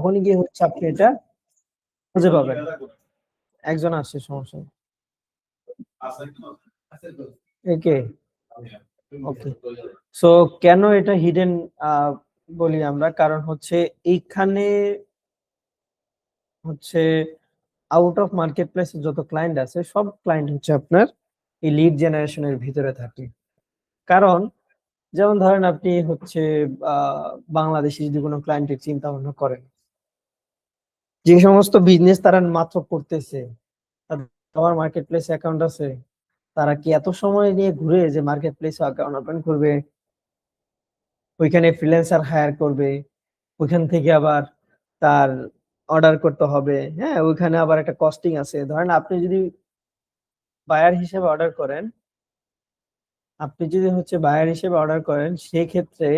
তখনই গিয়ে হচ্ছে আপনি এটা খুঁজে পাবেন। একজন আসছে, সমস্যা নেই। একে ওকে। সো কেন এটা হিডেন বলি আমরা, কারণ হচ্ছে এইখানে হচ্ছে আউট অফ মার্কেট প্লেসে যত ক্লায়েন্ট আছে সব ক্লায়েন্ট হচ্ছে আপনার এই লিড জেনারেশনের ভিতরে থাকে। কারণ যেমন ধরেন আপনি হচ্ছে বাংলাদেশে যদি কোনো ক্লায়েন্টের চিন্তা ভাবনা করেন, যে সমস্ত বিজনেস তারা মাত্র করতেছে, আমার মার্কেট প্লেস অ্যাকাউন্ট আছে, তারা কি এত সময় নিয়ে ঘুরে যে মার্কেট প্লেসে অ্যাকাউন্ট ওপেন করবে, ওইখানে ফ্রিল্যান্সার হায়ার করবে, ওইখান থেকে আবার তার অর্ডার করতে হবে, হ্যাঁ ওইখানে আবার একটা কস্টিং আছে। ধরেন আপনি যদি বায়ার হিসেবে অর্ডার করেন, সেই ক্ষেত্রে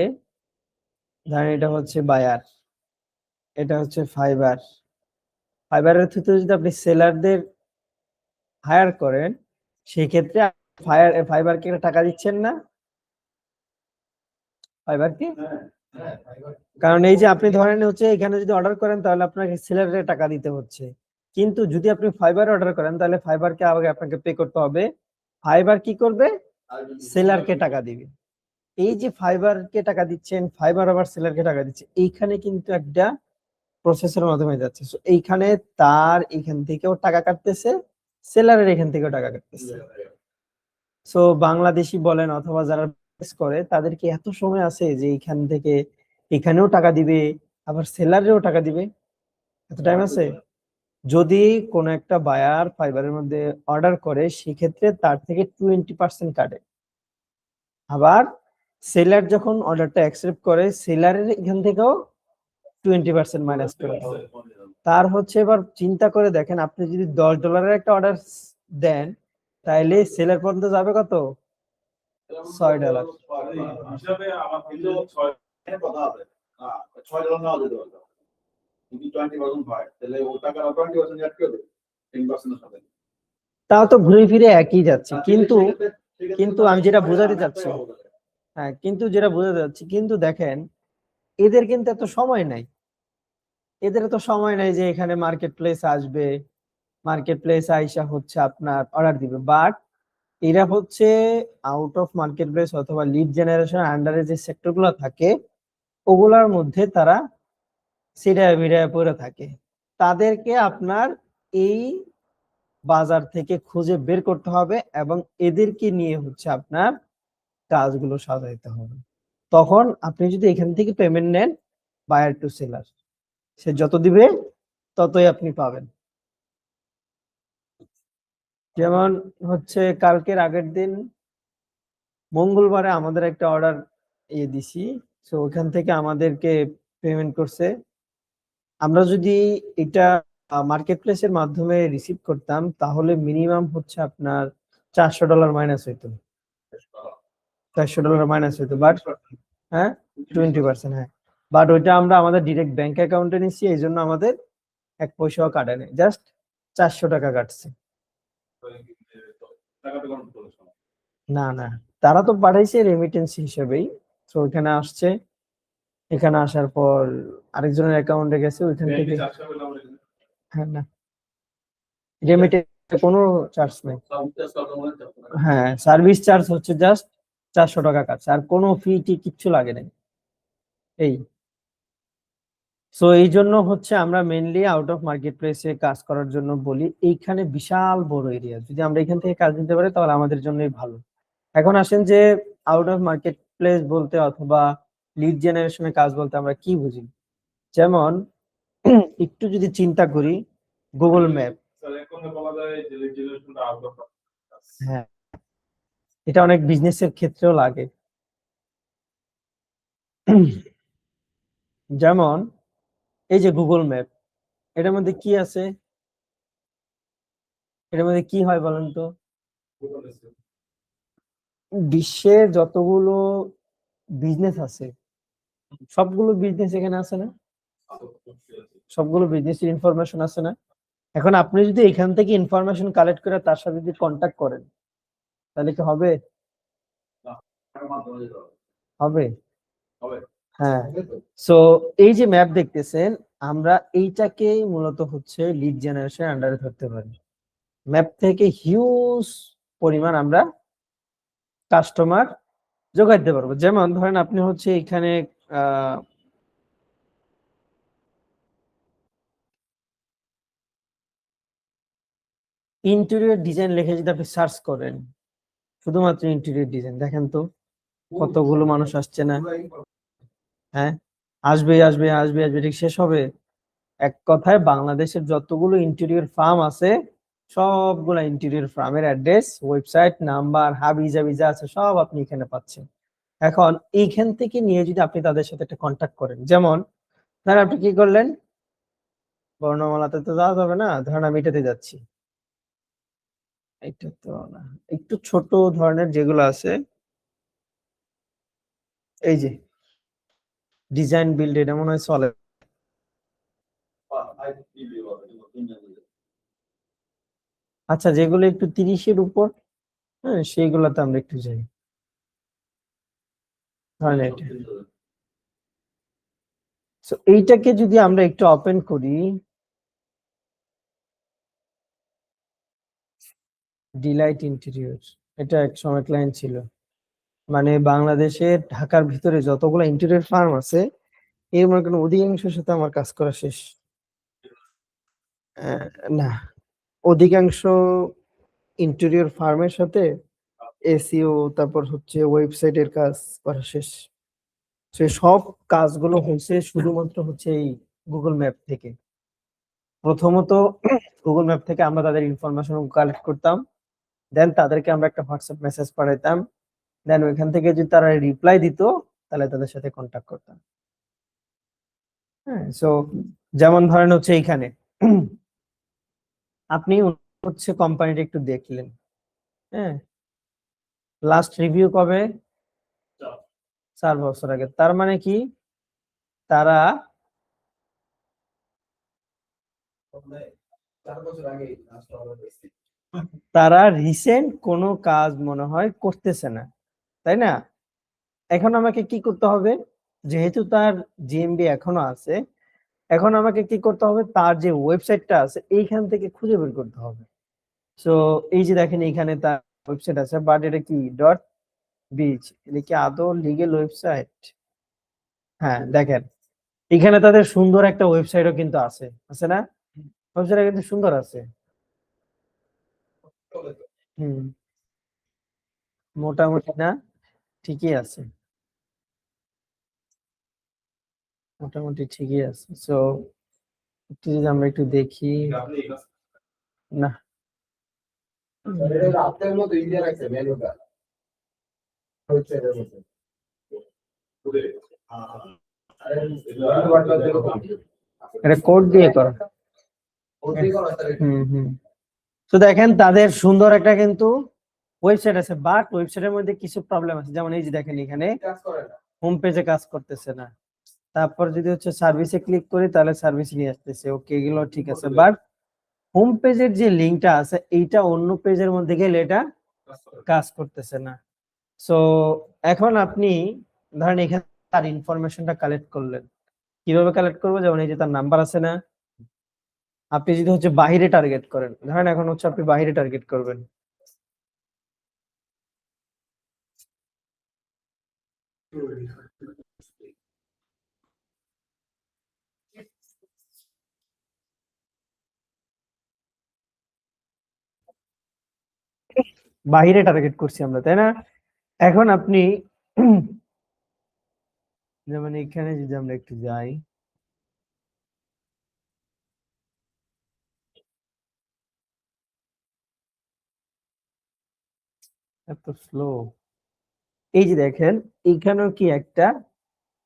ধরেন এটা হচ্ছে বায়ার, এটা হচ্ছে ফাইবারের থ্রুতে যদি আপনি সেলারদের হায়ার করেন, সেই ক্ষেত্রে ফাইবারকে টাকা দিচ্ছেন না, ফাইবারকে। কারণ এই যে আপনি ধরেন হচ্ছে এখানে যদি অর্ডার করেন তাহলে আপনাকে সেলারের টাকা দিতে হচ্ছে, কিন্তু যদি আপনি ফাইবার অর্ডার করেন তাহলে ফাইবারকে আগে আপনাকে পে করতে হবে। ফাইবার কি করবে? সেলারকে টাকা দিবে। এই যে ফাইবারকে টাকা দিচ্ছেন, ফাইবার আবার সেলারকে টাকা দিচ্ছে, এইখানে কিন্তু একটা প্রসেসের মাধ্যমে যাচ্ছে। সো এইখানে তার এখান থেকেও টাকা কাটতেছে, সেলারের এখান থেকেও টাকা কাটতেছে। সো বাংলাদেশি বলেন অথবা যারা করে তাদেরকে এত সময় আছে যে এখান থেকে এখানেও টাকা দিবে, আবার সেলারেও টাকা দিবে, এত টাইম আছে? যদি কোন একটা বায়ার ফাইবারের মধ্যে অর্ডার করে সেক্ষেত্রে তার থেকে 20% কাটে। আবার সেলার যখন অর্ডারটা অ্যাকসেপ্ট করে সেলারের এখান থেকেও 20% মাইনাস করে। তার হচ্ছে এবার চিন্তা করে দেখেন, আপনি যদি $10 একটা অর্ডার দেন তাহলে সেলার পর্যন্ত যাবে কত? $6। হিসাবে আমার কিন্তু 6 কথা আছে। $6 নাও দিতে পারবে। কিন্তু 20% হয় তাহলে ও টাকা 20% অ্যাড করে 10% এর সাথে। তাও তো ঘুরে ফিরে একই যাচ্ছে। কিন্তু আমি যেটা বোঝাতে চাচ্ছি, হ্যাঁ কিন্তু যেটা বোঝাতে চাচ্ছি, কিন্তু দেখেন এদের কিন্তু এত সময় নাই, এদের তো সময় নাই যে এখানে মার্কেট প্লেস আসবে, মার্কেট প্লেস আইসা হচ্ছে আপনার অর্ডার দিবে। বাট এরা হচ্ছে আউট অফ মার্কেট প্লেস অথবা লিড জেনারেশন আন্ডারে যে সেক্টর গুলো থাকে ওগুলার মধ্যে তারা সিডায় বিড়ায় পড়ে থাকে। তাদেরকে আপনার এই বাজার থেকে খুঁজে বের করতে হবে এবং এদেরকে নিয়ে হচ্ছে আপনার কাজগুলো সাজাইতে হবে। তখন আপনি যদি এখান থেকে পেমেন্ট নেন, বায়ার টু সেলার, সে যত দিবে ততই আপনি পাবেন। যেমন হচ্ছে কালকের আগের দিন মঙ্গলবারে আমাদের একটা অর্ডার দিছি, তো ওখান থেকে আমাদেরকে পেমেন্ট করছে। আমরা যদি এটা মার্কেট প্লেসের মাধ্যমে রিসিভ করতাম তাহলে মিনিমাম হচ্ছে আপনার $400 মাইনাস হইতো, $400 মাইনাস হইতো। বাট হ্যাঁ 20%, হ্যাঁ বাট ওইটা আমরা আমাদের ডিরেক্ট ব্যাংক অ্যাকাউন্টে নিচ্ছি, এই জন্য আমাদের 1 পয়সাও কাটে নেই, জাস্ট $400 কাটছে। না না, তারা তো পাঠাইছে রেমিটেন্স হিসেবেই, তো ওইখানে আসছে, এখানে আসার পর আরেকজনের অ্যাকাউন্টে গেছে, ওইখান থেকে। হ্যাঁ না, রেমিটেন্স কোনো চার্জ নেই। হ্যাঁ সার্ভিস চার্জ হচ্ছে জাস্ট $400 কাটছে, আর কোনো ফি টি কিচ্ছু লাগে না। এই সো এই জন্য হচ্ছে আমরা মেইনলি আউট অফ মার্কেট প্লেসে কাজ করার জন্য বলি। এইখানে বিশাল বড় এরিয়া, যদি আমরা এখান থেকে কাজ নিতে পারি তাহলে আমাদের জন্যই ভালো। এখন আসেন যে আউট অফ মার্কেট প্লেস বলতে অথবা লিড জেনারেশনের কাজ বলতে আমরা কি বুঝি। যেমন একটু যদি চিন্তা করি, গুগল ম্যাপ, হ্যাঁ এটা অনেক বিজনেসের ক্ষেত্রেও লাগে। যেমন এই যে গুগল ম্যাপ, এটার মধ্যে কি আছে, এটার মধ্যে কি হয় বলেন তো? বিশ্বের যতগুলো বিজনেস আছে সবগুলো বিজনেস এখানে আছে না, সবগুলো বিজনেসের ইনফরমেশন আছে না। এখন আপনি যদি এখান থেকে ইনফরমেশন কালেক্ট করে তার সাথে যদি কন্ট্যাক্ট করেন তাহলে কি হবে? হবে। হ্যাঁ সো এই যে ম্যাপ দেখতেছেন, আমরা এইটাকেই মূলত হচ্ছে লিড জেনারেশন আন্ডারে ধরতে পারি। ম্যাপ থেকে হিউজ পরিমাণ আমরা কাস্টমার যোগাইতে পারবো। যেমন ধরেন আপনি হচ্ছে এখানে ইন্টেরিয়র ডিজাইন লিখে যদি আপনি সার্চ করেন, শুধুমাত্র ইন্টেরিয়র ডিজাইন, দেখেন তো কতগুলো মানুষ আসছে না? হ্যাঁ, আসবে আসবে আসবে আসবে, ঠিক শেষ হবে। এক কথায় বাংলাদেশের যতগুলো ইন্টেরিয়র ফার্ম আছে সবগুলো ইন্টেরিয়র ফার্মের অ্যাড্রেস, ওয়েবসাইট, নাম্বার, হাবি জাবি যা আছে সব আপনি এখানে পাচ্ছেন। এখন এইখান থেকে নিয়ে যদি আপনি তাদের সাথে একটা কন্ট্যাক্ট করেন, যেমন ধরেন আপনি কি করলেন, বর্ণমালাতে তো যাওয়া যাবে না, ধরেন আমি এটাতে যাচ্ছি, এটা তো না, একটু ছোট ধরনের যেগুলো আছে, এই যে ডিজাইন বিল্ড, এটা মনে হয় চলে। আচ্ছা, যেগুলো একটু 30-এর উপর, হ্যাঁ সেইগুলোতে আমরা একটু যাই। ধরেন এটা, তো এইটাকে যদি আমরা একটু ওপেন করি, ডিলাইট ইন্টেরিয়র, এটা এক সময় ক্লায়েন্ট ছিল। মানে বাংলাদেশের ঢাকার ভিতরে যতগুলো ইন্টেরিয়র ফার্ম আছে এর মনে করেন অধিকাংশের সাথে আমার কাজ করা শেষ। না, অধিকাংশ ইন্টেরিয়র ফার্মের সাথে এসইও, তারপর হচ্ছে ওয়েবসাইটের কাজ করা শেষ। সে সব কাজগুলো হয়েছে শুধুমাত্র হচ্ছে এই গুগল ম্যাপ থেকে। প্রথমত গুগল ম্যাপ থেকে আমরা তাদের ইনফরমেশন কালেক্ট করতাম, দেন তাদেরকে আমরা একটা হোয়াটসঅ্যাপ মেসেজ পাঠাইতাম, দেন ওইখান থেকে যদি তারা রিপ্লাই দিত তাহলে তাদের সাথে কন্ট্যাক্ট করতাম। হ্যাঁ, সো যেমন ধরেন হচ্ছে এইখানে আপনি হচ্ছে কোম্পানিটা একটু দেখলেন, হ্যাঁ, লাস্ট রিভিউ কবে? 4 বছর আগে। তার মানে কি তারা তারা রিসেন্ট কোনো কাজ মনে হয় করতেছে না, তাই না? এখন আমাকে কি করতে হবে, যেহেতু তার জিএমবি এখনো আছে, এখন আমাকে কি করতে হবে, তার যে ওয়েবসাইটটা আছে এইখান থেকে খুঁজে বের করতে হবে। সো এই যে দেখেন এখানে তার ওয়েবসাইট আছে, বাট এটা কি ডট বিচ, এটা কি আদৌ লিগেল ওয়েবসাইট? হ্যাঁ দেখেন, এখানে তাদের সুন্দর একটা ওয়েবসাইটও কিন্তু আছে, আছে না? ওয়েবসাইটটা কিন্তু সুন্দর আছে। হুম, মোটামুটি না, ঠিকই আছে, মোটামুটি ঠিকই আছে। সো একটু যদি আমরা একটু দেখি, না এটা কোড দিয়ে করো। হুম, তো দেখেন তাদের সুন্দর একটা কিন্তু ওয়েবসাইট আছে, বাট ওয়েবসাইটের মধ্যে কিছু প্রবলেম আছে। যেমন এই যে দেখেন এখানে হোম পেজে কাজ করতেছে না, তারপর যদি হচ্ছে সার্ভিসে ক্লিক করি তাহলে সার্ভিস নিয়ে আসতেছে, ওকে এগুলো ঠিক আছে, বাট হোম পেজের যে লিংকটা আছে এইটা অন্য পেজের মধ্যে গেলে এটা কাজ করতেছে না। সো এখন আপনি ধরেন এখানে তার ইনফরমেশনটা কালেক্ট করলেন, কিভাবে কালেক্ট করবো? যেমন এই যে তার নাম্বার আছে না, আপনি যদি হচ্ছে বাইরে টার্গেট করেন, ধরেন এখন হচ্ছে আপনি বাইরে টার্গেট করবেন, বাইরে টার্গেট করছি আমরা, তাই না? এখন আপনি যেমন এখানে যদি আমরা একটু যাই, এত স্লো, এই যে দেখেন এইখানেও কি একটা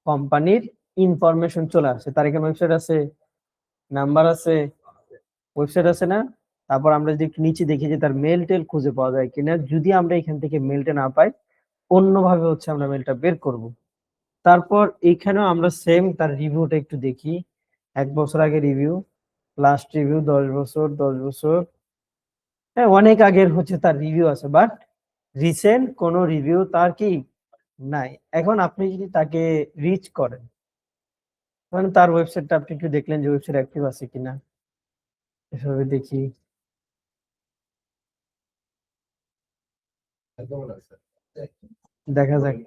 কোম্পানির ইনফরমেশন চলে আসে, তার এখানে ওয়েবসাইট আছে, নাম্বার আছে, ওয়েবসাইট আছে না? তারপর আমরা যদি একটু নিচে দেখি যে তার মেল টেল খুঁজে পাওয়া যায় কিনা, যদি আমরা এখান থেকে মেলটা না পাই অন্যভাবে হচ্ছে আমরা মেলটা বের করব। তারপর এইখানেও আমরা সেম তার রিভিউটা একটু দেখি, 1 বছর আগে রিভিউ, লাস্ট রিভিউ 10 বছর, 10 বছর, হ্যাঁ অনেক আগের হচ্ছে তার রিভিউ আছে, বাট রিসেন্ট কোনো রিভিউ তার কি নাই। এখন আপনি যদি তাকে রিচ করেন, মানে তার ওয়েবসাইটটা আপনি একটু দেখলেন যে ওয়েবসাইট অ্যাক্টিভ আছে কিনা, এভাবে দেখি। দেখা যাক।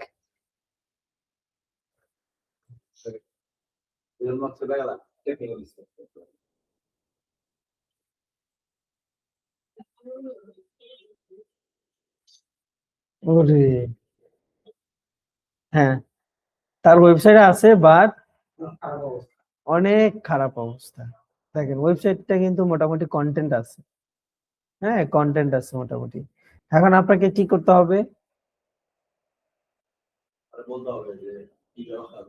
ওরে, হ্যাঁ তার ওয়েবসাইটে আছে, বাট অনেক খারাপ অবস্থা। দেখেন ওয়েবসাইটটা কিন্তু মোটামুটি কন্টেন্ট আছে, হ্যাঁ কন্টেন্ট আছে মোটামুটি। এখন আপনাকে কি করতে হবে? বলতে হবে যে কি ব্যবহার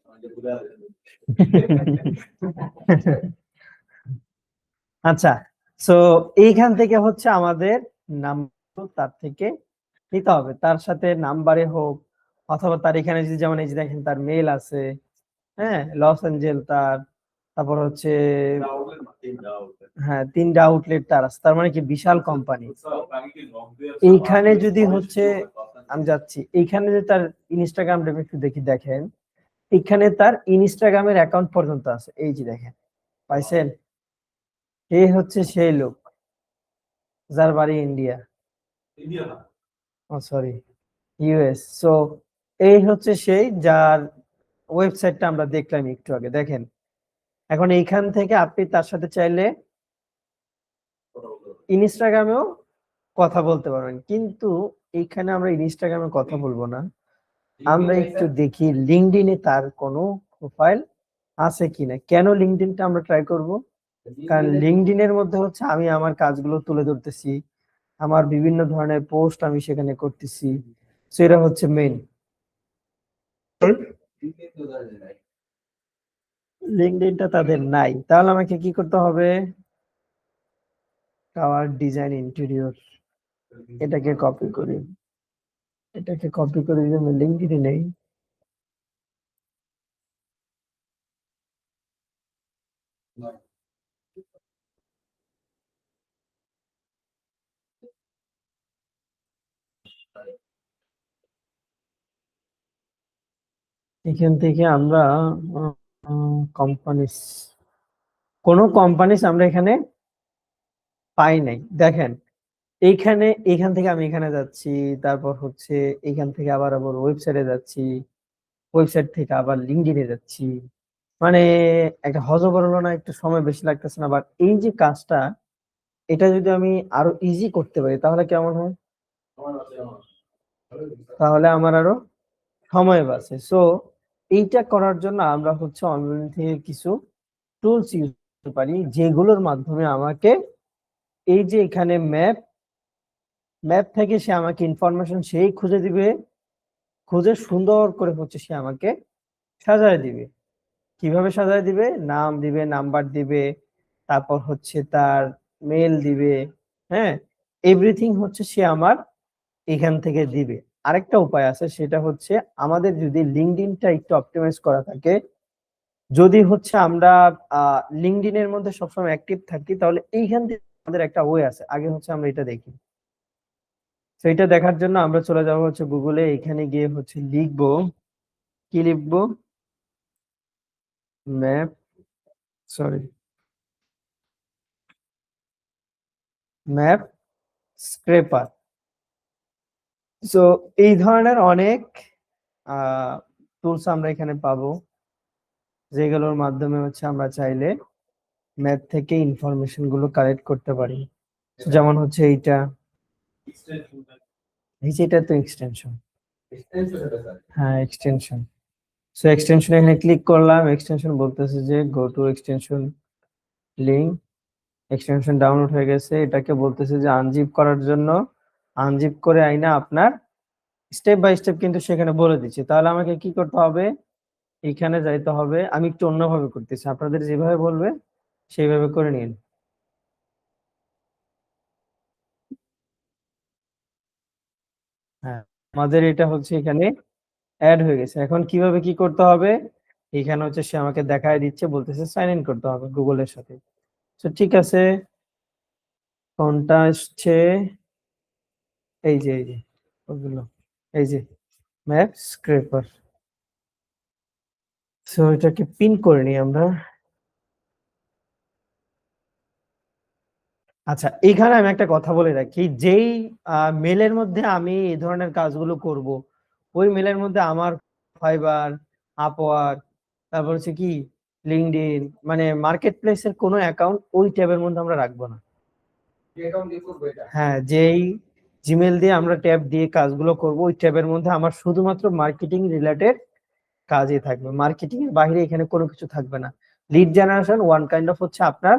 আমাকে ভুলে আসবে। আচ্ছা, সো এইখান থেকে হচ্ছে আমাদের নাম্বার তার থেকে নিতে হবে, তার সাথে নাম্বারে হোক অথবা তার এখানে যদি যেমন এই যে দেখেন তার মেল আছে, হ্যাঁ লস এঞ্জেল তার, তারপর হচ্ছে হ্যাঁ 3টা আউটলেট তার আছে, তার মানে কি বিশাল কোম্পানি। এইখানে যদি হচ্ছে আমি যাচ্ছি, এইখানে যে তার ইনস্টাগ্রামটা একটু দেখি, দেখেন এখানে তার ইনস্টাগ্রামের অ্যাকাউন্ট পর্যন্ত আছে, এই যে দেখেন পাইছেন, এই হচ্ছে সেই লোক যার বাড়ি ইন্ডিয়া, ও সরি ইউএস। সো এই হচ্ছে সেই যার ওয়েবসাইটটা আমরা দেখলাম একটু আগে, দেখেন এখন এইখান থেকে আপনি তার সাথে চাইলে ইনস্টাগ্রামেও কথা বলতে পারবেন, কিন্তু এইখানে আমরা ইনস্টাগ্রামে কথা বলবো না, আমরা একটু দেখি লিঙ্কডইনে তার কোনো প্রোফাইল আছে কিনা। কেন লিঙ্কডইনটা আমরা ট্রাই করব? কারণ লিঙ্কডইনের মধ্যে হচ্ছে আমি আমার কাজগুলো তুলে ধরতেছি, আমার বিভিন্ন ধরনের পোস্ট আমি সেখানে করতেছি, সেটা হচ্ছে মেইন। লিঙ্কডইনটা তাদের নাই, তাহলে আমাকে কি করতে হবে? টাওয়ার ডিজাইন ইন্টেরিয়র, এটাকে কপি করি, এটাকে কপি করে যদি আমি লিঙ্কডইনে নেই, এখান থেকে আমরা কোম্পানিস, কোন কোম্পানিস আমরা এখানে পাই নাই। দেখেন এইখানে, এখান থেকে আমি এখানে যাচ্ছি, তারপর হচ্ছে এখান থেকে আবার আবার ওয়েবসাইটে যাচ্ছি, ওয়েবসাইট থেকে আবার লিঙ্কডইনে যাচ্ছি, মানে একটা হযবরল না, একটু সময় বেশি লাগতেছে না? বাট এই যে কাজটা, এটা যদি আমি আরো ইজি করতে পারি তাহলে কেমন হয়? তাহলে আমার আরো সময় বাঁচে। সো এইটা করার জন্য আমরা হচ্ছে অনলাইন থেকে কিছু টুলস ইউজ করতে পারি, যেগুলোর মাধ্যমে আমাকে এই যে এখানে ম্যাপ, ম্যাপ থেকে সে আমাকে ইনফরমেশন সেই খুঁজে দিবে, খুঁজে সুন্দর করে হচ্ছে সে আমাকে সাজায় দিবে। কিভাবে সাজায় দিবে? নাম দিবে, নাম্বার দিবে, তারপর হচ্ছে তার মেল দিবে, হ্যাঁ এভরিথিং হচ্ছে সে আমার এখান থেকে দিবে। আরেকটা উপায় আছে, সেটা হচ্ছে আমাদের যদি লিঙ্কডইনটা একটু অপটিমাইজ করা থাকে, যদি হচ্ছে আমরা লিঙ্কডইনের মধ্যে সবসময় অ্যাক্টিভ থাকি, তাহলে এইখান থেকে আমাদের একটা ওয়ে আছে। আগে হচ্ছে আমরা এটা দেখি, তো এটা দেখার জন্য আমরা চলে যাব হচ্ছে গুগলে, এখানে গিয়ে হচ্ছে লিখবো, কি লিখবো? Map, sorry map scraper. So এই ধরনের অনেক টুলস আমরা এখানে পাবো, যেগুলোর মাধ্যমে হচ্ছে আমরা চাইলে ম্যাপ থেকে ইনফরমেশন গুলো কালেক্ট করতে পারি। So, যেমন হচ্ছে এইটা, এই যে এটা তো এক্সটেনশন, হ্যাঁ এক্সটেনশন। সো এক্সটেনশন এখানে ক্লিক করলাম, এক্সটেনশন বলতেছে যে go to extension link, extension download হয়ে গেছে, এটাকে বলতেছে যে আনজিপ করার জন্য, আনজিপ করে আইনা আপনার স্টেপ বাই স্টেপ কিন্তু সেখানে বলে দিচ্ছে। তাহলে আমাকে কি করতে হবে? এখানে যাইতে হবে, আমি একটু অন্যভাবে করতেছি, আপনাদের যেভাবে বলবে সেইভাবে করে নিন। হ্যাঁ আমাদের এটা হচ্ছে এখানে অ্যাড হয়ে গেছে। এখন কিভাবে কি করতে হবে? এখানে হচ্ছে সে আমাকে দেখায় দিচ্ছে, বলতেছে সাইন ইন করতে হবে গুগলের সাথে। তো ঠিক আছে, কোনটা আসছে? এই যে ওগুলো, এই যে ম্যাপ স্ক্রেপার। সো এটাকে পিন করে নিই আমরা। আচ্ছা, এখানে আমি একটা কথা বলে রাখি, যেই মেলের মধ্যে আমি এই ধরনের কাজগুলো করব, ওই মেলের মধ্যে আমার ফাইবার, আপওয়ার্ক, তারপর হচ্ছে কি লিঙ্কডইন, মানে মার্কেট প্লেসের কোনো অ্যাকাউন্ট ওই ট্যাবের মধ্যে আমরা রাখবো না। হ্যাঁ, যেই জিমেল দিয়ে আমরা ট্যাব দিয়ে কাজগুলো করব, ওই ট্যাবের মধ্যে আমার শুধুমাত্র মার্কেটিং রিলেটেড কাজই থাকবে, মার্কেটিং এর বাইরে এখানে কোনো কিছু থাকবে না। Lead generation one kind of হচ্ছে আপনার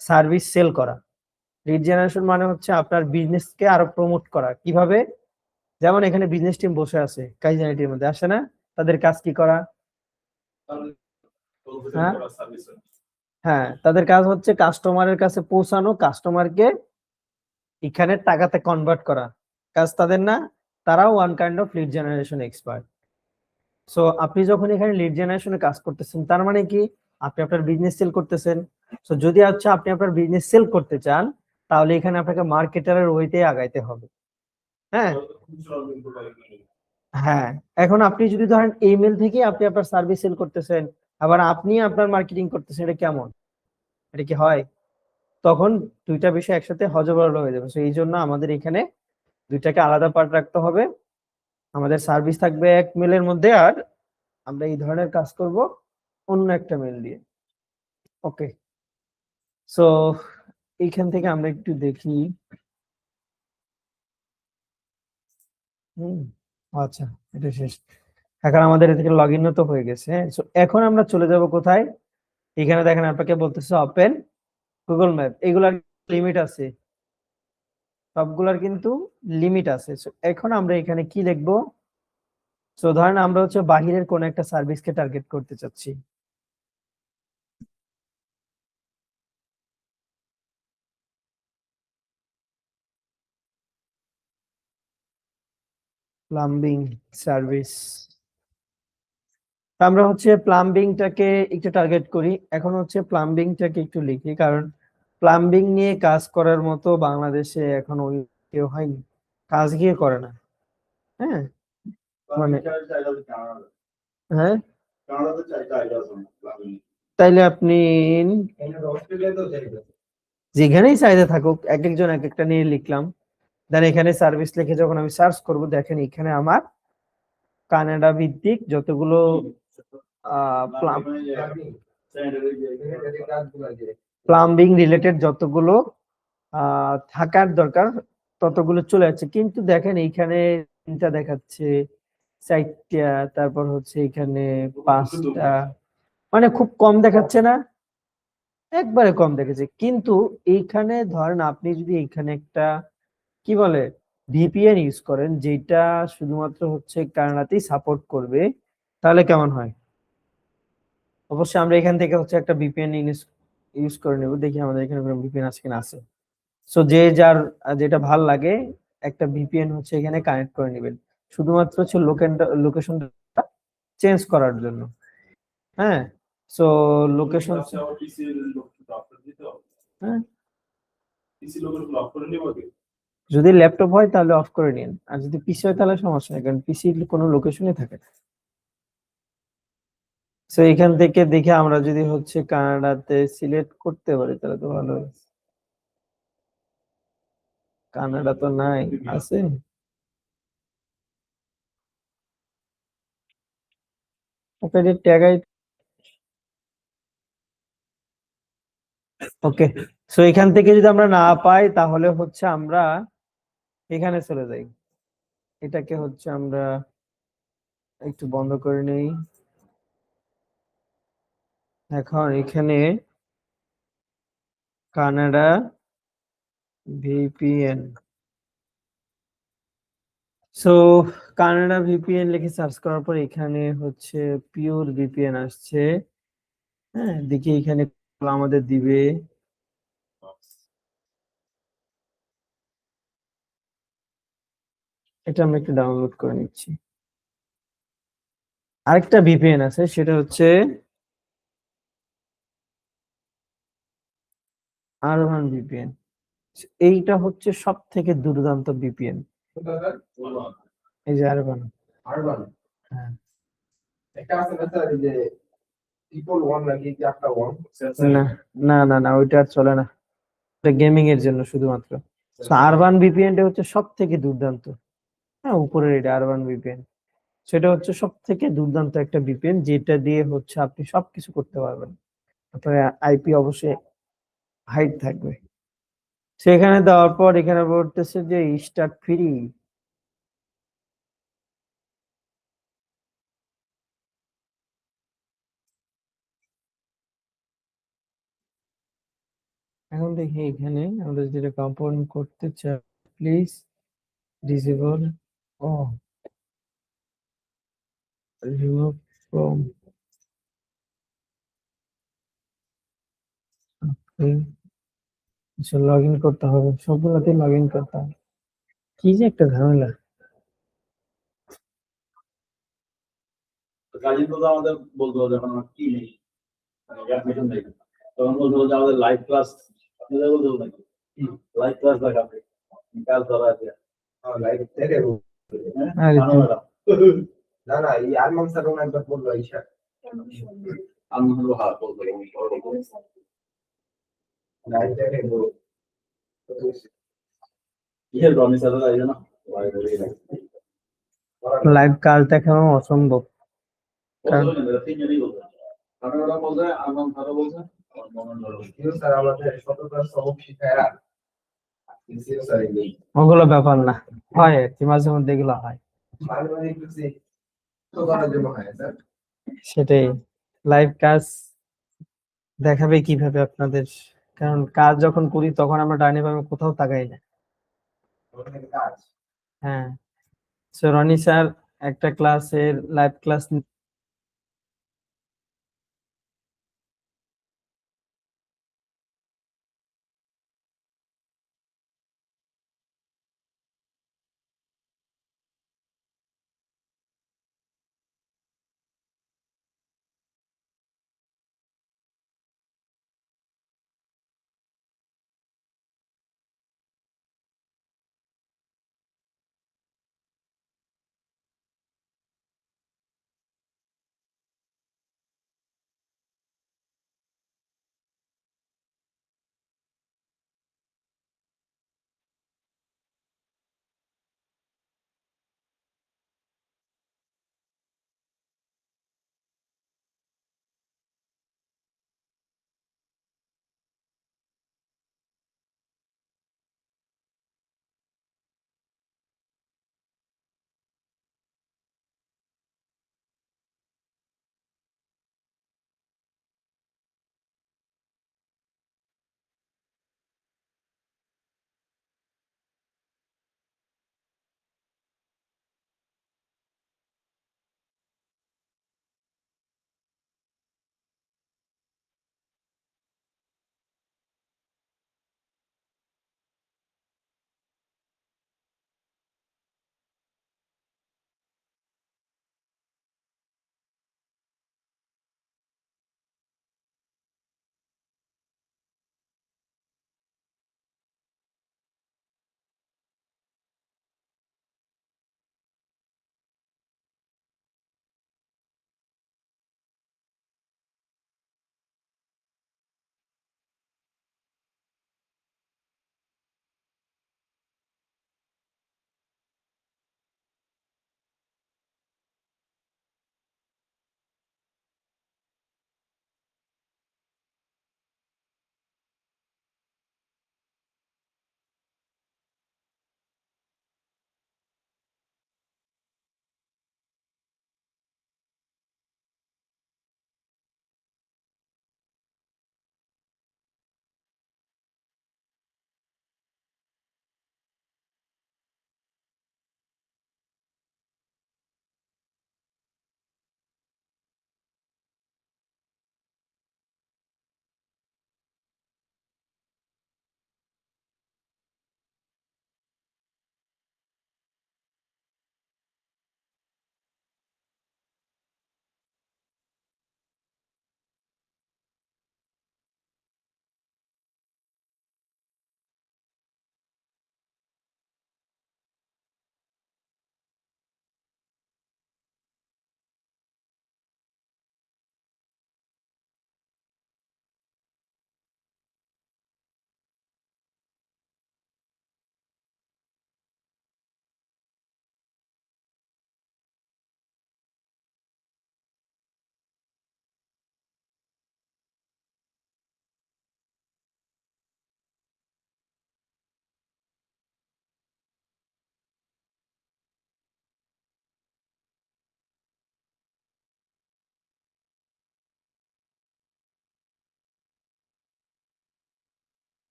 সার্ভিস সেল করা। লিড জেনারেশন মানে হচ্ছে আপনার বিজনেসকে আরো প্রমোট করা। কিভাবে? যেমন এখানে বিজনেস টিম বসে আছে, কাইজানিটির মধ্যে আসে না? তাদের কাজ কি করা? হ্যাঁ হ্যাঁ, তাদের কাজ হচ্ছে কাস্টমারের কাছে পৌঁছানো, কাস্টমারকে এখানে টাকাতে কনভার্ট করা। কাজ তাদের না? তারাও one kind of lead generation expert. So আপনি যখন এখানে লিড জেনারেশনে কাজ করতেছেন, তার মানে কি আপনি আপনার বিজনেস সেল করতেছেন। সো যদি হচ্ছে আপনি আপনার বিজনেস সেল করতে চান, তাহলে এখানে আপনাকে মার্কেটারের ওইতে আগাইতে হবে। হ্যাঁ হ্যাঁ, এখন আপনি যদি ধরেন ইমেল থেকে আপনি আপনার সার্ভিস সেল করতেছেন, আবার আপনি আপনার মার্কেটিং করতেছেন, এটা কেমন? এটা কি হয়? তখন দুইটা বিষয় একসাথে হযবরল হয়ে যাবে। সো এই জন্য আমাদের এখানে দুইটাকে আলাদা পার্ট রাখতে হবে। আমাদের সার্ভিস থাকবে এক মেলের মধ্যে, আর আমরা এই ধরনের কাজ করব অন্য একটা মেল দিয়ে। ওকে, সো এইখান থেকে আমরা একটু দেখি। হুম, আচ্ছা, এটা শেষ। এখন আমাদের এদিকে লগ ইন তো হয়ে গেছে। সো এখন আমরা চলে যাব কোথায়? এখানে দেখেন আপনাকে বলতেছে ওপেন গুগল ম্যাপ। এগুলার লিমিট আছে, সবগুলার কিন্তু লিমিট আছে। সো এখন আমরা এখানে কি লিখবো? সো ধরেন আমরা হচ্ছে বাহিরের কোন একটা সার্ভিসকে টার্গেট করতে চাচ্ছি। Plumbing service. আমরা হচ্ছে প্লাম্বিংটাকে একটু টার্গেট করি। এখন হচ্ছে প্লাম্বিংটাকে একটু লিখি, কারণ প্লাম্বিং নিয়ে কাজ করার মতো বাংলাদেশে এখন ওই কেউ হয়নি, কাজ গিয়ে করে না। হ্যাঁ মানে হ্যাঁ, তাইলে আপনি যেখানেই চাহিদা থাকুক, এক একজন এক একটা নিয়ে লিখলাম। দেন এখানে সার্ভিস লিখে যখন আমি সার্চ করব, দেখেন এখানে আমার কানাডা ভিত্তিক যতগুলো প্লাম্বিং রিলেটেড যতগুলো থাকার দরকার ততগুলো চলে যাচ্ছে। কিন্তু দেখেন এইখানে তিনটা দেখাচ্ছে, চারটা, তারপর হচ্ছে এখানে পাঁচটা, মানে খুব কম দেখাচ্ছে না? একবারে কম দেখেছে। কিন্তু এইখানে ধরেন আপনি যদি এইখানে একটা কি বলে ভিপিএন ইউজ করেন, যেটা শুধুমাত্র হচ্ছে কানাডাতেই সাপোর্ট করবে, তাহলে কেমন হয়? অবশ্যই আমরা এখান থেকে হচ্ছে একটা ভিপিএন ইউজ করে নেব। দেখি আমাদের এখানে কোনো ভিপিএন আছে কিনা। আছে। সো যে যার যেটা ভাল লাগে একটা ভিপিএন হচ্ছে এখানে কানেক্ট করে নেবেন, শুধুমাত্র হচ্ছে লোকেশনটা চেঞ্জ করার জন্য। হ্যাঁ, সো লোকেশন, হ্যাঁ, যদি ল্যাপটপ হয় তাহলে অফ করে নিন, আর যদি পিসি হয় তাহলে সমস্যা নেই, কারণ পিসি কোনো লোকেশনে থাকে না। সো এখান থেকে দেখে আমরা যদি হচ্ছে কানাডাতে সিলেক্ট করতে পারি তাহলে তো ভালো। কানাডা তো নাই, আছে। ওকে, যে ট্যাগ আই। ওকে, সো এখান থেকে যদি আমরা না পাই তাহলে হচ্ছে আমরা এখানে চলে যাই। এটাকে হচ্ছে আমরা একটু বন্ধ করে নেই। এখন এখানে Canada VPN, so Canada VPN লিখে সার্চ করার পর এখানে হচ্ছে পিওর ভিপিএন আসছে। হ্যাঁ, দেখি এখানে আমাদের দিবে। এটা আমরা একটু ডাউনলোড করে নিচ্ছি। আরেকটা ভিপিএন আছে, সেটা হচ্ছে আরবান ভিপিএন। এইটা হচ্ছে সব থেকে দুর্দান্ত ভিপিএন। এই যে আরবান। আরবান, হ্যাঁ, একটা আছে না স্যার, এই যে ট্রিপল ওয়ান নাকি চারটা ওয়ান? না না না না, ওইটা আর চলে না, এটা গেমিং এর জন্য শুধুমাত্র। আরবান ভিপিএন টা হচ্ছে সব থেকে দুর্দান্ত। হ্যাঁ, উপরের এটা আরবান ভিপিএন, সেটা হচ্ছে সব থেকে দুর্দান্ত একটা ভিপিএন, যেটা দিয়ে হচ্ছে আপনি সবকিছু করতে পারবেন। আপনার আইপি অবশ্যই হাইট থাকবে। সেখানে দেওয়ার পর এখানে বলতেছে যে স্টার্ট ফ্রি। এখন দেখি এখানে আমরা যেটা কম্পাউন্ড করতে চাই, প্লিজ ডিসেবল ও রিমুভ ফ্রম লগ ইন করতে হবে, সবগুলোতে লগ ইন করতে হবে, কি যে একটা ঝামেলা। কাজী তো আমাদের বলতে হবে যখন আমার কি নেই, মানে অ্যাডমিশন নেই, তখন বলতে হবে যে আমাদের লাইভ ক্লাস, আপনাদের বলতে হবে নাকি লাইভ ক্লাস দেখাবে, কাজ ধরা আছে। লাইভ থেকে হ্যাঁ আরে জানো ম্যাডাম, না না, এই আরমান স্যার একবার বললো ঈশা। আমি হলো হ্যাঁ বলতে হবে লাইভ থেকে বলো। ইয়ের রনি স্যার তাই না, লাইভ কাজ দেখানো অসম্ভব। তিনজনই বলতে কারণ ওরা বলছে আনন্দ স্যারও বলছে আমার মনে ধরো কিন্তু স্যার আমাদের শত ক্লাস সবক শিখায় আর কিন্তু স্যার এই ওগুলো ব্যাপার না, হয় আর কি, মাঝে মধ্যে এগুলো হয়। মাঝে মাঝে একটু তো করার জন্য হয় স্যার। সেটাই, লাইভ কাজ দেখাবে কিভাবে আপনাদের, কারণ কাজ যখন করি তখন আমরা ডাইনে বামে কোথাও তাকাই না। ওখানে কাজ হ্যাঁ, সো রনি স্যার একটা ক্লাসের লাইভ ক্লাস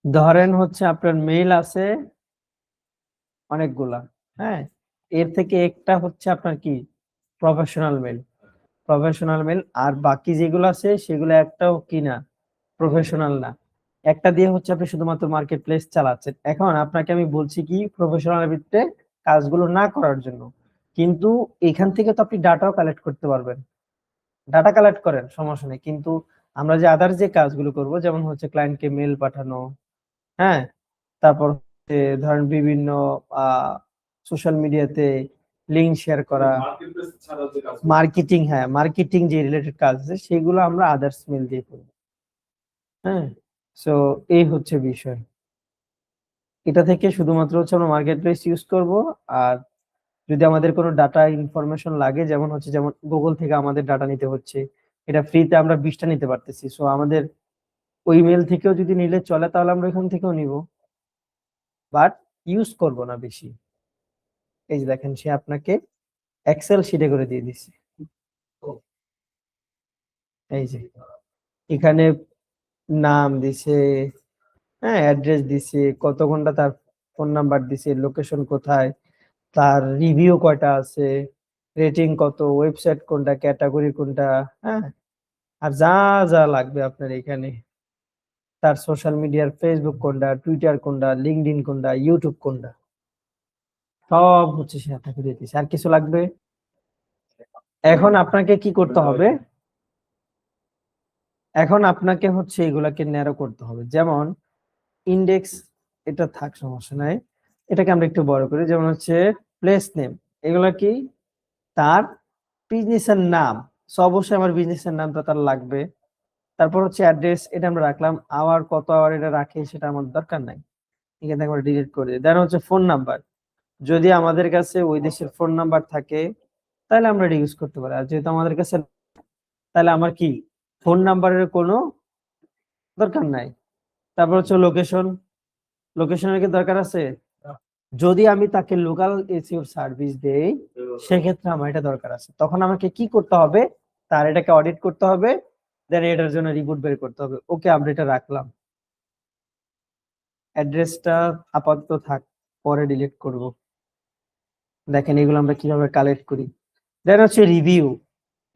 ধরেন হচ্ছে আপনার মেইল আছে অনেকগুলা, হ্যাঁ, এর থেকে একটা হচ্ছে আপনার কি প্রফেশনাল মেল, আর বাকি যেগুলো আছে সেগুলো একটাও কি না, প্রফেশনাল না। একটা দিয়ে হচ্ছে আপনি শুধুমাত্র মার্কেট প্লেস চালাচ্ছেন। এখন আপনাকে আমি বলছি কি প্রফেশনাল ভিত্তিতে কাজগুলো না করার জন্য, কিন্তু এখান থেকে তো আপনি ডাটাও কালেক্ট করতে পারবেন। ডাটা কালেক্ট করেন, সমস্যা নেই, কিন্তু আমরা যে আদার যে কাজগুলো করব, যেমন হচ্ছে ক্লায়েন্টকে মেল পাঠানো, হ্যাঁ, তারপর হচ্ছে ধরেন বিভিন্ন সোশ্যাল মিডিয়াতে লিঙ্ক শেয়ার করা, মার্কেট প্লেস ছাড়া যে কাজ মার্কেটিং, হ্যাঁ মার্কেটিং যে রিলেটেড কাজ আছে সেগুলো আমরা আদার্স মেল দিয়ে করব। হ্যাঁ, সো এই হচ্ছে বিষয়। এটা থেকে শুধুমাত্র হচ্ছে আমরা মার্কেট প্লেস ইউজ করব। আর যদি আমাদের কোনো ডাটা ইনফরমেশন লাগে, যেমন গুগল থেকে আমাদের ডাটা নিতে হচ্ছে, এটা ফ্রিতে আমরা 20টা নিতে পারতেছি, সো আমাদের ওই মেল থেকেও যদি নিলে চলে তাহলে আমরা এখান থেকেও নিব, বাট ইউজ করব না বেশি। এই যে দেখেন, সে আপনাকে এক্সেল শিটে করে দিয়ে দিচ্ছে। এই যে এখানে নাম দিছে, হ্যাঁ অ্যাড্রেস দিছে, কত ঘন্টা তার ফোন নাম্বার দিছে, লোকেশন কোথায়, তার রিভিউ কয়টা আছে, রেটিং কত, ওয়েবসাইট কোনটা, ক্যাটাগরি কোনটা, হ্যাঁ, আর যা যা লাগবে আপনার এখানে, তার সোশ্যাল মিডিয়ার ফেসবুক কোনটা, টুইটার কোনটা, লিঙ্কডইন কোনটা, ইউটিউব কোনটা, সব হচ্ছে সে আপনাকে দিয়ে দিচ্ছে। আর কিছু লাগবে? এখন আপনাকে কি করতে হবে, এখন আপনাকে হচ্ছে এগুলাকে ন্যারো করতে হবে। যেমন ইন্ডেক্স, এটা থাক, সমস্যা নাই, এটাকে আমরা একটু বড় করি। যেমন হচ্ছে প্লেস নেম, এগুলা কি, তার বিজনেসের নাম, সো অবশ্যই আমার বিজনেসের নামটা তার লাগবে। তারপর হচ্ছে অ্যাড্রেস, এটা আমরা রাখলাম, আওয়ার কত আওয়ার এটা রাখি সেটা আমাদের দরকার নাই, এখান থেকে আমরা ডিলিট করে দিই। দেন হচ্ছে ফোন নাম্বার, যদি আমাদের কাছে ওই দেশের ফোন নাম্বার থাকে তাহলে আমরা এটা ইউজ করতে পারি, আর যেহেতু আমাদের কাছে তাহলে আমার কি ফোন নাম্বারের কোনো দরকার নাই। তারপর হচ্ছে লোকেশন, লোকেশনের কি দরকার আছে? যদি আমি তাকে লোকাল এসইও সার্ভিস দেই সেক্ষেত্রে আমার এটা দরকার আছে, তখন আমাকে কি করতে হবে, তার এটাকে অডিট করতে হবে, দেন এটার জন্য রিপোর্ট বের করতে হবে। ওকে, আমরা এটা রাখলাম। অ্যাড্রেসটা আপাতত থাক, পরে ডিলিট করব। দেখেন এগুলো আমরা কিভাবে কালেক্ট করি। দেন হচ্ছে রিভিউ,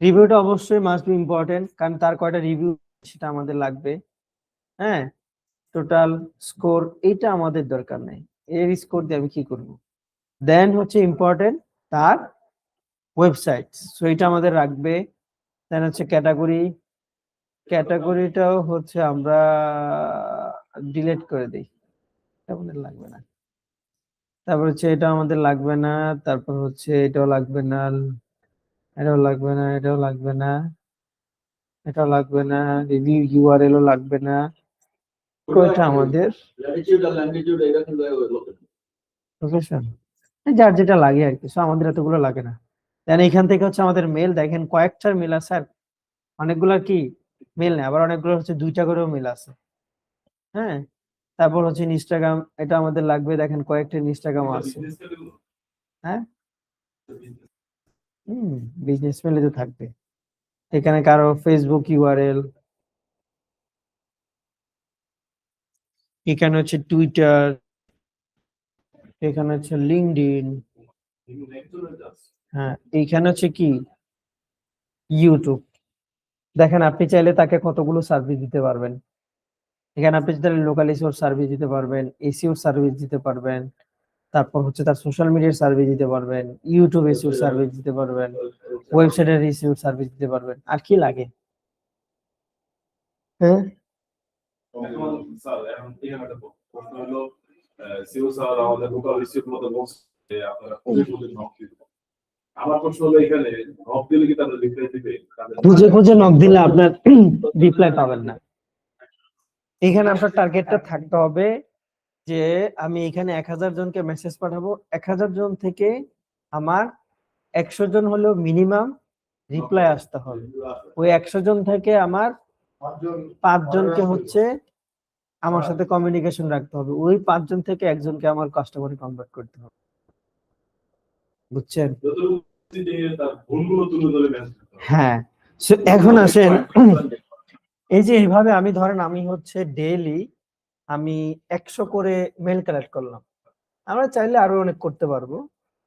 রিভিউটা অবশ্যই মাস্ট বি ইম্পর্টেন্ট, কারণ তার কয়টা রিভিউ সেটা আমাদের লাগবে। হ্যাঁ, টোটাল স্কোর এইটা আমাদের দরকার নাই, এর স্কোর দিয়ে আমি কি করব। দেন হচ্ছে ইম্পর্টেন্ট তার ওয়েবসাইট, সো এটা আমাদের রাখবে। দেন হচ্ছে ক্যাটাগরি, ক্যাটাগরিটাও হচ্ছে আমরা ডিলিট করে দিই, এটা আমাদের লাগবে না। তারপর হচ্ছে এটা আমাদের লাগবে না, তারপর হচ্ছে এটাও লাগবে না, এটাও লাগবে না, এটাও লাগবে না, এটাও লাগবে না, রিভিউ ইউআরএল ও লাগবে না। কোনটা আমাদের ল্যাটিটিউড আর ল্যাঙ্গুয়েজ এটা কিন্তু লোকেশন। লোকেশন, যার যেটা লাগে আর কি, সো আমাদের এতগুলো লাগে না। দেন এখান থেকে হচ্ছে আমাদের মেল, দেখেন কয়েকটার মেল আছে, আর অনেকগুলো কি মেল নেই, আবার অনেকগুলো হচ্ছে 2টা করেও মেল আছে। হ্যাঁ, তারপর হচ্ছে ইনস্টাগ্রাম, এটা আমাদের লাগবে, দেখেন কয়েকটা ইনস্টাগ্রাম আছে। হ্যাঁ, বিজনেস মেলে তো থাকবে, এখানে কারো ফেসবুক ইউআরএল, এখানে হচ্ছে টুইটার, এখানে হচ্ছে লিঙ্কডইন, হ্যাঁ এইখানে হচ্ছে কি ইউটিউব। দেখেন আপনি চাইলে তাকে কতগুলো সার্ভিস দিতে পারবেন, এখানে আপনি চাইলে লোকাল এসিওর সার্ভিস দিতে পারবেন, এসিওর সার্ভিস দিতে পারবেন, তারপর হচ্ছে তার সোশ্যাল মিডিয়ার সার্ভিস দিতে পারবেন, ইউটিউব এসিওর সার্ভিস দিতে পারবেন, ওয়েবসাইটের এসিওর সার্ভিস দিতে পারবেন। আর কি লাগে? হ্যাঁ, এখন স্যার এখন এখানে একটা প্রশ্ন হলো, সিও স্যার আমাদের লোকাল রিসিভ মতো বলছে যে আপনারা খুঁজে খুঁজে নক দিবেন। আমার প্রশ্ন হলো এখানে নক দিলে কি তারা রিপ্লাই দিবে? খুঁজে খুঁজে নক দিলে আপনার রিপ্লাই পাবেন না। এখানে আপনার টার্গেটটা থাকতে হবে যে আমি এখানে 1000 জনকে মেসেজ পাঠাবো, 1000 জন থেকে আমার 100 জন হলেও মিনিমাম রিপ্লাই আসতে হবে। ওই 100 জন থেকে আমার 5 জনকে হচ্ছে আমার সাথে কমিউনিকেশন রাখতে হবে, ওই 5 জন থেকে একজনকে আমার কাস্টমারে কনভার্ট করতে হবে। বুঝছেন? তার ভুলগুলো তুলে ধরে মেসেজ করতে হবে। হ্যাঁ, এখন আসেন, এই যে এইভাবে আমি ধরেন আমি হচ্ছে ডেইলি আমি 100 করে মেল কালেক্ট করলাম, আমরা চাইলে আরো অনেক করতে পারবো।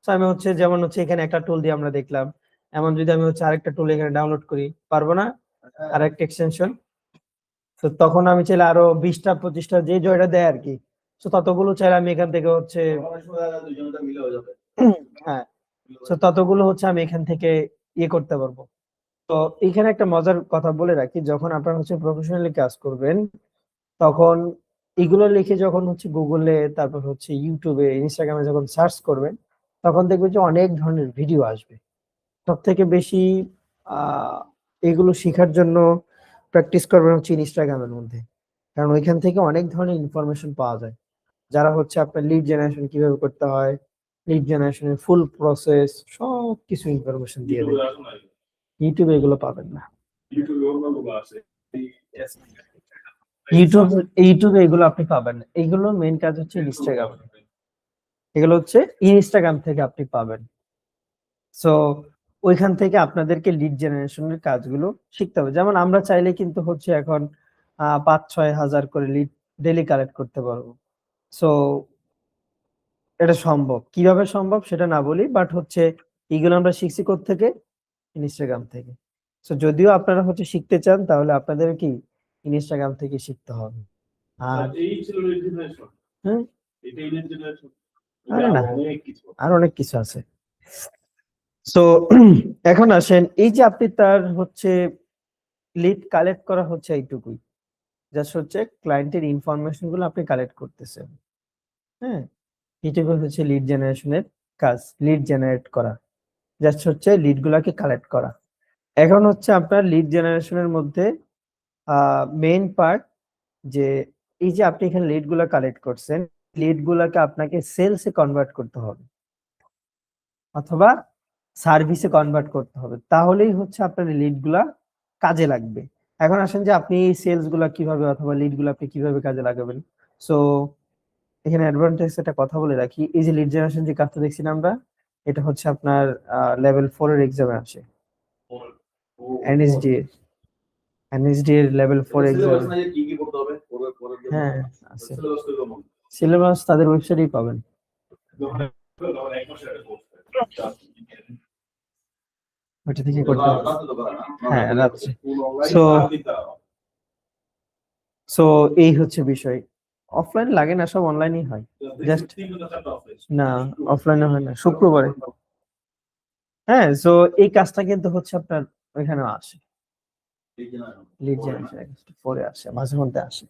তো আমি হচ্ছে যেমন হচ্ছে এখানে একটা টুল দিয়ে আমরা দেখলাম, এমন যদি আমি হচ্ছে আরেকটা টুল এখানে ডাউনলোড করি, পারবো না? আরেকটা এক্সটেনশন, তো তখন আমি চাইলে আরো 20টা 25টা যে জয়টা দেয় আর কি, তো ততগুলো চাইলে আমি এখান থেকে হচ্ছে হ্যাঁ, তো ততগুলো হচ্ছে আমি এখান থেকে ইয়ে করতে পারবো। তো এখানে একটা মজার কথা বলে রাখি, যখন আপনারা হচ্ছে প্রফেশনালি কাজ করবেন, তখন এগুলো লিখে যখন হচ্ছে গুগলে, তারপর হচ্ছে ইউটিউবে, ইনস্টাগ্রামে যখন সার্চ করবেন, তখন দেখবেন যে অনেক ধরনের ভিডিও আসবে। সব থেকে বেশি আহ এগুলো শেখার জন্য প্র্যাকটিস করবেন হচ্ছে ইনস্টাগ্রামের মধ্যে, কারণ ওইখান থেকে অনেক ধরনের ইনফরমেশন পাওয়া যায়, যারা হচ্ছে আপনার লিড জেনারেশন কিভাবে করতে হয়, লিড জেনারেশনের ফুল প্রসেস সব কিছু ইনফরমেশন দিয়ে দেবে। ইউটিউবে আসো না, ইউটিউবে এগুলো পাবেন না। ইউটিউবে অন্যগুলো আছে এই ইউটিউবে এগুলো আপনি পাবেন না, এগুলো মেইন কাজ হচ্ছে ইনস্টাগ্রাম, এগুলো হচ্ছে ইনস্টাগ্রাম থেকে আপনি পাবেন। সো ওইখান থেকে আপনাদেরকে লিড জেনারেশনের কাজগুলো শিখতে হবে। যেমন আমরা চাইলে কিন্তু হচ্ছে এখন 5-6 হাজার করে লিড ডেলি কালেক্ট করতে পারবো। সো এটা সম্ভব, কিভাবে সম্ভব সেটা না বলি, বাট হচ্ছে এগুলো আমরা শিখছি থেকে ইনস্টাগ্রাম থেকে। সো যদিও আপনারা হচ্ছে শিখতে চান, তাহলে আপনাদের কি ইনস্টাগ্রাম থেকে শিখতে হবে। আর এই ছিল লিড জেনারেশন, হুম, এটাই লিড জেনারেশন, আরে না, অনেক কিছু। আর অনেক কিছু আছে। সো এখন আসেন, এই যে আপনি তার হচ্ছে লিড কালেক্ট করা হচ্ছে এইটুকুই, জাস্ট হচ্ছে ক্লায়েন্টের ইনফরমেশন গুলো আপনি কালেক্ট করতেছেন। হ্যাঁ, এইটুকু হচ্ছে লিড জেনারেশনের কাজ, লিড জেনারেট করা, জাস্ট হচ্ছে লিড গুলাকে কালেক্ট করা। এখন হচ্ছে আপনার লিড জেনারেশনের মধ্যে মেইন পার্ট, যে এই যে আপনি এখানে লিড গুলা কালেক্ট করছেন, লিড গুলাকে আপনাকে সেলসে কনভার্ট করতে হবে অথবা সার্ভিসে কনভার্ট করতে হবে, তাহলেই হচ্ছে আপনার লিড গুলা কাজে লাগবে। এখন আসেন যে আপনি সেলস গুলা কিভাবে অথবা লিড গুলা আপনি কিভাবে কাজে লাগাবেন। সো এখানে অ্যাডভান্টেজ একটা কথা বলে রাখি, এই যে লিড জেনারেশন যে কাজটা দেখছি না আমরা, এটা হচ্ছে আপনার লেভেল 4 এর এক্সামে আসে, এনএসডি এনএসডি এর লেভেল 4 এক্সাম। কি কি করতে হবে হ্যাঁ আছে, সিলেবাস তো কেমন? সিলেবাস তাদের ওয়েবসাইটেই পাবেন। এক মাসের একটা কোর্স ওইটা থেকে করতে হবে। হ্যাঁ রাত্রে। সো সো এই হচ্ছে বিষয়, অফলাইন লাগে না, সব অনলাইনই হয়। জাস্ট না, অফলাইনে হয় না, শুক্রবারে। হ্যাঁ, সো এই কাজটা কিন্তু হচ্ছে আপনার ওইখানে আসে, লিড জেনারেশন পরে আসে, মাঝে মধ্যে আসে,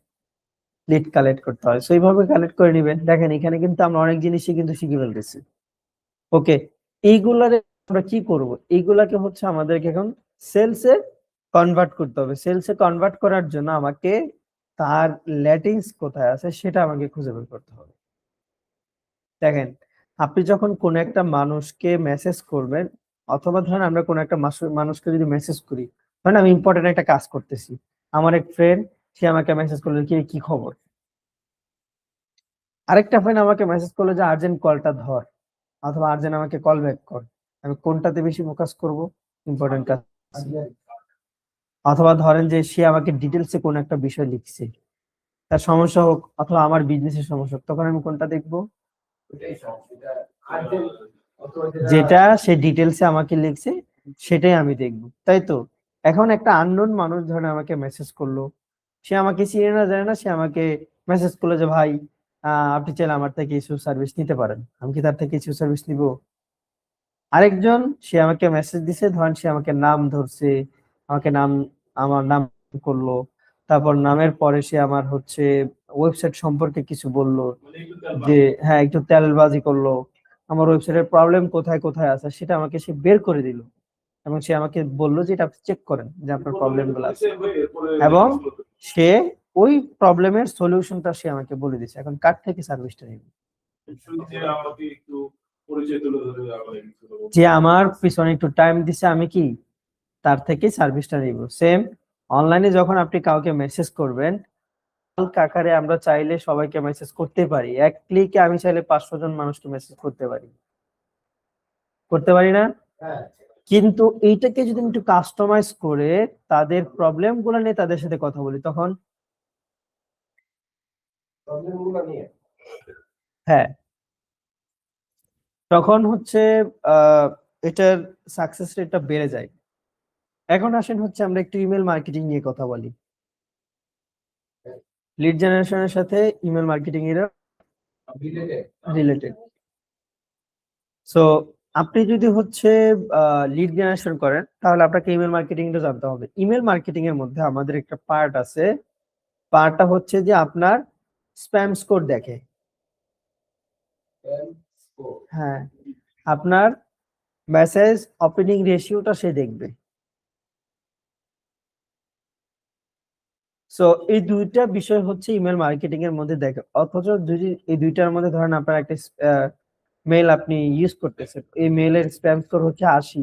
লিড কালেক্ট করতে হয়, সো এইভাবে কালেক্ট করে নিবেন। দেখেন এখানে কিন্তু আমরা অনেক জিনিসই কিন্তু শিখে ফেলতেছি। ওকে, এইগুলারে আমরা কি করব, এইগুলাকে হচ্ছে আমাদেরকে এখন সেলসে কনভার্ট করতে হবে। সেলসে কনভার্ট করার জন্য আমাকে তার ল্যাটিন্স কোথায় আছে সেটা আমাকে খুঁজে বের করতে হবে। দেখেন, আপনি যখন কোন একটা মানুষকে মেসেজ করবেন, অথবা ধরেন আমরা কোন একটা মানুষকে যদি মেসেজ করি, ধরেন আমি ইম্পর্টেন্ট একটা কাজ করতেছি, আমার এক ফ্রেন্ড সে আমাকে মেসেজ করলো কি খবর, আরেকটা ফ্রেন্ড আমাকে মেসেজ করলো যে আর্জেন্ট কলটা ধর, অথবা আর্জেন্ট আমাকে কল ব্যাক কর, আমি কোনটাতে বেশি ফোকাস করব, ইম্পর্টেন্ট কাজ। অথবা ধরেন যে সে আমাকে ডিটেলসে কোন একটা বিষয় লিখছে, তার সমস্যা হোক অথবা আমার বিজনেসের সমস্যা হোক, তখন আমি কোনটা দেখবো, যেটা সে ডিটেলসে আমাকে লিখছে সেটাই আমি দেখবো, তাই তো? এখন একটা আননোন মানুষ ধরেন আমাকে মেসেজ করলো, সে আমাকে চিনে না জানে না, সে আমাকে মেসেজ করলো যে ভাই আপনি চাইলে আমার থেকে ইস্যু সার্ভিস নিতে পারেন, আমি কি তার থেকে ইস্যু সার্ভিস নিব? আরেকজন সে আমাকে মেসেজ দিছে, ধরেন সে আমাকে নাম ধরছে, আমাকে আমার নাম করলো, তারপর নামের পরে সে আমার হচ্ছে ওয়েবসাইট সম্পর্কে কিছু বললো, যে হ্যাঁ একটু তেলবাজি করলো, আমার ওয়েবসাইটের প্রবলেম কোথায় কোথায় আছে সেটা আমাকে সে বের করে দিল, এবং সে আমাকে বললো যে এটা চেক করেন যে আপনার প্রবলেম গুলো আছে, এবং সে ওই প্রবলেমের সলিউশনটা সে আমাকে বলে দিচ্ছে। এখন কার থেকে সার্ভিসটা নেবে? যে আমার পিছনে একটু টাইম দিছে, আমি কি তার থেকে সার্ভিসটা নিব। সেম অনলাইনে যখন আপনি কাউকে মেসেজ করবেন, আকারে আমরা চাইলে সবাইকে মেসেজ করতে পারি, এক ক্লিকে আমি চাইলে 500 জন মানুষকে মেসেজ করতে পারি না? কিন্তু এইটাকে যদি আমি একটু কাস্টমাইজ করে তাদের প্রবলেম গুলো নিয়ে তাদের সাথে কথা বলি, তখন প্রবলেমগুলো নিয়ে হ্যাঁ, তখন হচ্ছে এটার সাকসেস রেটটা বেড়ে যায়। এখন আসেন হচ্ছে আমরা একটু ইমেল মার্কেটিং নিয়ে কথা বলি। লিড জেনারেশনের সাথে ইমেল মার্কেটিং এর রিলেটেড রিলেটেড। সো আপনি যদি হচ্ছে লিড জেনারেশন করেন তাহলে আপনাকে ইমেল মার্কেটিংটা জানতে হবে। ইমেল মার্কেটিং এর মধ্যে আমাদের একটা পার্ট আছে, পার্টটা হচ্ছে যে আপনার স্প্যাম স্কোর দেখে। স্কোর হ্যাঁ, আপনার মেসেজ ওপেনিং রেশিওটা সে দেখবে। সো এই দুইটা বিষয় হচ্ছে ইমেল মার্কেটিং এর মধ্যে দেখে। অথচ যদি এই দুইটার মধ্যে ধরেন আপনার একটা মেল আপনি ইউজ করতেছেন, এই মেলের স্প্যাম স্কোর হচ্ছে 80,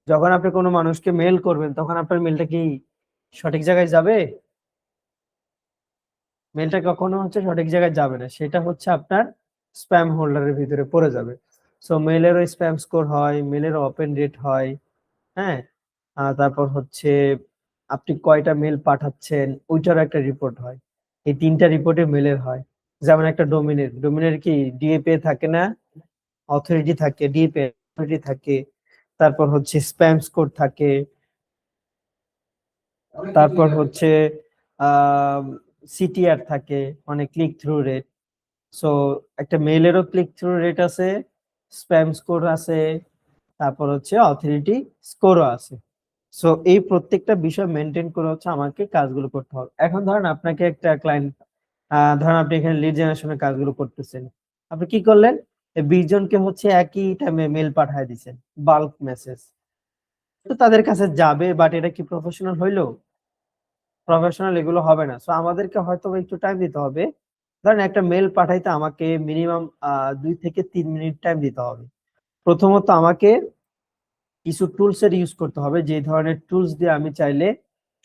যখন আপনি কোনো মানুষকে মেল করবেন তখন আপনার মেলটা কি সঠিক জায়গায় যাবে? মেলটা কখনো হচ্ছে সঠিক জায়গায় যাবে না, সেটা হচ্ছে আপনার স্প্যাম হোল্ডারের ভিতরে পড়ে যাবে। সো মেলেরও স্প্যাম স্কোর হয়, মেলের ওপেন রেট হয়, হ্যাঁ, তারপর হচ্ছে আপনি কয়টা মেল পাঠাচ্ছেন ওইটারও একটা রিপোর্ট হয়। এই তিনটা রিপোর্টে মেলের হয়। যেমন একটা ডোমিনের কি ডিএপি থাকে না, অথরিটি থাকে, ডিএপি অথরিটি থাকে, তারপর হচ্ছে স্প্যাম স্কোর থাকে, তারপর হচ্ছে সিটিআর থাকে, মানে ক্লিক থ্রু রেট। সো একটা মেইলেরও ক্লিক থ্রু রেট আছে, স্প্যাম স্কোর আছে, তারপর হচ্ছে অথরিটি স্কোরও আছে। সো এই প্রত্যেকটা বিষয় মেনটেন করে হচ্ছে আমাকে কাজগুলো করতে হবে। এখন ধরেন আপনাকে একটা ক্লায়েন্ট, ধরেন আপনি এখানে লিড জেনারেশনের কাজগুলো করতেছেন, আপনি কি করলেন? 20 জনকে হচ্ছে একই টাইমে মেল পাঠিয়ে দিচ্ছেন, বাল্ক মেসেজ, তো তাদের কাছে যাবে, বাট এটা কি প্রফেশনাল হইলো? প্রফেশনাল এগুলো হবে না। সো আমাদেরকে হয়তো একটু টাইম দিতে হবে। ধরেন একটা মেল পাঠাইতে আমাকে মিনিমাম 2 থেকে 3 মিনিট টাইম দিতে হবে। প্রথমত আমাকে কিছু টুলস এর ইউজ করতে হবে, যে ধরনের টুলস দিয়ে আমি চাইলে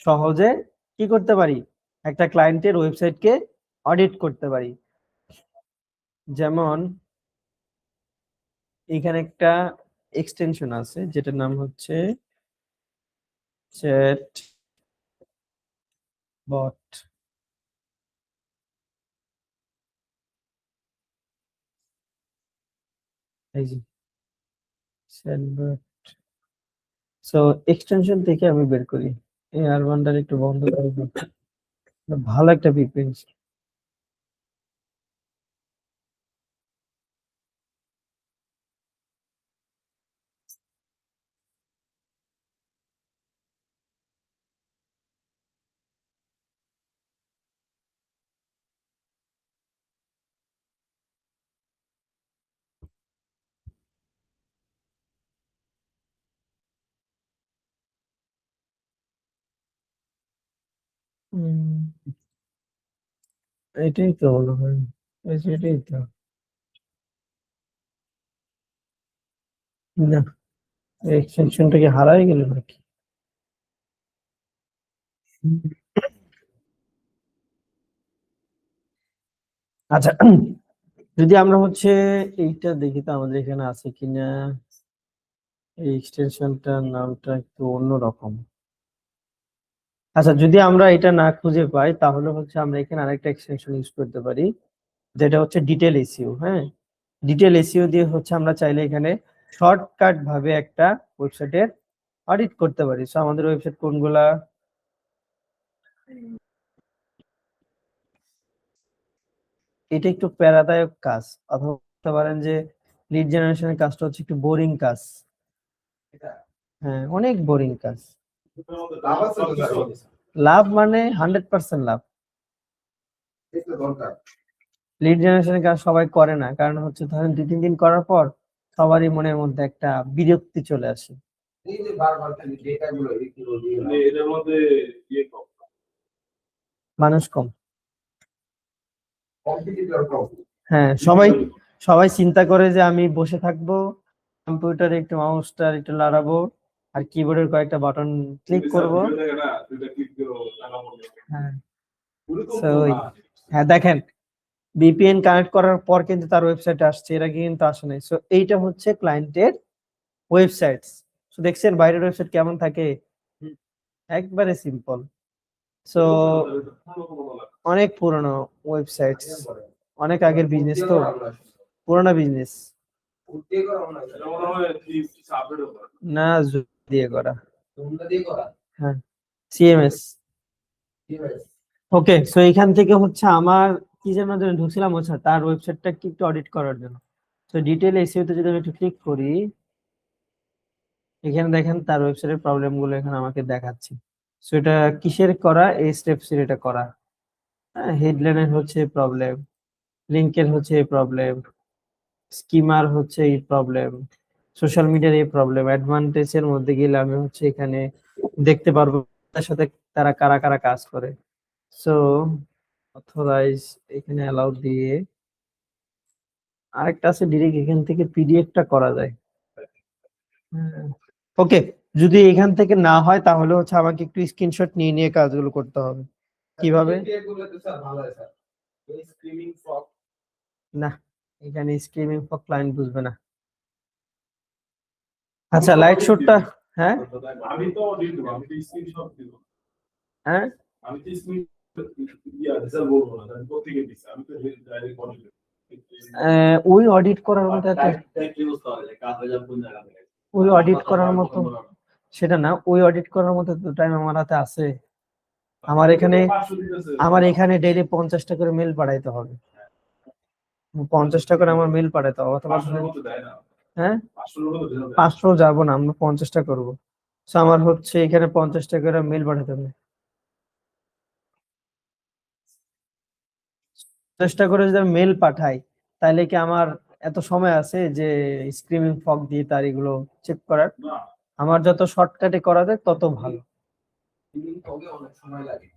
সহজে কি করতে পারি, একটা ক্লায়েন্টের ওয়েবসাইটকে অডিট করতে পারি। যেমন এখানে একটা এক্সটেনশন আছে যেটার নাম হচ্ছে চ্যাট বট। এই যে চ্যাট বট। সো এক্সটেনশন থেকে আমি বের করি, এই আর1টার একটু বন্ধ করে দিই। ভালো একটা ভিপিএন। এটাই তো মনে হয়, এটাই তো। না, এক্সটেনশনটা কি হারাই গেল নাকি? আচ্ছা, যদি আমরা হচ্ছে এইটা দেখি তো আমাদের এখানে আছে কিনা। এই এক্সটেনশনটার নামটা একটু অন্যরকম। আচ্ছা, যদি আমরা এটা না খুঁজে পাই তাহলে হচ্ছে আমরা এখানে আরেকটা এক্সটেনশন ইউজ করতে পারি, যেটা হচ্ছে ডিটেল এসইও। হ্যাঁ, ডিটেল এসইও দিয়ে হচ্ছে আমরা চাইলে এখানে শর্টকাট ভাবে একটা ওয়েবসাইটের অডিট করতে পারি। সো আমাদের ওয়েবসাইট কোনগুলা, এটা একটু প্যারাদায়ক কাজ, অথবা বলতে পারেন যে লিড জেনারেশনের কাজটা হচ্ছে একটু বোরিং কাজ। এটা হ্যাঁ, অনেক বোরিং কাজ। লাভ আছে তো স্যার, লাভ মানে 100% লাভ। এটা দরকার। লিড জেনারেশনের কাজ সবাই করে না, কারণ হচ্ছে ধরেন 2-3 দিন করার পর সবারই মনের মধ্যে একটা বিরক্তি চলে আসে। এই যে বারবার খালি ডেটা গুলো মানে এটার মধ্যে ইয়ে কম। মানুষ কম। কম্পিটিটর কম। হ্যাঁ, সবাই চিন্তা করে যে আমি বসে থাকবো, কম্পিউটারে একটু মাউসটা একটু লাড়াবো আর কিবোর্ডের কয়েকটা বাটন ক্লিক করব। হ্যাঁ, So, হ্যাঁ দেখেন, ভিপিএন কানেক্ট করার পর কিন্তু তার ওয়েবসাইট আসছে, এর আগে কিন্তু আসে নাই। সো এইটা হচ্ছে ক্লায়েন্টের ওয়েবসাইটস। সো দেখছেন বাইরের ওয়েবসাইট কেমন থাকে, একবারে সিম্পল। সো অনেক পুরনো ওয়েবসাইট, অনেক আগের বিজনেস, তো পুরোনো বিজনেস এটা মনে হয় কিছু আপডেটও করে। না, Zoom দিয়ে করা। তোমরা দিয়ে করা হ্যাঁ, সিএমএস। ঠিক আছে ওকে, সো এখান থেকে হচ্ছে আমার কি যেন যেন ঢুকছিলাম, আচ্ছা তার ওয়েবসাইটটা কি একটু অডিট করার জন্য। সো ডিটেল এসইও তে যদি আমি একটু ক্লিক করি, এখানে দেখেন তার ওয়েবসাইটের প্রবলেম গুলো এখানে আমাকে দেখাচ্ছে। সো এটা কিসের করা, এই স্টেপস এর এটা করা। হ্যাঁ, হেডলাইনের হচ্ছে প্রবলেম, লিংকের হচ্ছে এই প্রবলেম, স্কিমার হচ্ছে এই প্রবলেম, সোশ্যাল মিডিয়ার এই প্রবলেম। অ্যাডভান্টেজের মধ্যে গেলে আমি হচ্ছে এখানে দেখতে পারবো তার সাথে তারা কারা কারা কাজ করে। সো অথরাইজ এখানে অ্যালাউ দিয়ে, আরেকটা আছে ডিরেক্ট এখান থেকে পিডিএফটা করা যায়। ওকে, যদি এখান থেকে না হয় তাহলে হচ্ছে আমাকে একটু স্ক্রিনশট নিয়ে নিয়ে কাজগুলো করতে হবে। কিভাবে? এগুলো তো স্যার ভালো হয় স্যার এই স্ক্রিমিং ফগ না, এখানে স্ক্রিমিং ফর ক্লায়েন্ট বুঝবে না। আচ্ছা, লাইট শটটা, হ্যাঁ আমি তো অডিট দেবো, আমি তো স্ক্রিনশট দিব। হ্যাঁ, আমি তো স্ক্রিন রেজাল্ট বলবো না, আমি প্রত্যেকে দিচ্ছি, আমি তো ডাইরেক্ট অডিট দেবো। ওই অডিট করার মতো ওই অডিট করার মতো সেটা না, ওই অডিট করার মতো তো টাইম আমার হাতে আছে। আমার এখানে ডেইলি 50টা করে মেল পাঠাইতে হবে, 50টা করে আমার মেল পাঠাইতে হবে, অথবা হ্যাঁ 500 যাবো না, আমরা 50টা করবো। তো আমার হচ্ছে এখানে 50টা করে মেল পাঠাতে হবে। চেষ্টা করে যদি আমি মেল পাঠাই, তাহলে কি আমার এত সময় আছে যে স্ক্রিমিং ফগ দিয়ে তার এগুলো চেক করার? আমার যত শর্টকাটে করা যায় তত ভালো। স্ক্রিমিং ফগে অনেক সময় লাগে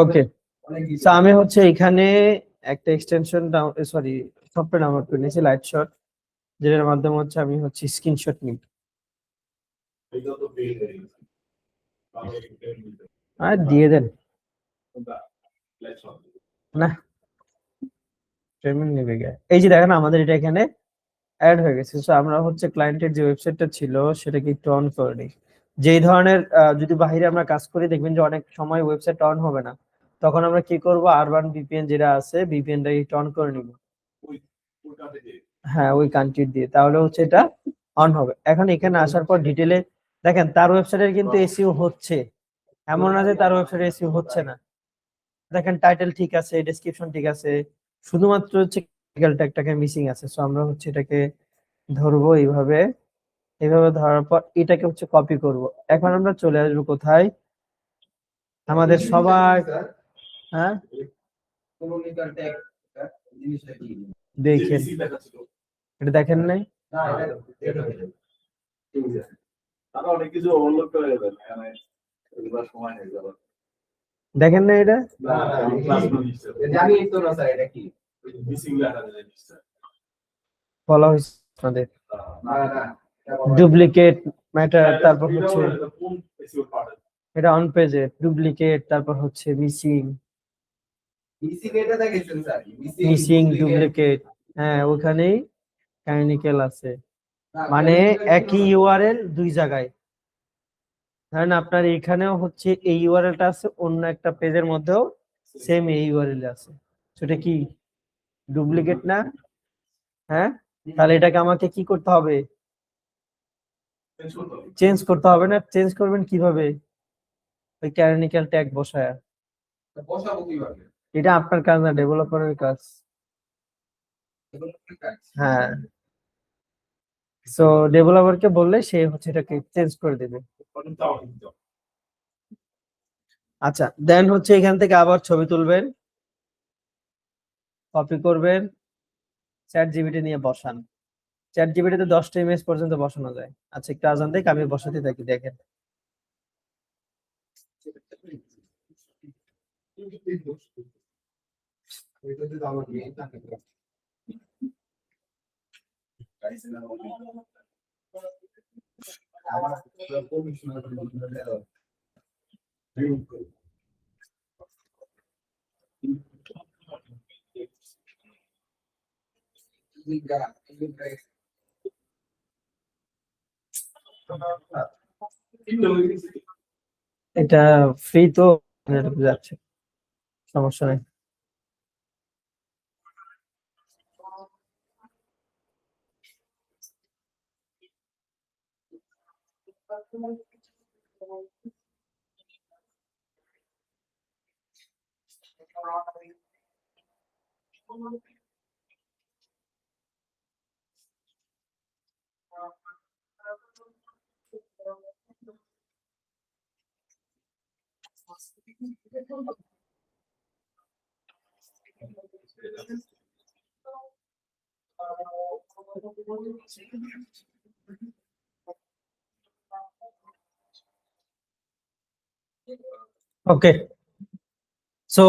ওকে, অনেক তো আমি হচ্ছে এখানে একটা এক্সটেনশন সরি সফটওয়্যার ডাউনলোড করে নিয়েছি, লাইট শট, যেটার মাধ্যমে হচ্ছে আমি হচ্ছে স্ক্রিনশট নিই। আর দিয়ে দেন না, পেমেন্ট নেবে গে। এই যে দেখেন আমাদের এটা এখানে অ্যাড হয়ে গেছে। সো আমরা হচ্ছে ক্লায়েন্টের যে ওয়েবসাইটটা ছিল সেটাকে একটু অন করে নিই। যেই ধরনের যদি বাইরে আমরা কাজ করি, দেখবেন যে অনেক সময় ওয়েবসাইট অন হবে না, তখন আমরা কি করব, আরবান ভিপিএন যেটা আছে ভিপিএনটা একটু অন করে নিব। হ্যাঁ, ওই কান্ট্রি দিয়ে, তাহলে হচ্ছে এটা অন হবে। এখন এখানে আসার পর ডিটেলে দেখেন তার ওয়েবসাইটের কিন্তু এসইও হচ্ছে, এমন না যে তার ওয়েবসাইটে এসইও হচ্ছে না। দেখেন টাইটেল ঠিক আছে, ডেসক্রিপশন ঠিক আছে, শুধুমাত্র হচ্ছে ক্রিটিক্যাল ট্যাগটাকে মিসিং আছে। সো আমরা হচ্ছে এটাকে ধরবো এইভাবে, এইভাবে ধরার পর এটাকে হচ্ছে কপি করব। এখন আমরা চলে আসবো কোথায়, আমাদের সবার, হ্যাঁ ইকোনমিক্যাল ট্যাগ জিনিসটা কি দেখেন, এটা দেখেন নাই? না এটা তারা অনেক কিছু অবলোড করে দেবেন, এখানে এগুলো সময় হয়ে যাবে। দেখেন না এটা? না জানি তো না স্যার এটা কি মিসিং লেখা যায় জিনিসটা। বলা হয়েছে আপনাদের না না ডুপ্লিকেট ম্যাটার, তারপর এটা হচ্ছে এটা কোন এসইও পার্ট? এটা অন পেজে ডুপ্লিকেট, তারপর হচ্ছে মিসিং, মিসিং এটা দেখেছেন স্যার মিসিং ডুপ্লিকেট, হ্যাঁ ওখানেই কাইনিক্যাল আছে, মানে একই ইউআরএল দুই জায়গায়। ধরেন আপনার এখানেও হচ্ছে এই ইউআরএলটা আছে, অন্য একটা পেজের মধ্যেও সেম এই ইউআরএল আছে, সেটা কি ডুপ্লিকেট না? হ্যাঁ, তাহলে এটাকে আমাকে কি করতে হবে, চেঞ্জ করতে হবে না? চেঞ্জ করবেন কিভাবে? ওই ক্যানোনিক্যাল ট্যাগ বসায়। বসাবো কিভাবে এটা আপনার কাজ না, ডেভেলপারের কাজ। হ্যাঁ, সো ডেভেলপারকে বললে সে হচ্ছে এটাকে চেঞ্জ করে দেবে। আচ্ছা, দেন হচ্ছে এখান থেকে আবার ছবি তুলবেন, কপি করবেন, চ্যাট জিপিটি নিয়ে বসান। চ্যাট জিপিটিতে 10টা ইমেজ পর্যন্ত বসানো যায়। আচ্ছা, একটু আজান দেখ, আমি বসাতে থাকি, দেখেন। এটা ফ্রি তো যাচ্ছে, সমস্যা নেই। ওকে, সো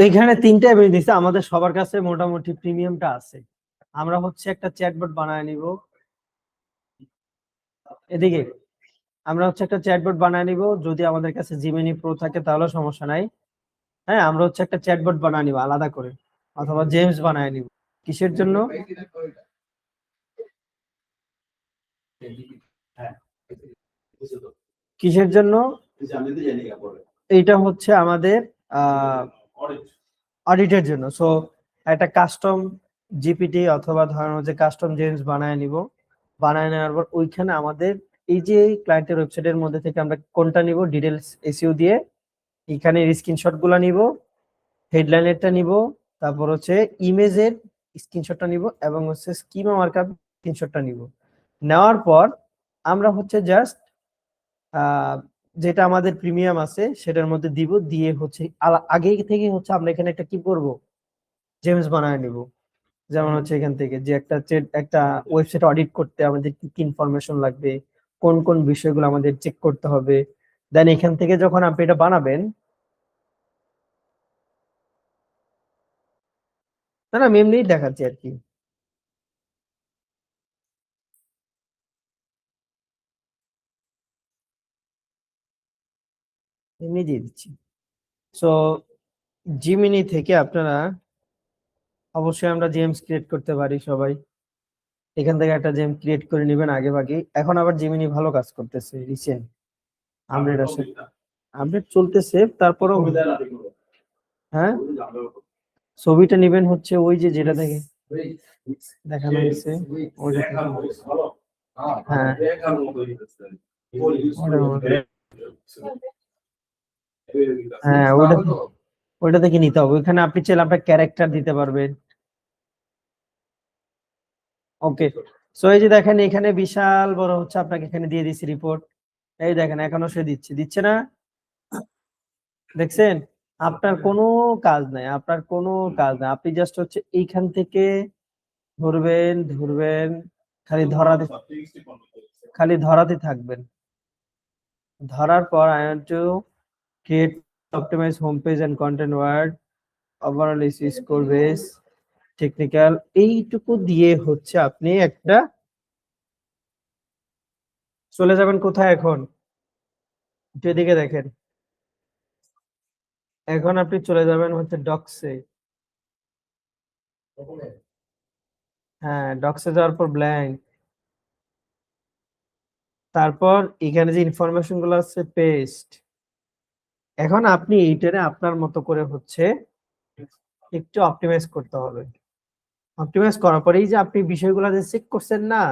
এখানে তিনটা এমনি দিছে, আমাদের সবার কাছে মোটামুটি প্রিমিয়ামটা আছে। আমরা হচ্ছে একটা চ্যাটবট বানায় নিব, এদিকে আমরা হচ্ছে একটা চ্যাটবট বানায় নিব। যদি আমাদের কাছে জিমিনি প্রো থাকে তাহলে সমস্যা নাই। হ্যাঁ, আমরা হচ্ছে একটা চ্যাটবট বানায় নিব আলাদা করে, অথবা জেমস বানায় নিব। কিসের জন্য? কিসের জন্য? এইটা হচ্ছে আমাদের অডিটের জন্য। সো একটা কাস্টম জিপিটি অথবা ধরেন হচ্ছে কাস্টম জেমস বানায় নিব। বানায় নেওয়ার পর ওইখানে আমাদের এই যে ক্লায়েন্টের ওয়েবসাইটের মধ্যে থেকে আমরা কোনটা নিব, ডিটেলস এসইও দিয়ে এখানে স্ক্রিনশট গুলা নিব, হেডলাইনেরটা নিব, তারপর হচ্ছে ইমেজের স্ক্রিনশটটা নিব এবং হচ্ছে স্কিমা মার্কআপ স্ক্রিনশটটা নিব। নেওয়ার পর আমরা হচ্ছে জাস্ট যেটা আমাদের প্রিমিয়াম আছে সেটার মধ্যে দিব, দিয়ে হচ্ছে আগে থেকে হচ্ছে আমরা এখানে একটা কি করব, জেমস বানায় নিব। যেমন হচ্ছে এখান থেকে যে একটা ওয়েবসাইট অডিট করতে আমাদের কি কি ইনফরমেশন লাগবে, কোন কোন বিষয়গুলো আমাদের চেক করতে হবে, দেন এখান থেকে যখন আপনি এটা বানাবেন, না না আমি এমনিই দেখাচ্ছি আর কি। এমনি দিয়ে দিচ্ছি। সো জিমিনি থেকে আপনারা অবশ্যই আমরা জেমস ক্রিয়েট করতে পারি সবাই। এখান থেকে একটা জেম ক্রিয়েট করে নেবেন আগে ভাগে। এখন আবার জিমিনি ভালো কাজ করতেছে, রিসেন্ট আপডেট আসে, আপডেট চলতেছে তারপরেও। হ্যাঁ, ছবিটা নেবেন হচ্ছে ওই যে যেটা থেকে দেখানো হয়েছে ওইটা থেকে। হ্যাঁ হ্যাঁ, ওইটা থেকে নিতে হবে। ওইখানে আপনি চাইলে আপনার ক্যারেক্টার দিতে পারবেন। ওকে, সো এই যে দেখেন এখানে বিশাল বড় হচ্ছে আপনাকে এখানে দিয়ে দিচ্ছি রিপোর্ট। এই দেখেন এখনো সে দিচ্ছে না, দেখছেন? আপনার কোনো কাজ নাই, আপনার কোনো কাজ নাই, আপনি জাস্ট হচ্ছে এইখান থেকে ধরবেন, খালি ধরাতে থাকবেন। ধরার পর I want to create optimize homepage and content word overall score base technical, এইটুকু দিয়ে হচ্ছে আপনি একটা চলে যাবেন কোথায় এখন, একটু এদিকে দেখেন। এখন আপনি চলে যাবেন হচ্ছে ডক্সে। হ্যাঁ, ডক্সে যাওয়ার পর ব্ল্যাঙ্ক, তারপর এখানে যে ইনফরমেশন গুলো আছে পেস্ট। এখন আপনি এইটারে আপনার মতো করে হচ্ছে একটু অপটিমাইজ করতে হবে। অপটিমাইজ করার পরে এই যে আপনি বিষয়গুলো যে চেক করছেন না,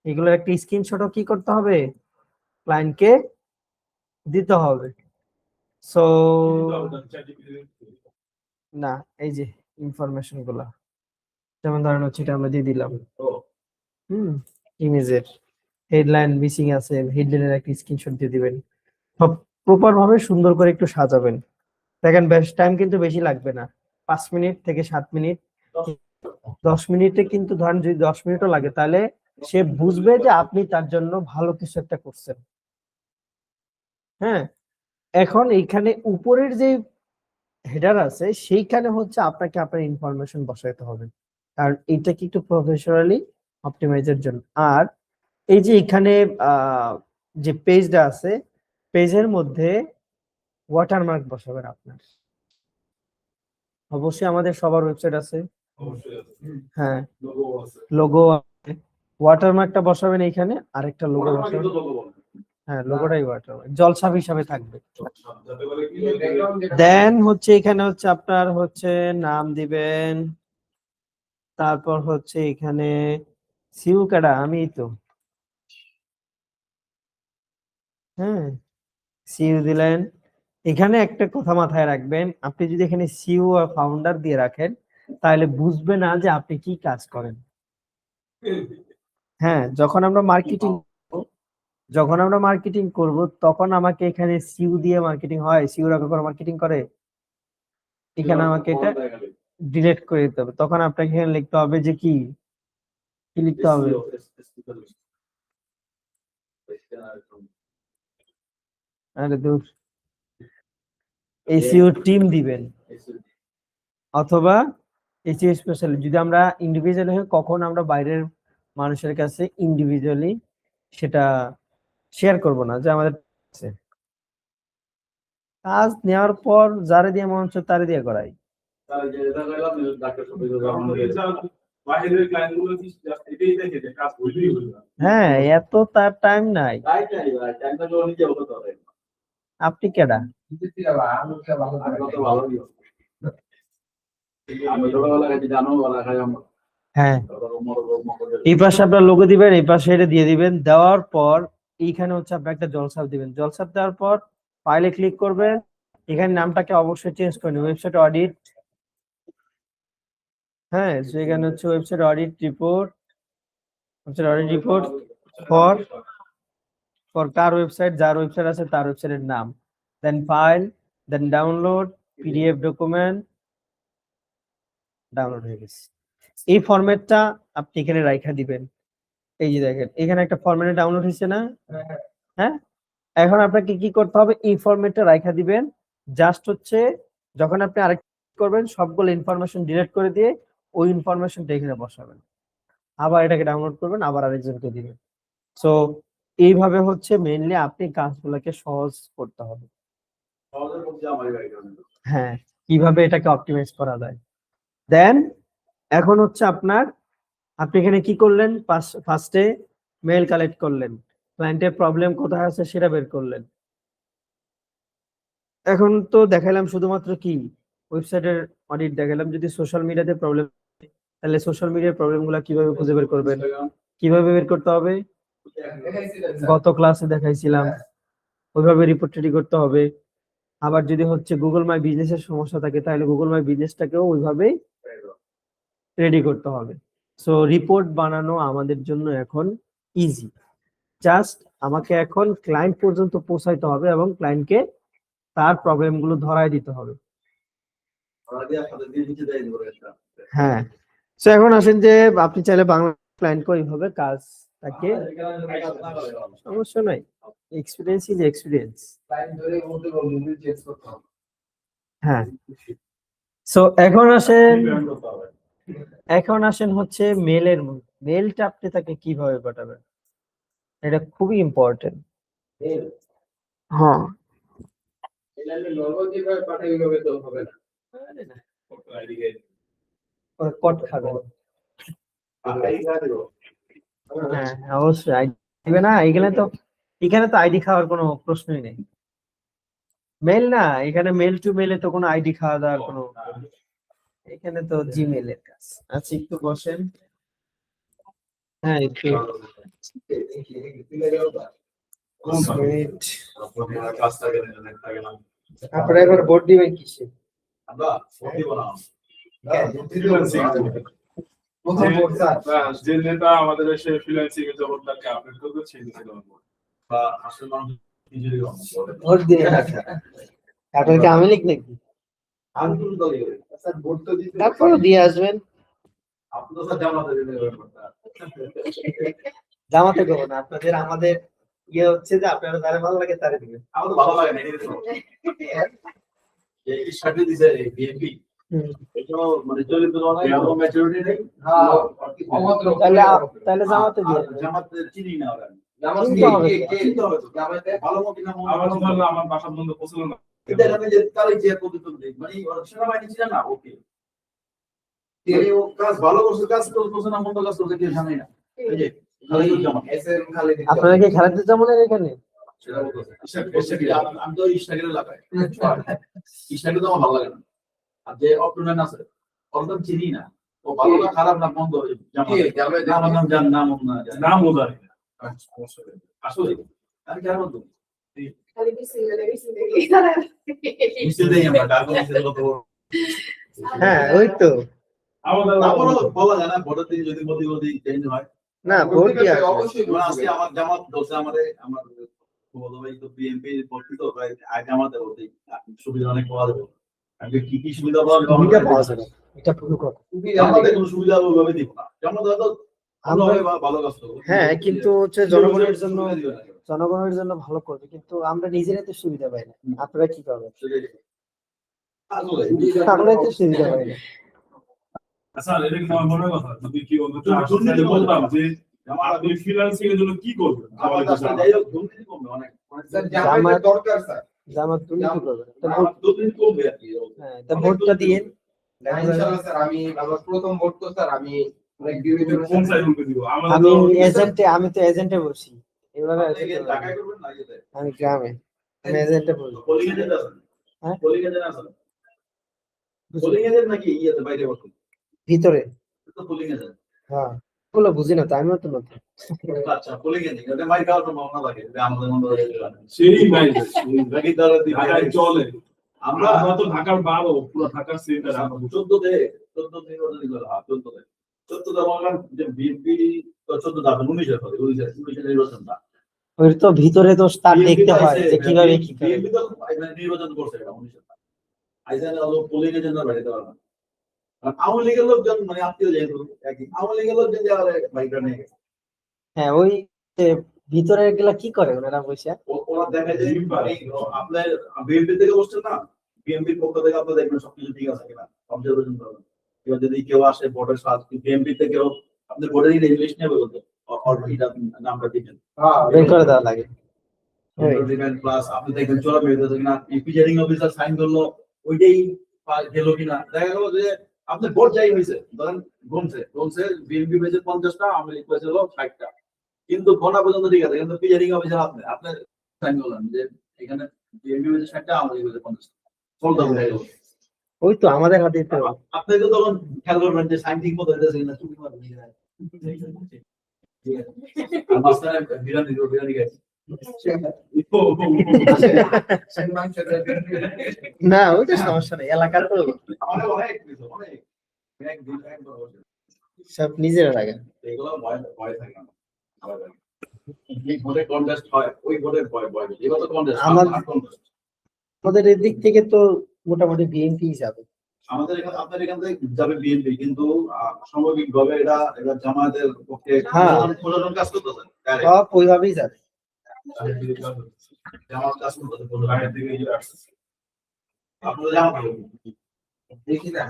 এগুলোর একটা স্ক্রিনশটও কি করতে হবে, ক্লায়েন্টকে দিতে হবে। সো না, এই যে ইনফরমেশন গুলা যেমন ধরেন হচ্ছে এটা আমরা দিয়ে দিলাম, ইমেজের হেডলাইন মিসিং আছে, হেডলাইনের একটা স্ক্রিনশট দিয়ে দিবেন। সব প্রপার ভাবে সুন্দর করে একটু সাজাবেন। দেখেন বেশ টাইম কিন্তু বেশি লাগবে না, 5 মিনিট থেকে 7 মিনিট, 10 মিনিটে কিন্তু ধরেন যদি 10 মিনিটও লাগে তাহলে সে বুঝবে যে আপনি তার জন্য ভালো কিছু একটা করছেন। হ্যাঁ, এখন এইখানে উপরের যে হেডার আছে সেইখানে হচ্ছে আপনাকে আপনার ইনফরমেশন বসাইতে হবে, কারণ এইটা কি একটু প্রফেশনালি অপটিমাইজের জন্য। আর এই যে এখানে যে পেজটা আছে, পেজের মধ্যে ওয়াটারমার্ক বসাবেন আপনার। অবশ্যই আমাদের সবার ওয়েবসাইট আছে, হ্যাঁ লোগো আছে, ওয়াটারমার্কটা বসাবেন এইখানে, আরেকটা লোগো বসাবেন। হ্যাঁ, লোগোটাই ওয়াটারমার্ক, জলছাপ হিসাবে থাকবে। যাতে করে কি দেন হচ্ছে এখানে হচ্ছে আপনার হচ্ছে নাম দিবেন, তারপর হচ্ছে এখানে সিউ কাটা আমি তো, হ্যাঁ সিউ দিলেন। এখানে একটা কথা মাথায় রাখবেন, আপনি যদি এখানে সিইও আর ফাউন্ডার দিয়ে রাখেন তাহলে বুঝবে না যে আপনি কি কাজ করেন। হ্যাঁ, যখন আমরা মার্কেটিং করব তখন আমাকে এখানে সিইও দিয়ে মার্কেটিং হয়, সিইও রা কখনো মার্কেটিং করে, এখানে আমাকে এটা ডিলিট করে দিতে হবে। তখন আপনাকে এখানে লিখতে হবে যে কি কি লিখতে হবে, আরে দূর, এসইও টিম দিবেন অথবা এসইও স্পেশাল। যদি আমরা ইন্ডিভিজুয়ালি হই কখন আমরা বাইরের মানুষের কাছে ইন্ডিভিজুয়ালি সেটা শেয়ার করব না যে আমাদের আছে। কাজ নেওয়ার পর যারে দিয়ে মন হচ্ছে তারে দিয়ে করাই। বাইরের ক্লায়েন্ট গুলো কি just এটাই দেখে যে কাজ হইলেই হইলো। হ্যাঁ, এত তার টাইম নাই। টাইমটা তো নিজে হতে হবে। আপনি কেডা? আমি ভালো দিও আমি ছোটবেলায় কি জানো বলা খাই আমরা। হ্যাঁ, এই পাশে আপনার লোগো দিবেন, এই পাশে এটা দিয়ে দিবেন। দেওয়ার পর এইখানে হচ্ছে আপনি একটা জলছাপ দিবেন। জলছাপ দেওয়ার পর ফাইলে ক্লিক করবেন, এখানে নামটাকে অবশ্যই চেঞ্জ করে নেবেন, ওয়েবসাইট অডিট। হ্যাঁ, সেখানে হচ্ছে website audit report, for car website, যার ওয়েবসাইট আছে তার ওয়েবসাইটের নাম, দেন ফাইল, দেন ডাউনলোড পিডিএফ ডকুমেন্ট। ডাউনলোড হয়ে গেছে। এই ফরম্যাটটা আপনি এখানে রাখা দিবেন। এই যে দেখেন এখানে একটা ফরম্যাটে ডাউনলোড হয়েছে না? হ্যাঁ, এখন আপনাকে কি করতে হবে, এই ফরম্যাটটা রাখা দিবেন। জাস্ট হচ্ছে যখন আপনি আরেক করবেন সবগুলো ইনফরমেশন ডিলিট করে দিয়ে ওই ইনফরমেশনটা এখানে বসাবেন, আবার এটাকে ডাউনলোড করবেন, আবার আরেকজনকে দিবেন। সো এইভাবে হচ্ছে মেইনলি আপনি কাজগুলোকে সহজ করতে হবে। হ্যাঁ, কিভাবে এটাকে অপটিমাইজ করা যায়। দেন এখন হচ্ছে আপনি এখানে কি করলেন, ফার্স্টে মেল কালেক্ট করলেন, ক্লায়েন্টের প্রবলেম কোথায় আছে সেটা বের করলেন। এখন তো দেখালাম শুধুমাত্র কি ওয়েবসাইটের অডিট দেখালাম। যদি সোশ্যাল মিডিয়াতে প্রবলেম, তাহলে সোশ্যাল মিডিয়ার প্রবলেমগুলো কিভাবে খুঁজে বের করবেন, কিভাবে বের করতে হবে, গত ক্লাসে দেখাইছিলাম, ওইভাবে রিপোর্ট রেডি করতে হবে। আবার যদি হচ্ছে গুগল মাই বিজনেসের সমস্যা থাকে তাহলে গুগল মাই বিজনেসটাকেও ওইভাবেই রেডি করতে হবে। সো রিপোর্ট বানানো আমাদের জন্য এখন ইজি, জাস্ট আমাকে এখন ক্লায়েন্ট পর্যন্ত পৌঁছাইতে হবে এবং ক্লায়েন্টকে তার প্রবলেমগুলো ধরাই দিতে হবে। হ্যাঁ, সো এখন আসেন যে আপনি চাইলে বাংলা ক্লায়েন্ট করে এইভাবে কাজ তাকে, সমস্যা নাই, এক্সপিরিয়েন্স ইজ এক্সপিরিয়েন্স। হ্যাঁ, সো এখন আসেন হচ্ছে মেলটা আপনি তাকে কিভাবে পাঠাবেন, এটা খুবই ইম্পর্টেন্ট। হ্যাঁ, কট খাবেন, হ্যাঁ অবশ্যই আইডি দিবে না। এখানে তো আইডি খাওয়ার কোনো প্রশ্নই নেই। মেল না, এখানে মেল টু মেলে তো কোনো আইডি খাওয়া দাওয়ার কোনো, এখানে তো জিমেল এর কাজ। আচ্ছা একটু বসেন। হ্যাঁ একটু আপনারা এবার ভোট দিবেন কিসে? যে নেতা আমাদের এসে ফ্রিল্যান্সিং এর জগৎটাকে আপডেট করবে সেই নেতা বা আসল মানুষ ভোট দিয়ে আপনার কি আমি লিখ নাকি? তারপরে দিয়ে আসবেন। জামাতে করবো না আপনাদের, আমাদের ইয়ে হচ্ছে যে আপনারা যারা ভালো লাগে তারা দিবেন। আমাদের ভালো লাগে না এই সাথে দিছে বিএনপি এটাও মানে চলিত কোনো ম্যাচুরিটি নেই। তাহলে জামাতে দিয়ে জামাতে চিনি না ওরা। আমার বাসা বন্ধ পছন্দ না আপনারা কি খালেদুজ্জামানের এখানে সেটা বলতেছে আমি তো ইস্টাগ্রামে লাগাই ইস্টাগ্রামে তো আমার ভালো লাগে না আর যে অপশন আছে ওরকম চিনি না ও ভালো না খারাপ না বন্ধ আমার নাম জান নাম না নাম বোঝা আসলে আমি কেন বলতো খালি মিছিল মিছিল দেই আমরা কার মিছিল কত হ্যাঁ ওই তো আমাদের তারপরে বলা যায় না ভোটের দিন যদি মোদি চেঞ্জ হয় না ভোট দিয়ে আসবে। অবশ্যই আজকে আমার জামাত দলছে আমাদের আমার বলো ভাই তো বিএনপি ভর্তি তো ভাই আগে আমাদের বলতে সুবিধা অনেক পাওয়া যাবে আগে কি কি সুবিধা পাওয়া সুবিধা যাবে পাওয়া যাবে এটা পুরো কথা। আমাদের কোনো সুবিধা ওইভাবে দিব না জামাত হয়তো আমরা ভালো কাজ করবো হ্যাঁ কিন্তু হচ্ছে জনগণের জন্য ভালো করবে কিন্তু আমরা নিজেরাই তো সুবিধা পাই না আপনারা কি করবেন আমরা তো সুবিধা পাই না আচ্ছা এটা কি আমার মনে কথা যদি কি দুর্নীতি বলতাম যে আপনি ফ্রিল্যান্সিং এর জন্য কি করবেন জামাত দরকার স্যার জামাত দুর্নীতি করবে না। তা আমার দুর্নীতি কমবে আর কি হ্যাঁ তা ভোটটা দিয়ে ইনশাআল্লাহ স্যার আমি আমার প্রথম ভোট তো স্যার আমি অনেক বিবেচনা কোন সাইড রুপে দিব আমরা আমি তো আমি তো এজেন্টে বসি এভাবে ঢাকায় করবেন না যেতে আমি গ্রামে আমি এজেন্টে বসি পোলিং এজেন্ট আছে হ্যাঁ? পোলিং এজেন্ট আছে পোলিং এজেন্ট নাকি ইয়াতে বাইরে বসে ভিতরে তো পোলিং এজেন্ট হ্যাঁ ওগুলো বুঝি না তো আমিও তো নতুন আচ্ছা পোলিং এজেন্ট এটা মাই খাওয়ার সম্ভাবনা লাগে যে আমাদের মধ্যে সেই নাই নাকি তারা ঢাকায় চলে আমরা আমরা তো ঢাকার 12 পুরো ঢাকার সেন্টার আমরা 14 নির্বাচনী করে 14 বললাম যে বিএনপি তো 14 দাবি 19 হবে 19 নির্বাচন না ওই তো ভিতরে তো তার দেখতে হয় যে কিভাবে কি করে বিএনপি তো নির্বাচন করছে এটা 19 আইজান আলো পোলিং এজেন্ট বাড়িতে পারবে আর আওয়ামী লীগের লোকজন মানে আত্মীয় যেহেতু একই আওয়ামী লীগের লোকজন যারা বাইকটা নিয়ে গেছে হ্যাঁ ওই যে ভিতরে গুলা কি করে ওনারা বসে ওরা দেখে যে আপনার বিএনপি থেকে বসছেন না বিএনপির পক্ষ থেকে আপনার দেখবেন সবকিছু ঠিক আছে কিনা অবজারভেশন করবেন এবার যদি কেউ আসে ভোটের সাথে বিএনপি থেকেও আপনি ভোটের ইংলিশ নেবে বলতে অলরেডি নামটা দিবেন বের করে দেওয়া লাগে দিবেন প্লাস আপনি দেখবেন চলা বেরোতে কিনা প্রিজাইডিং অফিসার সাইন করলো ওইটাই গেল কিনা দেখা গেল যে আপনার ভোট যাই হয়েছে ধরেন গমছে বিএনপি পেয়েছে 50টা আওয়ামী লীগ পেয়েছে 60টা কিন্তু ঘনা পর্যন্ত ঠিক আছে কিন্তু প্রিজাইডিং অফিসার আপনার সাইন করলেন যে এখানে বিএনপি পেয়েছে 60টা আওয়ামী লীগ পেয়েছে 50টা ফলটা উঠে গেল ওই তো আমাদের হাতে তো আপনি তো তখন খেয়াল করবেন যে সাইন ঠিক মতো হইতেছে কিনা চুপি মারবেন আর মাস্টার বিরানি গেছে না ওইটা সমস্যা নেই এলাকার তো আমাদের অনেক সব নিজেরা লাগে এগুলো ভয় থাকে না এই ভোটে কন্টেস্ট হয় ওই ভোটের ভয় এগুলো তো কন্টেস্ট আমাদের এদিক থেকে তো মোটামুটি বিএনপি যাবে আমাদের এখানে আপনার এখান থেকে যাবে বিএনপি কিন্তু সামগ্রিকভাবে এটা জামায়াতের পক্ষে হ্যাঁ। প্রশাসন কাজ করতেছে সব ওইভাবেই যাবে জামাত কাজ করতেছে বাইরে থেকে ইয়ে আসছে আপনাদের জামাত দেখি না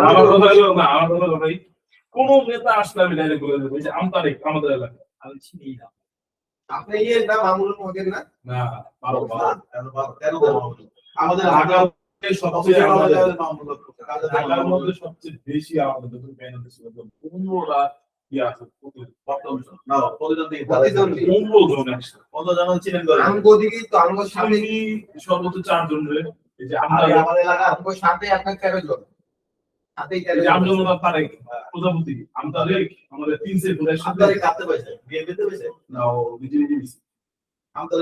আমার কথা হলো না আমার কথা হলো ভাই কোন নেতা আসলে আমি ডাইরেক্ট বলে দেবো যে আমতারেক আমাদের এলাকা আমি চিনি না আপনি ইয়ে নাম আমরুল মগের না না পারো কেন আমাদের ঢাকা সবচেয়ে আমাদের ঢাকার ঢাকার মধ্যে সবচেয়ে বেশি আমাদের দুটো প্যানেল ছিল 15টা কি আছে না প্রতিদ্বন্দ্বী প্রতিদ্বন্দ্বী। 15 জন একসাথে কতজন ছিলেন করে আমগো দিকে তো আমগো সামনে আমি সর্বোচ্চ 4 জন রে এই যে আমরা আমাদের এলাকা আমগো সাথে আপনার 13 জন সাথেই 13 এই যে জন আমজনতা তারেক প্রজাপতি আমতারেক আমাদের 3 সেট করে সাথে আপনাদের কাটতে পাইছে বিএনপিতে পাইছে না ও বিজেপি আমাদের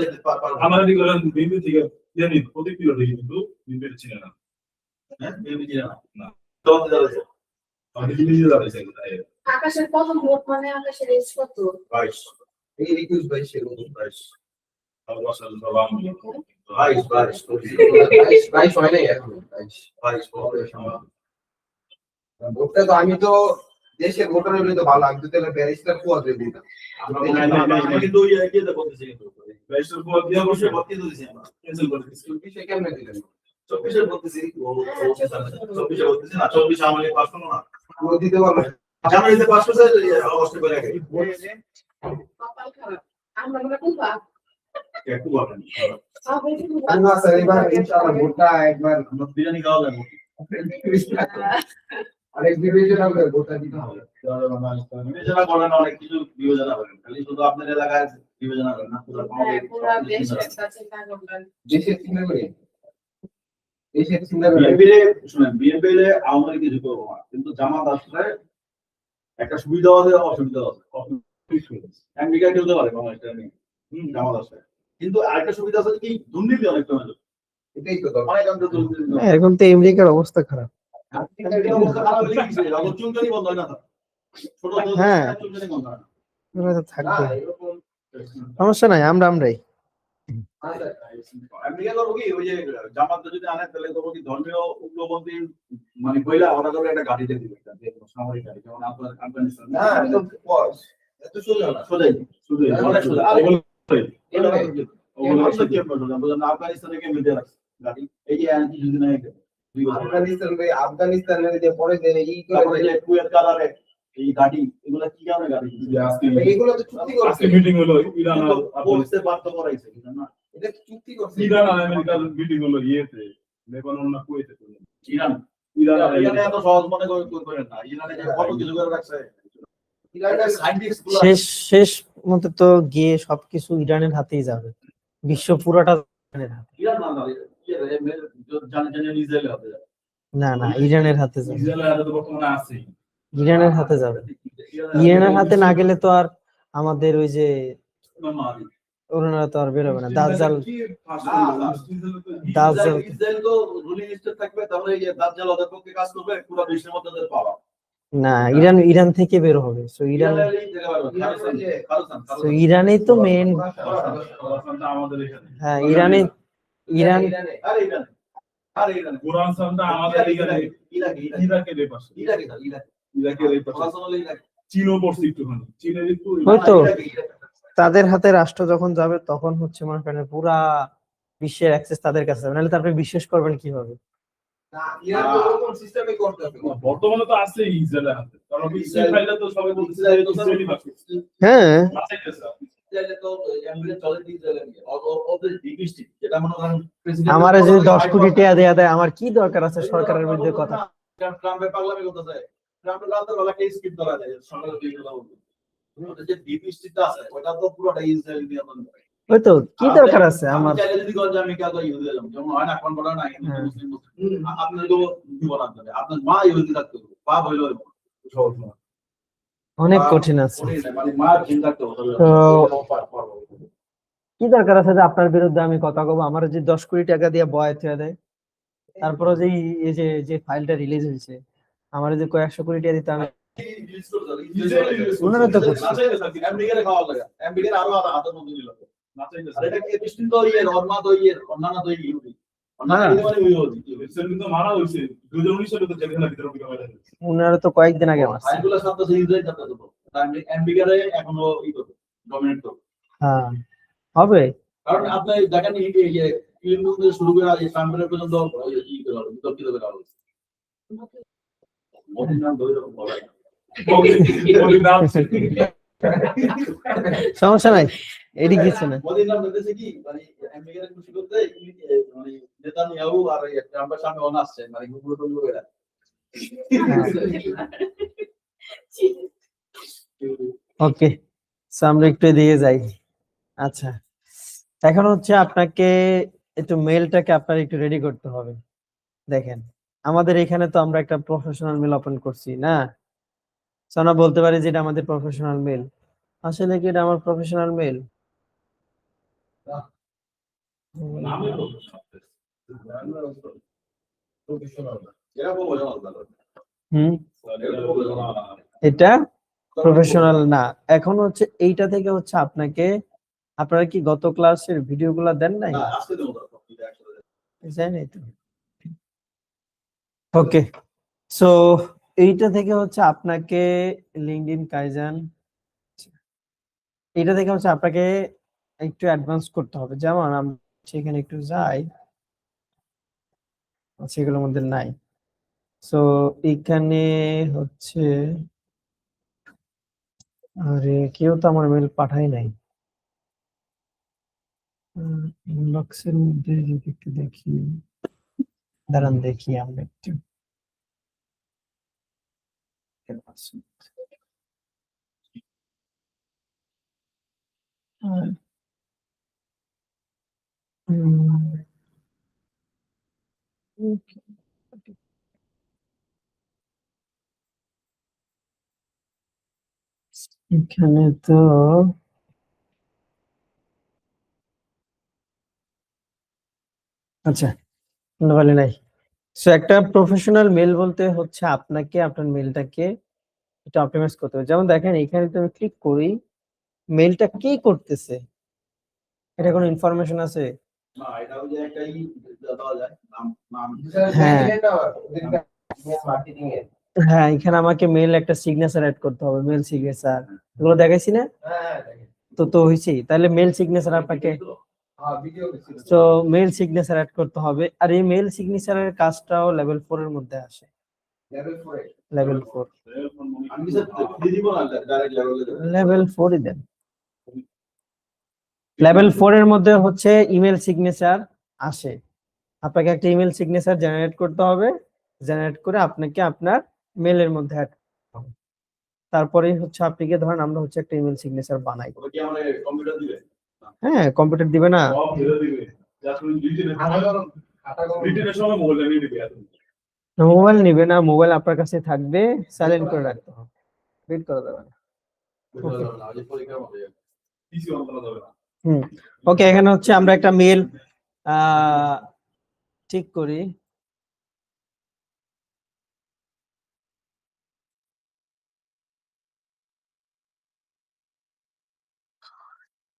আমরা কি করেন বিজেপি থেকে জানি প্রতিক্রিয়া দেখি কিন্তু বিজেপি ছিল না হ্যাঁ বিএনপি ছিল না না। তো যাচ্ছে আমাদের বিজেপি যাচ্ছে আকাশের প্রথম ভোট মানে আকাশের এই কত 22 এই 21 22 এর 22 সর্বসাল সবাম 22 হয় নাই এখন 22 ভোটটা তো আমি তো দেশের ভোটার হলে তো ভালো আমি তো তাহলে ব্যারিস্টার কুয়া দেব না আমরা কিন্তু ইয়েতে বলতেছি কিন্তু বাইশের পর দিয়ে বসে অবশ্যই ভর্তি দিয়েছি আমরা ক্যান্সেল করে দিচ্ছি চব্বিশে কেমনে দিলেন 24 এর বলতেছি 24 এ বলতেছি না 24 আমাদের পাস করলো না পুরো দিতে পারবে জানুয়ারিতে পাস করছে অগস্টে করে গেছে কপাল খারাপ আমরা মনে কুবা একটু বলেন না স্যার এবার ইনশাআল্লাহ ভোটটা একবার আমরা বিরিয়ানি খাওয়া যাবে আরেক বিবেচনা করে ভোটটা দিতে হবে। বিবেচনা করেন, অনেক কিছু বিবেচনা করেন, খালি শুধু আপনার এলাকায় বিবেচনা করেন না, পুরো হ্যাঁ, পুরা দেশের কাছে চিন্তা করবেন। দেশের চিন্তা করে দেশের চিন্তা করে বিএনপি শুনেন, বিএনপি আওয়ামী লীগ কিছু করবো না, কিন্তু জামাত আসলে একটা সুবিধা আছে, অসুবিধা আছে। আমেরিকা খেলতে পারে বাংলাদেশটা নিয়ে, জামাত আসলে, কিন্তু আরেকটা সুবিধা আছে কি, দুর্নীতি অনেক কমে যাবে। এটাই তো দরকার। অনেক অংশ দুর্নীতি কমে যাবে। এখন তো আমেরিকার অবস্থা খারাপ। আমেরিকার অবস্থা খারাপ হলে কি হয়েছে? এখন চুলকানি বন্ধ হয় না তো। ছোট ছোট হ্যাঁ। চুলকানি বন্ধ হয় না। ওরা তো না, থাকবে, এরকম সমস্যা নাই, আমরাই। আছে। আমেরিকা করবো কি, ওই যে জামাত যদি আনে তাহলে করবো কি, ধর্মীয় উগ্রপন্থী মানে বইলা ওরা করে একটা গাড়িতে দিবে, একটা যে কোনো সামরিক গাড়ি, যেমন আফগানিস্তান। না, এত বস, এত সোজা না। সোজাই সোজাই অনেক সোজা। আর এমনি। আফগানিস্তানে কে মিলতে রাখছে গাড়ি, এই যে কিছুদিন আগে 2 বছর আগে। আফগানিস্তানের যে পরে যে ই তারপরে করে যে কুয়েত কাতারে এই গাড়ি, এগুলা কি কারণে গাড়ি, এগুলো তো চুক্তি করছে। আজকে মিটিং হলো ইরান আর বলতে বাধ্য করাইছে কিন্তু না। এটা তো চুক্তি করছে। ইরান আর আমেরিকার মিটিং হলো ইয়েতে, লেবানন না কুয়েতে। ইরান ইরান আর ইরানে এত সহজ মনে করেন না, ইরানে যে কত কিছু করে রাখছে। ইরানের সায়েন্টিস্ট গুলো শেষ মতো তো গিয়ে সবকিছু ইরানের হাতেই যাবে, বিশ্ব পুরোটা ইরানের হাতে। ইরান না জানে ইসরায়েলের হাতে যাবে। না না, ইরানের হাতে যাবে, ইসরায়েলের হাতে তো বর্তমানে আছেই। ইরানের হাতে যাবে। ইরানের হাতে না গেলে তো আর আমাদের ওই যে ওনারা তো আর বেরোবে না, দাজ্জাল। দাজ্জাল ইসরায়েল তো রুলিং স্টেট থাকবে, তাহলে এই দাজ্জাল ওদের পক্ষে কাজ করবে, পুরো বিশ্বের মধ্যে ওদের পাওয়া। না, ইরান থেকে বের হবে, সো ইরানেই তো মেইন। আমাদের এখানে হ্যাঁ, ইরান আরে ইরানে আরে ইরানে কোরআন সামটা আমাদের এখানে ইরাকের এই পাশে, ইরাকের এই পাশে। চীনও পড়ছে একটুখানি, চীনের একটু হয়তো তাদের হাতে রাষ্ট্র যখন যাবে তখন হচ্ছে মনে করেন পুরা বিশ্বের অ্যাক্সেস তাদের কাছে যাবে, নাহলে তো আপনি বিশ্বাস করবেন কিভাবে? না, ইরান তো ওরকম সিস্টেমে করতে হবে। বর্তমানে তো আছে ইসরায়েলের হাতে, কারণ ইসরায়েল ফাইলটা তো সবাই বলতেছে যে ইসরায়েলি ভাষা। হ্যাঁ, বাঁচাইতেছে। ইসরায়েলে তো আমেরিকা চলে ইসরায়েলে নিয়ে ওদের ডিপ স্টেট, যেটা মনে করেন প্রেসিডেন্ট আমারে যদি 10 কোটি টাকা দেয়া দেয়, আমার কি দরকার আছে সরকারের বিরুদ্ধে কথা? ট্রাম্পের পাগলামি করতেছে, ট্রাম্পের রাতের বেলা একটা স্ক্রিপ্ট ধরা যায় সরকারের বিরুদ্ধে কথা বলতে। ওদের যে ডিপ স্টেটটা আছে ওটা তো পুরোটা ইসরায়েল নিয়ন্ত্রণ করে। ওই তো, কি দরকার আছে আমার? চাইলে যদি বলেন যে আমি কাজ ইহুদি হলাম, যেমন হয় না, কোন বড় না হিন্দু মুসলিম আপনি তো দিব না, আপনার মা ইহুদি থাকতে হবে, বাপ হইলো সহজ না, অনেক কঠিন আছে। মানে মা জিন থাকতে হবে। তো কি দরকার আছে যে আপনার বিরুদ্ধে আমি কথা কব? আমার যে 10 কোটি টাকা দিয়ে বয় থুয়ে দেয়, তারপরে যে এই যে ফাইলটা রিলিজ হয়েছে, আমার যে কয়েকশো কোটি টাকা দিতে আমি ওনারা তো করছে। আমেরিকার খাওয়া লাগে, আমেরিকার আরো হাতের মধ্যে নিল। আর এটা কি দৃষ্টিন্ত অন্যান্য অন্যান্য ইহুদি মারা হয়েছে 2019 সালে তো জেলখানা ভিতরে ঢুকে মারা গেছে। ওনারা তো কয়েকদিন আগে মারছে। আইনগুলো সাথে ইসরায়েল সাথে তো আমেরিকারে এখনো ই করবে, ডমিনেট করবে। হ্যাঁ, হবে। কারণ আপনি দেখেন এই যে ফিল্ম থেকে শুরু করে আজ ট্রাম্পের পর্যন্ত ই করা হলো, বিতর্কিত করা হলো। মোদির নাম ধরে বলা হয় না। সমস্যা নাই, এটি কিছু না। মোদির নাম বলতেছে কি, মানে আমেরিকার খুশি করতে মানে নেতানিয়াহু আর ট্রাম্পের সামনে অন আসছে, মানে গুগল টুগল করে। ওকে, সো আমরা একটু এদিকে যাই। আচ্ছা, এখন হচ্ছে আপনাকে একটু মেলটাকে আপনার একটু রেডি করতে হবে। দেখেন, আমাদের এখানে তো আমরা একটা প্রফেশনাল মেল ওপেন করছি না, সো আমরা বলতে পারি যে এটা আমাদের প্রফেশনাল মেল। আসলে কি এটা আমার প্রফেশনাল মেল? এটা প্রফেশনাল না। এখন হচ্ছে এইটা থেকে হচ্ছে আপনাকে, আপনারা কি গত ক্লাসের ভিডিওগুলো দেন নাই? জানি তো। ওকে, সো এইটা থেকে হচ্ছে আপনাকে লিঙ্কডইন কাইজান, এটা থেকে হচ্ছে আপনাকে একটু অ্যাডভান্স করতে হবে। যেমন আমি সেখানে একটু যাই, সেগুলোর মধ্যে নাই। সো এখানে হচ্ছে, আরে কেউ তো আমার মেল পাঠায় নাই। ইনবক্সের মধ্যে যদি একটু দেখি, দাঁড়ান দেখি আমরা একটু। এখানে তো আচ্ছা বলে নাই। সো একটা প্রফেশনাল মেল বলতে হচ্ছে আপনাকে আপনার মেলটাকে এটা অপটিমাইজ করতে হবে। যেমন দেখেন এখানে তুমি ক্লিক করি, মেলটা কি করতেছে এটা কোনো ইনফরমেশন আছে? না এটা ওই যে একটাই দেওয়া যায় নাম নাম হ্যাঁ। মার্কেটিং এর হ্যাঁ, এখানে আমাকে মেল একটা সিগনেচার অ্যাড করতে হবে, মেল সিগনেচার এগুলো দেখাইছি না? হ্যাঁ তো হয়েছি, তাহলে মেল সিগনেচার আপনাকে ভিডিও তো মেল সিগনেচার অ্যাড করতে হবে। আর এই মেল সিগনেচারের কাজটাও লেভেল 4 এর মধ্যে আসে। লেভেল 4 লেভেল 4 আমি স্যার দিয়ে দিব না ডাইরেক্ট লেভেলে লেভেল 4 ই দেন। লেভেল 4 এর মধ্যে হচ্ছে ইমেল সিগনেচার আসে। আপনাকে একটা ইমেল সিগনেচার জেনারেট করতে হবে, জেনারেট করে আপনাকে আপনার মেলের মধ্যে অ্যাড করতে হবে। তারপরেই হচ্ছে আপনাকে ধরেন আমরা হচ্ছে একটা ইমেল সিগনেচার বানাই। ওটা কি আমার কম্পিউটার দিবে হ্যাঁ, কম্পিউটার দিবে না? সব ফেলে দিবে জাস্ট ওই রিটেনের সময় মোবাইল নিয়ে নিবে এত মোবাইল নিবে না, মোবাইল আপনার কাছে থাকবে, সাইলেন্ট করে রাখতে হবে, বের করে দেবে না। ওই যে পরীক্ষার মধ্যে পিসি অন করা যাবে না ওকে, এখানে হচ্ছে আমরা একটা মেল ঠিক করি।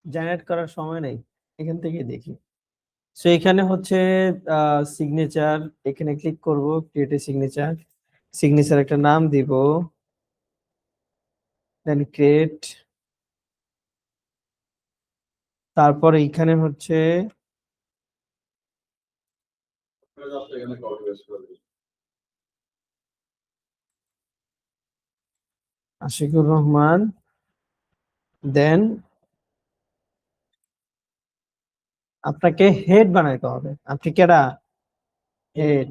জেনারেট করার সময় নেই, এখান থেকে দেখি। সো এখানে হচ্ছে সিগনেচার, এখানে ক্লিক করব, ক্রিয়েট এ সিগনেচার, সিগনেচার একটা নাম দিব, দেন ক্রিয়েট। তারপর এইখানে হচ্ছে এখানে কপি পেস্ট করে দিই আশিকুর রহমান, দেন আপনাকে হেড বানাইতে হবে। আপনি কেডা? হেড।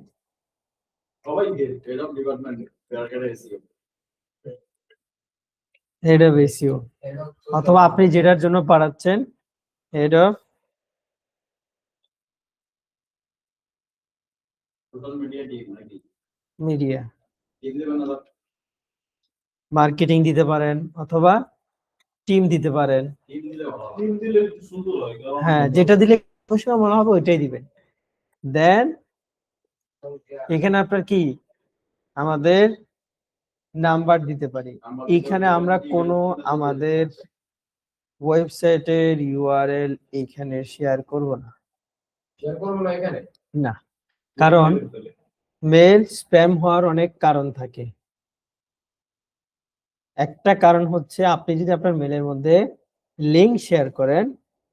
সবাই head of department character SEO head of SEO, অথবা আপনি যেটার জন্য পাঠাচ্ছেন head of total media team নাকি মিডিয়া, টিম দেবেন না মার্কেটিং দিতে পারেন অথবা টিম দিতে পারেন। টিম দিলে ভালো হয়। তিন দিলে একটু সুন্দর হয় কারণ হ্যাঁ, যেটা দিলে খুশি মনে হবে ওইটাই দিবেন। দেন এখানে আপনার কি আমাদের নাম্বার দিতে পারি। এখানে আমরা কোনো আমাদের ওয়েবসাইটের ইউআরএল এখানে শেয়ার করব না, শেয়ার করব না এখানে না, কারণ মেল স্প্যাম হওয়ার অনেক কারণ থাকে। একটা কারণ হচ্ছে আপনি যদি আপনার মেলের মধ্যে লিংক শেয়ার করেন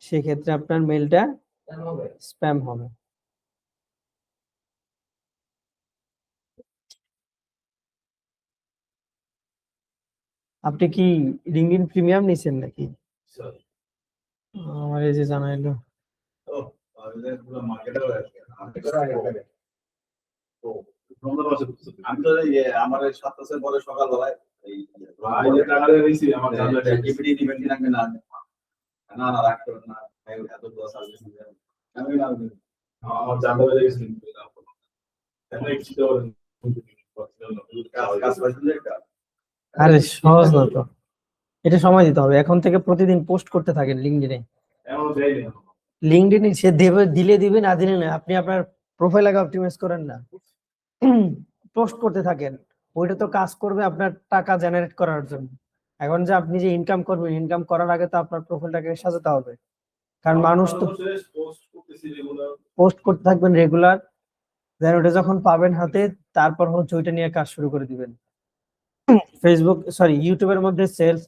সেক্ষেত্রে আপনার মেলটা কেন হবে স্প্যাম হবে। আপনি কি লিঙ্কডইন প্রিমিয়াম নিছেন নাকি? স্যার আমার এই যে জানাইলো। ও তাহলে পুরো মার্কেটে আছে তো সুন্দর আছে আমি তো এই আমার 7টার পরে সকালবেলায় এই ভাই যে টাকা দিয়ে দিয়েছি আমার জানলে টিভিডি ইভেন্ট কিনে না না না রাখতে না এত দশ সার্ভিস আমি না আমার জানলে হয়ে গেছে এখন একটু কাজ পাইছিল একটা আরে সহজ না তো, এটা সময় দিতে হবে। এখন থেকে প্রতিদিন পোস্ট করতে থাকেন লিঙ্কডইনে। এমন যাইনি লিঙ্কডইনে সে দেবে, দিলে দিবে, না দিলে না। আপনি আপনার প্রোফাইল আগে অপটিমাইজ করেন না, পোস্ট করতে থাকেন। ওইটা তো কাজ করবে আপনার টাকা জেনারেট করার জন্য। এখন যে আপনি যে ইনকাম করবেন, ইনকাম করার আগে তো আপনার প্রোফাইলটাকে সাজাতে হবে, কারণ মানুষ তো পোস্ট করতেছি রেগুলার পোস্ট করতে থাকবেন রেগুলার। দেন ওটা যখন পাবেন হাতে তারপর হচ্ছে ওইটা নিয়ে কাজ শুরু করে দিবেন। ফেসবুক সরি ইউটিউবের মধ্যে সেলস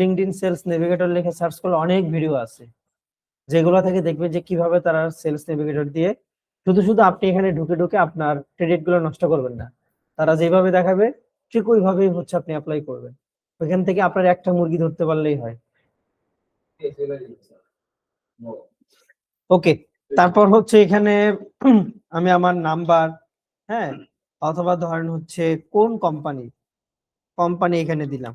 লিঙ্কডইন সেলস নেভিগেটর লিখে সার্চ করলে অনেক ভিডিও আছে, যেগুলো থেকে দেখবেন যে কিভাবে তারা সেলস নেভিগেটর দিয়ে শুধু শুধু আপনি এখানে ঢুকে ঢুকে আপনার ক্রেডিট গুলো নষ্ট করবেন না। তারা যেভাবে দেখাবে ঠিক ওইভাবেই হচ্ছে আপনি অ্যাপ্লাই করবেন। ওইখান থেকে আপনার একটা মুরগি ধরতে পারলেই হয়। ওকে, তারপর হচ্ছে এখানে আমি আমার নাম্বার, হ্যাঁ, অথবা ধরেন হচ্ছে কোন কোম্পানি, কোম্পানি এখানে দিলাম।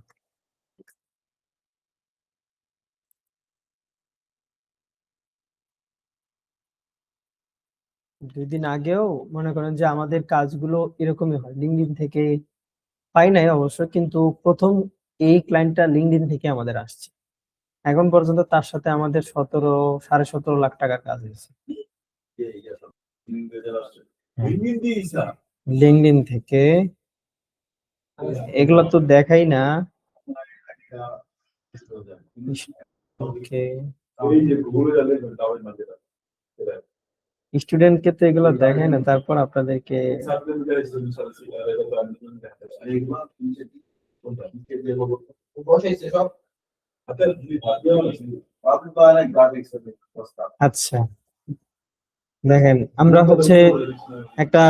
দুদিন আগেও মনে করেন যে আমাদের কাজগুলো এরকমই হয়, লিঙ্কডইন থেকে পাই নাই অবশ্য, কিন্তু প্রথম এই ক্লায়েন্টটা লিঙ্কডইন থেকে আমাদের আসছে। এখন পর্যন্ত তার সাথে আমাদের 17.5 লাখ টাকার কাজ হয়েছে লিঙ্কডইন থেকে। এগুলো তো দেখাই না। ওকে, স্টুডেন্টকে তো এগুলো দেখাই না, তারপর আপনাদেরকে বসাইছে সব। আচ্ছা দেখেন, আমরা হচ্ছে একটা,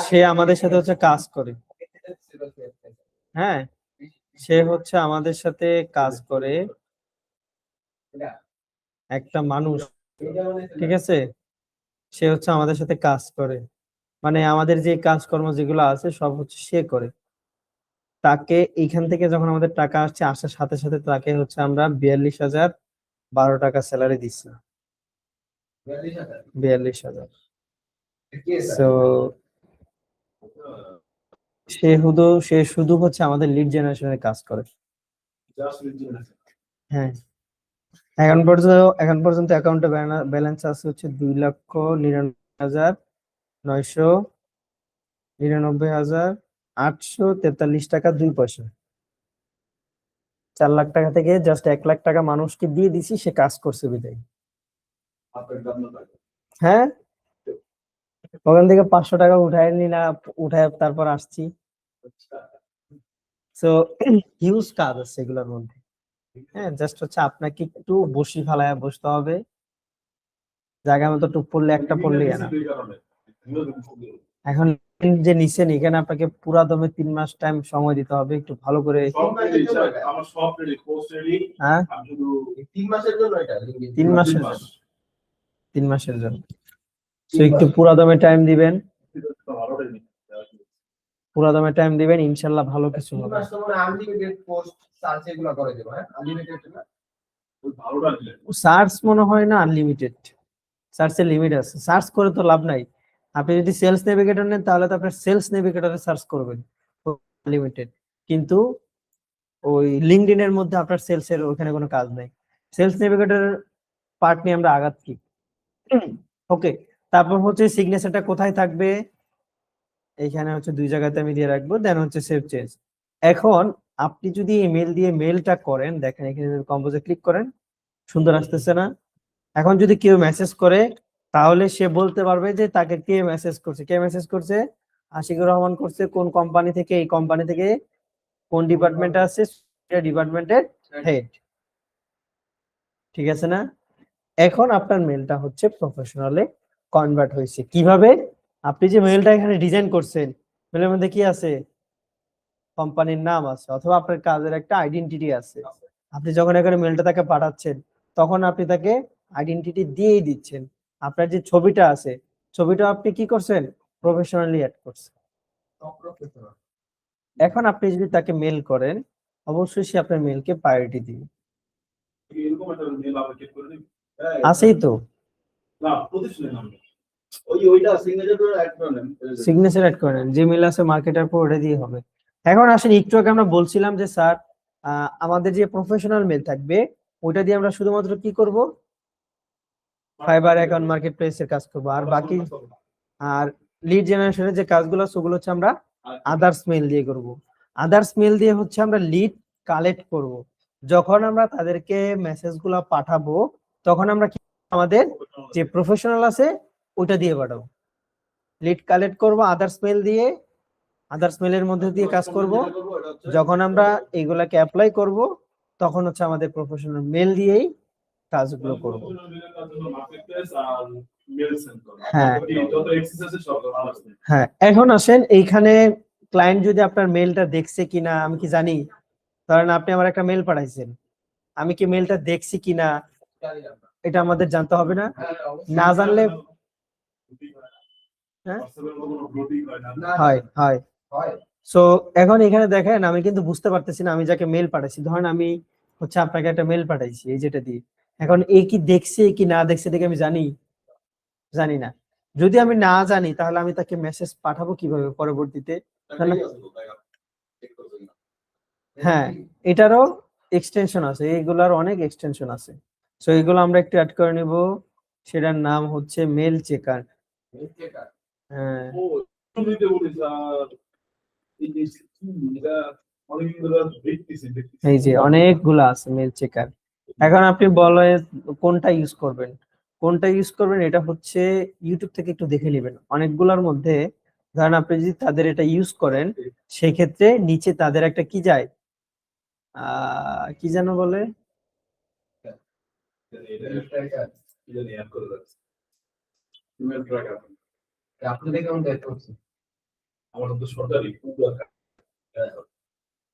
সে আমাদের সাথে হচ্ছে কাজ করে, হ্যাঁ সে হচ্ছে আমাদের সাথে কাজ করে, একটা মানুষ, ঠিক আছে, সে হচ্ছে আমাদের সাথে কাজ করে, মানে আমাদের যে কাজকর্ম যেগুলো আছে সব হচ্ছে সে করে। তাকে এইখান থেকে যখন আমাদের টাকা আসছে, আসার সাথে সাথে তাকে হচ্ছে আমরা 42,012 টাকা স্যালারি দিচ্ছি। 42,000। তো সে শুধু হচ্ছে আমাদের লিড জেনারেশনের কাজ করে। হ্যাঁ, এখন পর্যন্ত অ্যাকাউন্টে ব্যালেন্স আছে হচ্ছে 2,99,999,843 টাকা 2 পয়সা। 4 লাখ টাকা থেকে জাস্ট 1 লাখ টাকা মানুষকে দিয়ে দিছি, সে কাজ করছে বিদায়। হ্যাঁ, ওখান থেকে 500 টাকা উঠায়নি না, উঠায় তারপর আসছি। সো হিউজ কাজ আছে এগুলোর মধ্যে। হ্যাঁ, জাস্ট হচ্ছে আপনাকে একটু ফালায় বসতে হবে, জায়গা মতো টুক পড়লে একটা পড়লেই না। এখন যে নিছেন এখানে আপনাকে পুরা দমে 3 মাস টাইম সময় দিতে হবে, একটু ভালো করে। আমার সব রেডি, পোস্ট রেডি। হ্যাঁ, আমি শুধু 3 মাসের জন্য এটা 3 মাসের জন্য, 3 মাসের জন্য। তো একটু পুরা দমে টাইম দিবেন, পুরা দমে টাইম দিবেন, ইনশাআল্লাহ ভালো কিছু 3 হবে। মাস তো মানে আনলিমিটেড পোস্ট সার্চ এগুলো করে দেব। হ্যাঁ, আনলিমিটেড না, ওই ভালোটা দিলেন। সার্চ মনে হয় না আনলিমিটেড, সার্চের লিমিট আছে। সার্চ করে তো লাভ নাই, আপনি যদি সেলস নেভিগেটর নেন তাহলে তো আপনার সেলস নেভিগেটরে সার্চ করবেন লিমিটেড, কিন্তু ওই লিঙ্কডইন এর মধ্যে আপনার সেলস এর ওখানে কোনো কাজ নাই। সেলস নেভিগেটর পার্ট নিয়ে আমরা আগাচ্ছি। ওকে, তারপর হচ্ছে সিগনেচারটা কোথায় থাকবে, এইখানে হচ্ছে 2 জায়গাতে আমি দিয়ে রাখবো, দেন হচ্ছে সেভ চেঞ্জ। এখন আপনি যদি ইমেল দিয়ে মেলটা করেন, দেখেন এখানে যদি কম্পোজে ক্লিক করেন, সুন্দর আসতেছে না? এখন যদি কেউ মেসেজ করে তাহলে সে বলতে পারবে যে তাকে কে মেসেজ করছে, কে মেসেজ করছে, আশিকুর রহমান করছে, কোন কোম্পানি থেকে, এই কোম্পানি থেকে, কোন ডিপার্টমেন্টে আছে, ডিপার্টমেন্টের হেড, ঠিক আছে না? এখন আপনার মেলটা হচ্ছে প্রফেশনালে কনভার্ট হয়েছে। কিভাবে? আপনি যে মেলটা এখানে ডিজাইন করছেন, মেলের মধ্যে কি আছে, কোম্পানির নাম আছে, অথবা আপনার কাজের একটা আইডেন্টিটি আছে। আপনি যখন এখানে মেলটা তাকে পাঠাচ্ছেন, তখন আপনি তাকে আইডেন্টিটি দিয়েই দিচ্ছেন। আপনার যে ছবিটা আছে, ছবিটা আপনি কি করছেন, প্রফেশনালি অ্যাড করছেন। এখন আপনি যদি তাকে মেল করেন, অবশ্যই সে আপনার মেলকে প্রায়োরিটি দিবে। এরকম একটা মেল আপনি করে দিন। আছেই তো, না, প্রতিষ্ঠানের নাম। ওইটা সিগনেচার অ্যাড করে নেন। সিগনেচার অ্যাড করেন, যে মেল আছে মার্কেটার পর ওটা দিয়ে হবে। এখন আসেন, একটু আগে আমরা বলছিলাম যে স্যার আমাদের যে প্রফেশনাল মেল থাকবে ওইটা দিয়ে আমরা শুধুমাত্র কি করব, ফাইবার অ্যাকাউন্ট মার্কেট প্লেসের কাজ করব, আর বাকি আর লিড জেনারেশনের যে কাজগুলো আছে ওগুলো হচ্ছে আমরা আদার্স মেল দিয়ে করব। আদার্স মেল দিয়ে হচ্ছে আমরা লিড কালেক্ট করব। যখন আমরা তাদেরকে মেসেজগুলো পাঠাবো তখন আমরা আমাদের যে প্রফেশনাল আছে ওটা দিয়ে পাঠাবো, লিড কালেক্ট করব আদার্স মেল দিয়ে, আদার্স মেলের মধ্যে দিয়ে কাজ করব। যখন আমরা এগুলাকে অ্যাপ্লাই করব তখন হচ্ছে আমাদের প্রফেশনাল মেল দিয়েই কাজগুলো করব। হ্যাঁ হ্যাঁ, এখন আসেন এইখানে ক্লায়েন্ট যদি আপনার মেলটা দেখছে কিনা আমি কি জানি? ধরেন আপনি আমার একটা মেল পাঠাইছেন, আমি কি মেলটা দেখছি কিনা এটা আমাদের জানতে হবে না? না জানলে হ্যাঁ, হয় হয় হয় সো এখন এখানে দেখেন আমি কিন্তু বুঝতে পারতেছি না আমি যাকে মেল পাঠাইছি, ধরেন আমি হচ্ছে আপনাকে একটা মেল পাঠাইছি এই যেটা দিয়ে, এখন এ কি দেখছে কি না দেখছে দেখে আমি জানি না। যদি আমি না জানি তাহলে আমি তাকে মেসেজ পাঠাবো কিভাবে পরবর্তীতে? তাহলে হ্যাঁ, এটারও এক্সটেনশন আছে, এইগুলার অনেক এক্সটেনশন আছে। সো এগুলো আমরা একটু অ্যাড করে নিব, সেটার নাম হচ্ছে মেল চেকার। হ্যাঁ, ও শুনতে বলি স্যার, এই যে এটা অনেকদিন ধরে দেখতেছি। এই যে অনেকগুলা আছে মেল চেকার। এখন আপনি বলেন কোনটা ইউজ করবেন, এটা হচ্ছে ইউটিউব থেকে একটু দেখে নেবেন। অনেকগুলোর মধ্যে ধরেন আপনি যদি তাদের এটা ইউজ করেন, সেক্ষেত্রে নিচে তাদের একটা কি যায়, কি যেন বলে, কি জানি অ্যাড করে রাখছি। Email tracker. আপনাদের কেমন দেখতে হচ্ছে? আমার তো সরকারি খুব দরকার।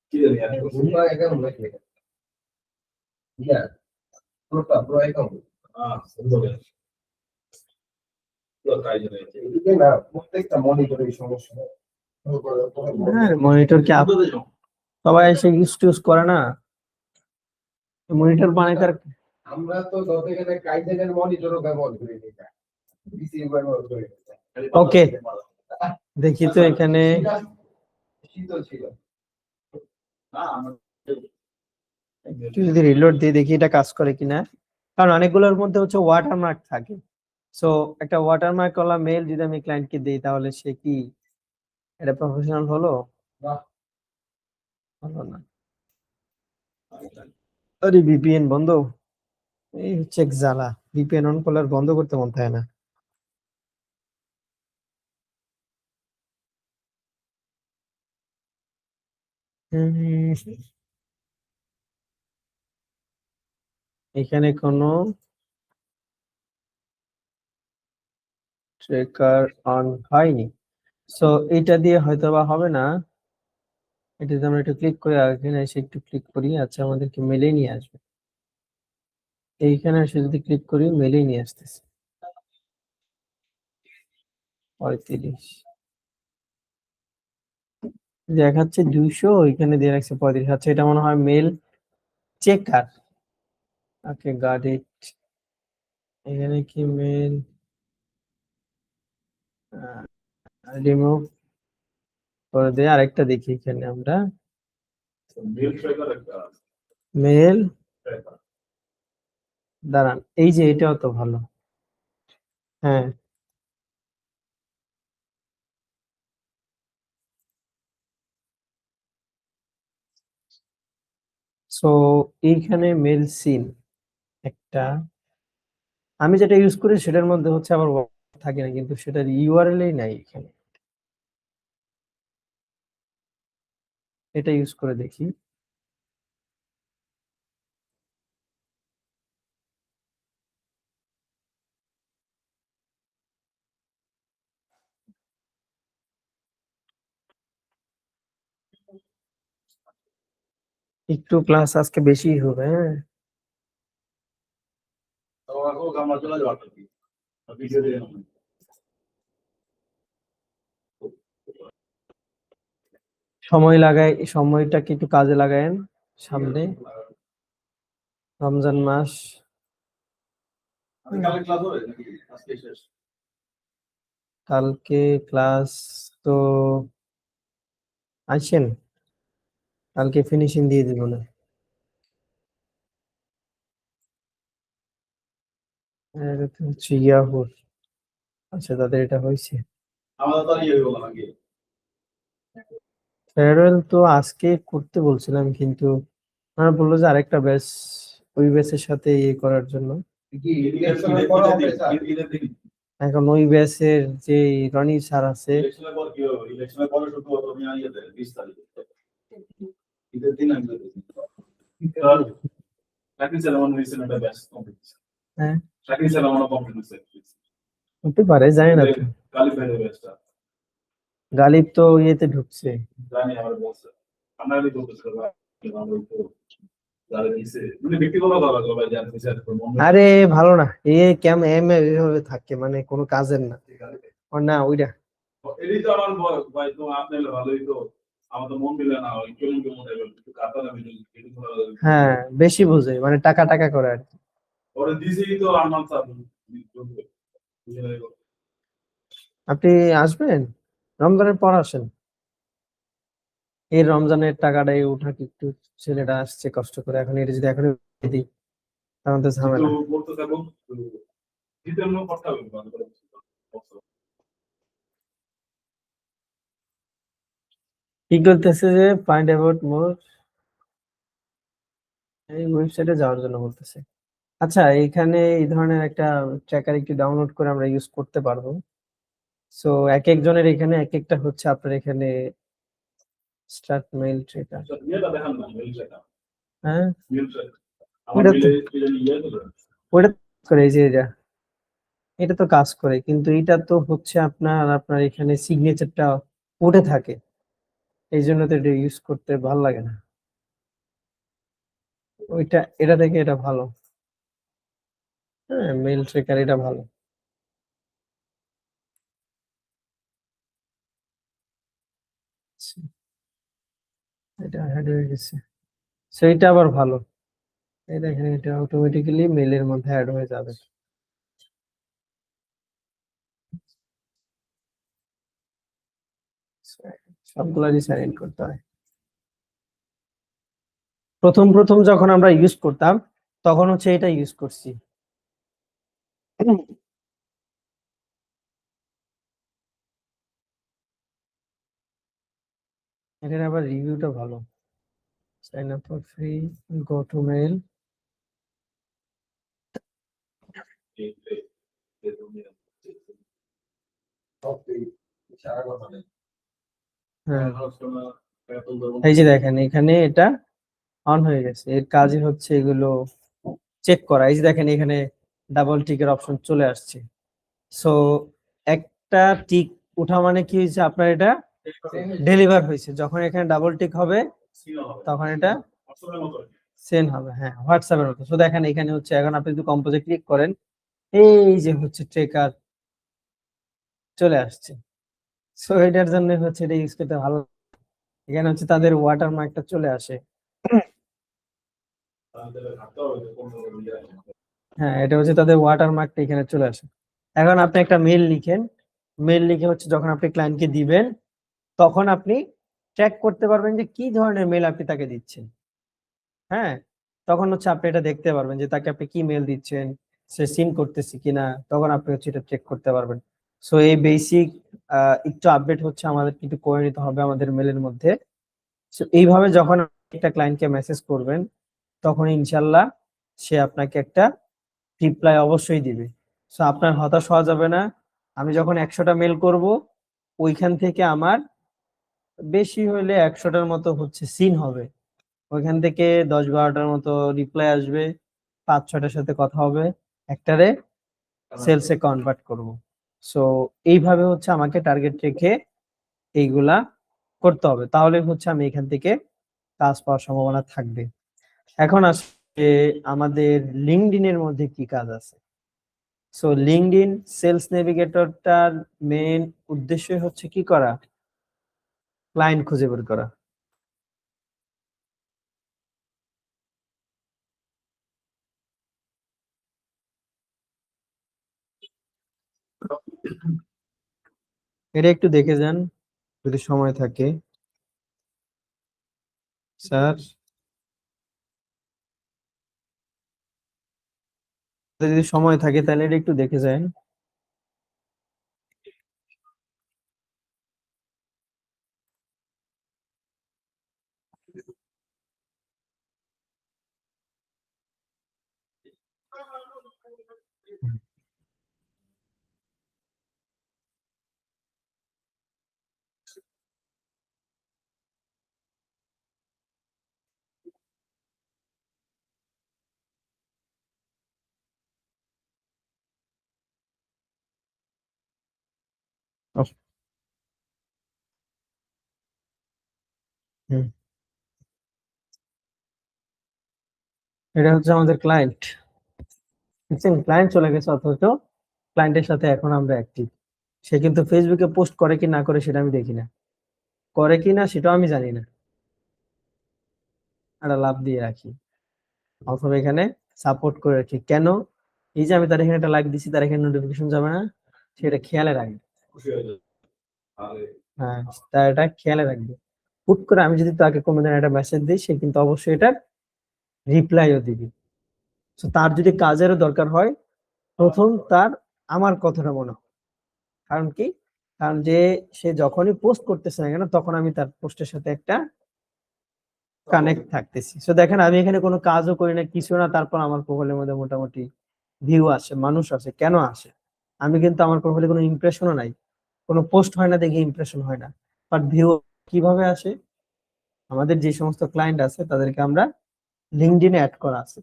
কি জানি অ্যাড করছি। বুমরা অ্যাকাউন্ট নাকি এটা? ইয়া, পুরো অ্যাকাউন্ট। সুন্দর। পুরো কাজ জানি। এদিকে না প্রত্যেকটা মনিটরের সমস্যা। হ্যাঁ মনিটর কি সবাই এসে ইউজ করে না, মনিটর বানাই তার। আমরা তো যত এখানে কাইজেনের মনিটরও ব্যবহার করি এটা। পিসি ব্যবহার করি এটা। ওকে, দেখি তো এখানে শীতল ছিল। একটু যদি রিলোড দিয়ে দেখি এটা কাজ করে কিনা, কারণ অনেকগুলোর মধ্যে হচ্ছে ওয়াটারমার্ক থাকে। সো একটা ওয়াটারমার্ক ওয়ালা মেল যদি আমি ক্লায়েন্টকে দিই তাহলে সে কি এটা প্রফেশনাল হলো? বাহ। হলো না। আরে ভিপিএন বন্ধ, এই হচ্ছে এক জ্বালা, ভিপিএন অন করলে আর বন্ধ করতে মন চায় না। এখানে কোনো ট্রেকার অন হয়নি, সো এটা দিয়ে হয়তো বা হবে না। এটা যদি আমরা একটু ক্লিক করি, আর এখানে এসে একটু ক্লিক করি, আচ্ছা আমাদেরকে মেলে নিয়ে আসবে। এইখানে এসে যদি ক্লিক করি মেলে নিয়ে আসতেছে 35, দেখাচ্ছে 200, ওইখানে দিয়ে রাখছে 35। আচ্ছা এটা মনে হয় mail checker. Okay got it. এখানে কি মেল রিমুভ করে দিয়ে আরেকটা দেখি এখানে আমরা মেল ট্র্যাকার একটা মেল, ট্র্যাকার। দাঁড়ান এই যে এটাও তো ভালো। হ্যাঁ, সো এইখানে মেল সিন একটা, আমি যেটা ইউজ করি সেটার মধ্যে হচ্ছে আবার থাকে না, কিন্তু সেটার ইউআরএল নাই এখানে। এটা ইউজ করে দেখি। একটু ক্লাস আজকে বেশি হবে, হ্যাঁ। তো ও গামলা চলে যাওয়ার কি পিছিয়ে দিয়ে সময় লাগায়, সময়টাকে একটু কাজে লাগায়েন। সামনে রমজান মাস, কালকে ক্লাস হবে নাকি আজকে শেষ? কালকে ক্লাস তো আসেন, কালকে ফিনিশিং দিয়ে দিব না। এটা তো হচ্ছে ইয়াহুর, আচ্ছা তাদের এটা হয়েছে। আমাদের তো ইয়ে হলো নাকি? ফেয়ারওয়েল তো আজকে করতে বলছিলাম, কিন্তু আমার বললো যে আরেকটা ব্যাচ, ওই ব্যাচের সাথে ইয়ে করার জন্য। কি ইলেকশনের পর হবে স্যার? ঈদের দিন এখন ওই ব্যাচের যে রনি স্যার আছে, ইলেকশনের পর কি হবে? ইলেকশনের পরে শুধু তুমি ইয়েতে 20 তারিখে ঈদের দিন আমি চাকরি সেরেমনি হয়েছে না, ব্যাচ কমপ্লিট। হ্যাঁ চাকরি সেরেমনি কমপ্লিট হয়েছে। হতে পারে, জানি না তো। কালি ফেলে ব্যাচটা গালিব তো ইয়েতে ঢুকছে। জানি আমার বলছে আপনারই বলতেছে আমরা তো যারা দিছে মানে ব্যক্তিগত কথা ভাই যারা দিছে আরে ভালো না, এ কেমন এভাবে থাকে, মানে কোনো কাজের না। না ওইটা এটাই তো আমার ভাই তো আপনি ভালোই তো আমাদের মন মিলে না ওই কেমন মনে হয় একটু কাতারা মিলে একটু হ্যাঁ বেশি বোঝে, মানে টাকা টাকা করে আর কি। ওরে দিছেই তো আনমান স্যার আপনি আসবেন, রমজানের পর আসেন। এই রমজানের টাকাটাই উঠাক একটু, ছেলেটা আসছে কষ্ট করে, এখন এটা যদি এখন দিই তখন তো কিন্তু ঝামেলা। বলতে থাকবো দিতে মনে করতে হবে কি করতেছে যে ফাইন্ড অ্যাবাউট মোর, এই ওয়েবসাইটে যাওয়ার জন্য বলতেছে। আচ্ছা, এখানে এই ধরনের একটা ট্র্যাকার একটু ডাউনলোড করে আমরা ইউজ করতে পারবো। সো এক একজনের এখানে এক একটা হচ্ছে আপনার এখানে স্টার্ট মেইল ট্র্যাকার। ইয়েটা দেখান না মেলটা হ্যাঁ মেলটা আমার ওইটা তো, মেলে ইয়ে তো ওইটা করে এই যে এটা তো কাজ করে, কিন্তু এটা তো হচ্ছে আপনার আপনার এখানে সিগনেচারটা উঠে থাকে, এই জন্য তো এটা ইউজ করতে ভালো লাগে না। ওইটা এটা থেকে এটা ভালো। হ্যাঁ মেইল ট্র্যাকার এটা ভালো। আচ্ছা, এটা অ্যাড হয়ে গেছে, সো এটা আবার ভালো। এই দেখেন এটা অটোমেটিক্যালি মেইলের মধ্যে অ্যাড হয়ে যাবে। সবগুলারই সাইন ইন করতে হয়। প্রথম প্রথম যখন আমরা ইউজ করতাম তখন হচ্ছে এটা ইউজ করছি। এটার আবার রিভিউটা ভালো। Sign up for free, go to mail. হ্যাঁ এই যে দেখেন এখানে এটা অন হয়ে গেছে, এর কাজই হচ্ছে এগুলো চেক করা। এই যে দেখেন এখানে ডাবল টিকের অপশন চলে আসছে। সো একটা টিক ওঠা মানে কি হয়েছে, আপনার এটা ডেলিভার হয়েছে। যখন এখানে ডাবল টিক হবে তখন এটা সেন্ড হবে। হ্যাঁ হোয়াটসঅ্যাপের মতো। সো দেখেন এখানে হচ্ছে এখন আপনি যদি কম্পোজে ক্লিক করেন, এই যে হচ্ছে ট্রেকার চলে আসছে। সো এটার জন্য হচ্ছে এটা ইউজ করতে ভালো। এখানে হচ্ছে তাদের ওয়াটার মার্কটা চলে আসে। হ্যাঁ এটা হচ্ছে তাদের ওয়াটার মার্কটা এখানে চলে আসে। এখন আপনি একটা মেল লিখেন, মেল লিখে হচ্ছে যখন আপনি ক্লায়েন্টকে দিবেন তখন আপনি ট্র্যাক করতে পারবেন যে কি ধরনের মেল আপনি তাকে দিচ্ছেন। হ্যাঁ তখন হচ্ছে আপনি এটা দেখতে পারবেন যে তাকে আপনি কি মেল দিচ্ছেন, সে সিন করতেছে কিনা, তখন আপনি হচ্ছে এটা চেক করতে পারবেন। সো এই বেসিক একটু আপডেট হচ্ছে আমাদের কিন্তু করে নিতে হবে আমাদের মেলের মধ্যে। সো এইভাবে যখন আপনি একটা ক্লায়েন্টকে মেসেজ করবেন তখন ইনশাল্লাহ সে আপনাকে একটা রিপ্লাই অবশ্যই দিবে। সো আপনার হতাশ হওয়া যাবে না। আমি যখন 100টা মেল করব ওইখান থেকে আমার বেশি হইলে 100টার মতো হচ্ছে সিন হবে, ওইখান থেকে 10-12টার মতো রিপ্লাই আসবে, 5-6টার সাথে কথা হবে, একটারে সেলসে কনভার্ট করব। সো এইভাবে হচ্ছে আমাকে টার্গেট রেখে এইগুলা করতে হবে, তাহলে হচ্ছে আমি এখান থেকে কাজ পাওয়ার সম্ভাবনা থাকবে। এখন আসলে আমাদের লিঙ্কডইন এর মধ্যে কি কাজ আছে। সো লিঙ্কডইন সেলস নেভিগেটরটার মেইন উদ্দেশ্য হচ্ছে কি করা, ক্লায়েন্ট খুঁজে বের করা। এটা একটু দেখে যান যদি সময় থাকে। স্যার যদি সময় থাকে তাহলে এটা একটু দেখে যান। ওহ, হুম, এটা হচ্ছে আমাদের ক্লায়েন্ট। বুঝছেন, ক্লায়েন্ট চলে গেছে অথচ ক্লায়েন্টের সাথে এখন আমরা অ্যাক্টিভ। সে কিন্তু ফেসবুকে পোস্ট করে কি না করে সেটা আমি দেখি না, করে কিনা সেটাও আমি জানি না, একটা লাভ দিয়ে রাখি অথবা এখানে সাপোর্ট করে রাখি। কেন? এই যে আমি তার এখানে একটা লাইক দিছি, তার এখানে নোটিফিকেশন যাবে না, সেটা খেয়ালে রাখবে। খুশি হয়ে যাবে। তাহলে হ্যাঁ, তার এটা খেয়ালে রাখবে। হুট করে আমি যদি তাকে কোনো দিন একটা মেসেজ দিই, সে কিন্তু অবশ্যই এটার রিপ্লাইও দিবে। তো তার যদি কাজেরও দরকার হয়, প্রথম তার আমার কথাটা মনে হয়। কারণ কি? কারণ যে সে যখনই পোস্ট করতেছে না কেন, তখন আমি তার পোস্টের সাথে একটা কানেক্ট থাকতেছি। সো দেখেন আমি এখানে কোনো কাজও করি না, কিছু না, তারপর আমার প্রোফাইলের মধ্যে মোটামুটি ভিউ আসে, মানুষ আসে। কেন আসে? আমি কিন্তু আমার প্রোফাইলে কোনো ইমপ্রেশনও নাই, কোনো পোস্ট হয় না দেখে ইমপ্রেশন হয় না, বাট ভিউ কিভাবে আসে? আমাদের যে সমস্ত ক্লায়েন্ট আছে তাদেরকে আমরা লিঙ্কডইনে অ্যাড করা আছে।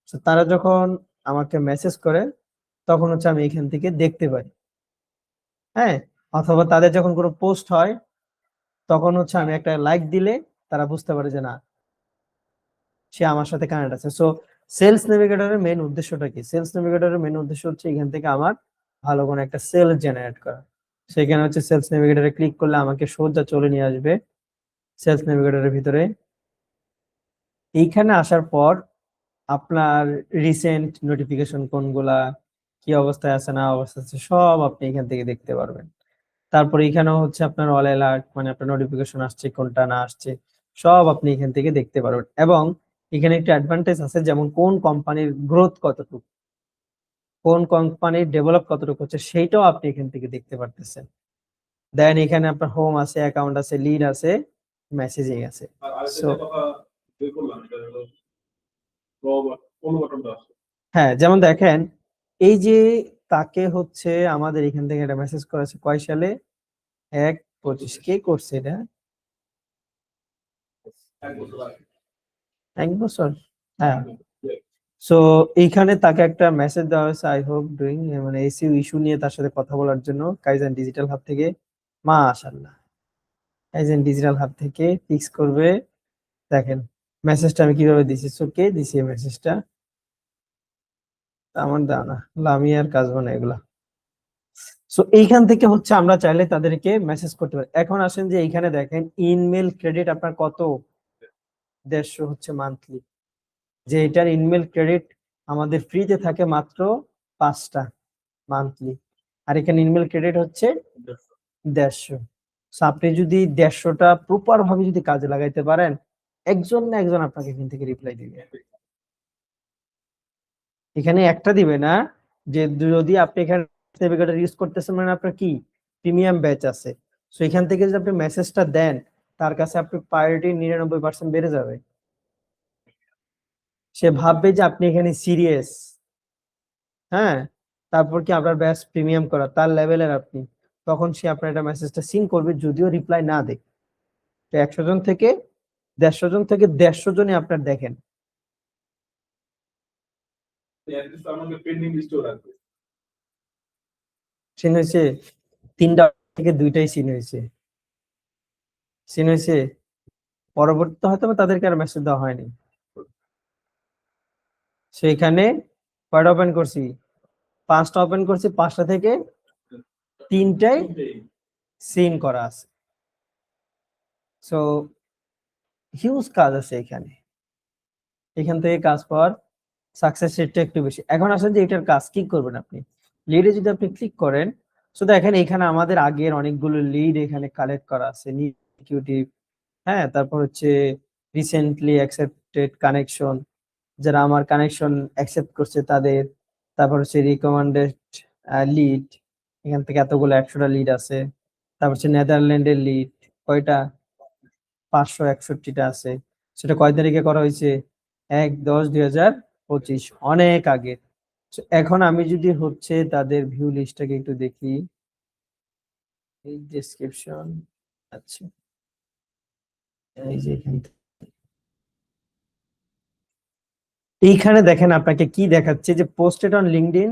তো তারা যখন আমাকে মেসেজ করে, তখন হচ্ছে আমি এখান থেকে দেখতে পাই। হ্যাঁ, অথবা তাদের যখন কোনো পোস্ট হয়, তখন হচ্ছে আমি একটা লাইক দিলে তারা বুঝতে পারে যে না, সে আমার সাথে কানেক্ট আছে। সো সেলস নেভিগেটরের মেইন উদ্দেশ্যটা কি? সেলস নেভিগেটরের মেইন উদ্দেশ্য হচ্ছে এখান থেকে আমার ভালো কোনো একটা সেল জেনারেট করা। সেখানে হচ্ছে সেলস নেভিগেটরে ক্লিক করলে আমাকে সোজা চলে নিয়ে আসবে সেলস নেভিগেটরের ভিতরে। এইখানে আসার পর আপনার রিসেন্ট নোটিফিকেশন কোনগুলা, কি অবস্থায় আছে না অবস্থা আছে, সব আপনি এখান থেকে দেখতে পারবেন। তারপরে এখানেও হচ্ছে আপনার অল অ্যালার্ট, মানে আপনার নোটিফিকেশন আসছে কোনটা না আসছে, সব আপনি এখান থেকে দেখতে পারবেন। এবং এখানে একটা অ্যাডভান্টেজ আছে, যেমন কোন কোম্পানির গ্রোথ কতটুকু, কোন কোম্পানির ডেভেলপ কতটুকু হচ্ছে, সেইটাও আপনি এখান থেকে দেখতে পারতেছেন। দেন এখানে আপনার হোম আছে, অ্যাকাউন্ট আছে, লিড আছে, মেসেজিং আছে। আর আরেকটা সো যে কথা বের করলাম, এটা হলো ফলো বাটনটা আছে। হ্যাঁ, যেমন দেখেন এই যে তাকে হচ্ছে আমাদের এখান থেকে একটা মেসেজ করেছে কয় সালে, 1/25 কে করছে এটা? 1 বছর আগে। 1 বছর। হ্যাঁ, সো এইখানে তাকে একটা মেসেজ দেওয়া হয়েছে, আই হোপ ডুইং, মানে এসইও ইস্যু নিয়ে তার সাথে কথা বলার জন্য কাইজেন ডিজিটাল হাব থেকে। মাশাআল্লাহ, কাইজেন ডিজিটাল হাব থেকে ফিক্স করবে। দেখেন মেসেজটা আমি কিভাবে দিছি, সো কে দিছি এই মেসেজটা? আমার দেওয়া না, লামিয়ার কাজ মানে এগুলা। সো এইখান থেকে হচ্ছে আমরা চাইলে তাদেরকে মেসেজ করতে পারি। এখন আসেন যে এইখানে দেখেন ইনমেল ক্রেডিট আপনার কত, 150 হচ্ছে মান্থলি। যে এটার ইনমেল ক্রেডিট আমাদের ফ্রিতে থাকে মাত্র 5টা মান্থলি, আর এখানে ইনমেল ক্রেডিট হচ্ছে 150। আপনি যদি 150টা প্রপার ভাবে যদি কাজে লাগাইতে পারেন, একজন না একজন আপনাকে এখান থেকে রিপ্লাই দিবে। এখানে একটা দিবে না, যে যদি আপনি এখানে নেভিগেটর ইউজ করতেছেন মানে আপনার কি প্রিমিয়াম ব্যাচ আছে, সো এখান থেকে যদি আপনি মেসেজটা দেন, তার কাছে আপনার প্রায়োরিটি 99% বেড়ে যাবে। সে ভাববে যে আপনি এখানে সিরিয়াস। হ্যাঁ, তারপর কি আপনার ব্যাচ প্রিমিয়াম করা তার লেভেলের আপনি, তখন সে আপনার একটা মেসেজটা সিন করবে, যদিও রিপ্লাই না দেয়। তো 100 জন থেকে 150 জনই আপনার দেখেন। অ্যাটলিস্ট আমাকে পেন্ডিং লিস্টেও রাখবে। সিন হয়েছে 3টা থেকে 2টাই সিন হয়েছে, সিন হয়েছে। পরবর্তীতে হয়তো বা তাদেরকে আর মেসেজ দেওয়া হয়নি। সেখানে কয়টা ওপেন করছি? 5টা ওপেন করছি, 5টা থেকে 3টাই সিন করা আছে। সো হিউজ কাজ আছে এখানে, এখান থেকে কাজ পাওয়ার সাকসেস রেটটা একটু বেশি। এখন আসেন যে এটার কাজ কি করবেন আপনি। লিডে যদি আপনি ক্লিক করেন, সো দেখেন এখানে আমাদের আগের অনেকগুলো লিড এখানে কালেক্ট করা আছে, নিউটিভ, হ্যাঁ, তারপর হচ্ছে রিসেন্টলি অ্যাকসেপ্টেড কানেকশন, যারা আমার কানেকশন অ্যাকসেপ্ট করছে তাদের, তারপর হচ্ছে রিকমেন্ডেড লিড, এখান থেকে এতগুলো 100টা লিড আছে। তারপর হচ্ছে নেদারল্যান্ডের লিড কয়টা, 561টা আছে। সেটা কয় তারিখে করা হয়েছে? 1/10/2025, অনেক আগে। So, এখন আমি যদি হচ্ছে তাদের ভিউ লিস্টটাকে একটু দেখি, এই ডেসক্রিপশন, আচ্ছা এই যে এখান থেকে। এইখানে দেখেন আপনাকে কি দেখাচ্ছে, যে পোস্টেড অন লিঙ্কডইন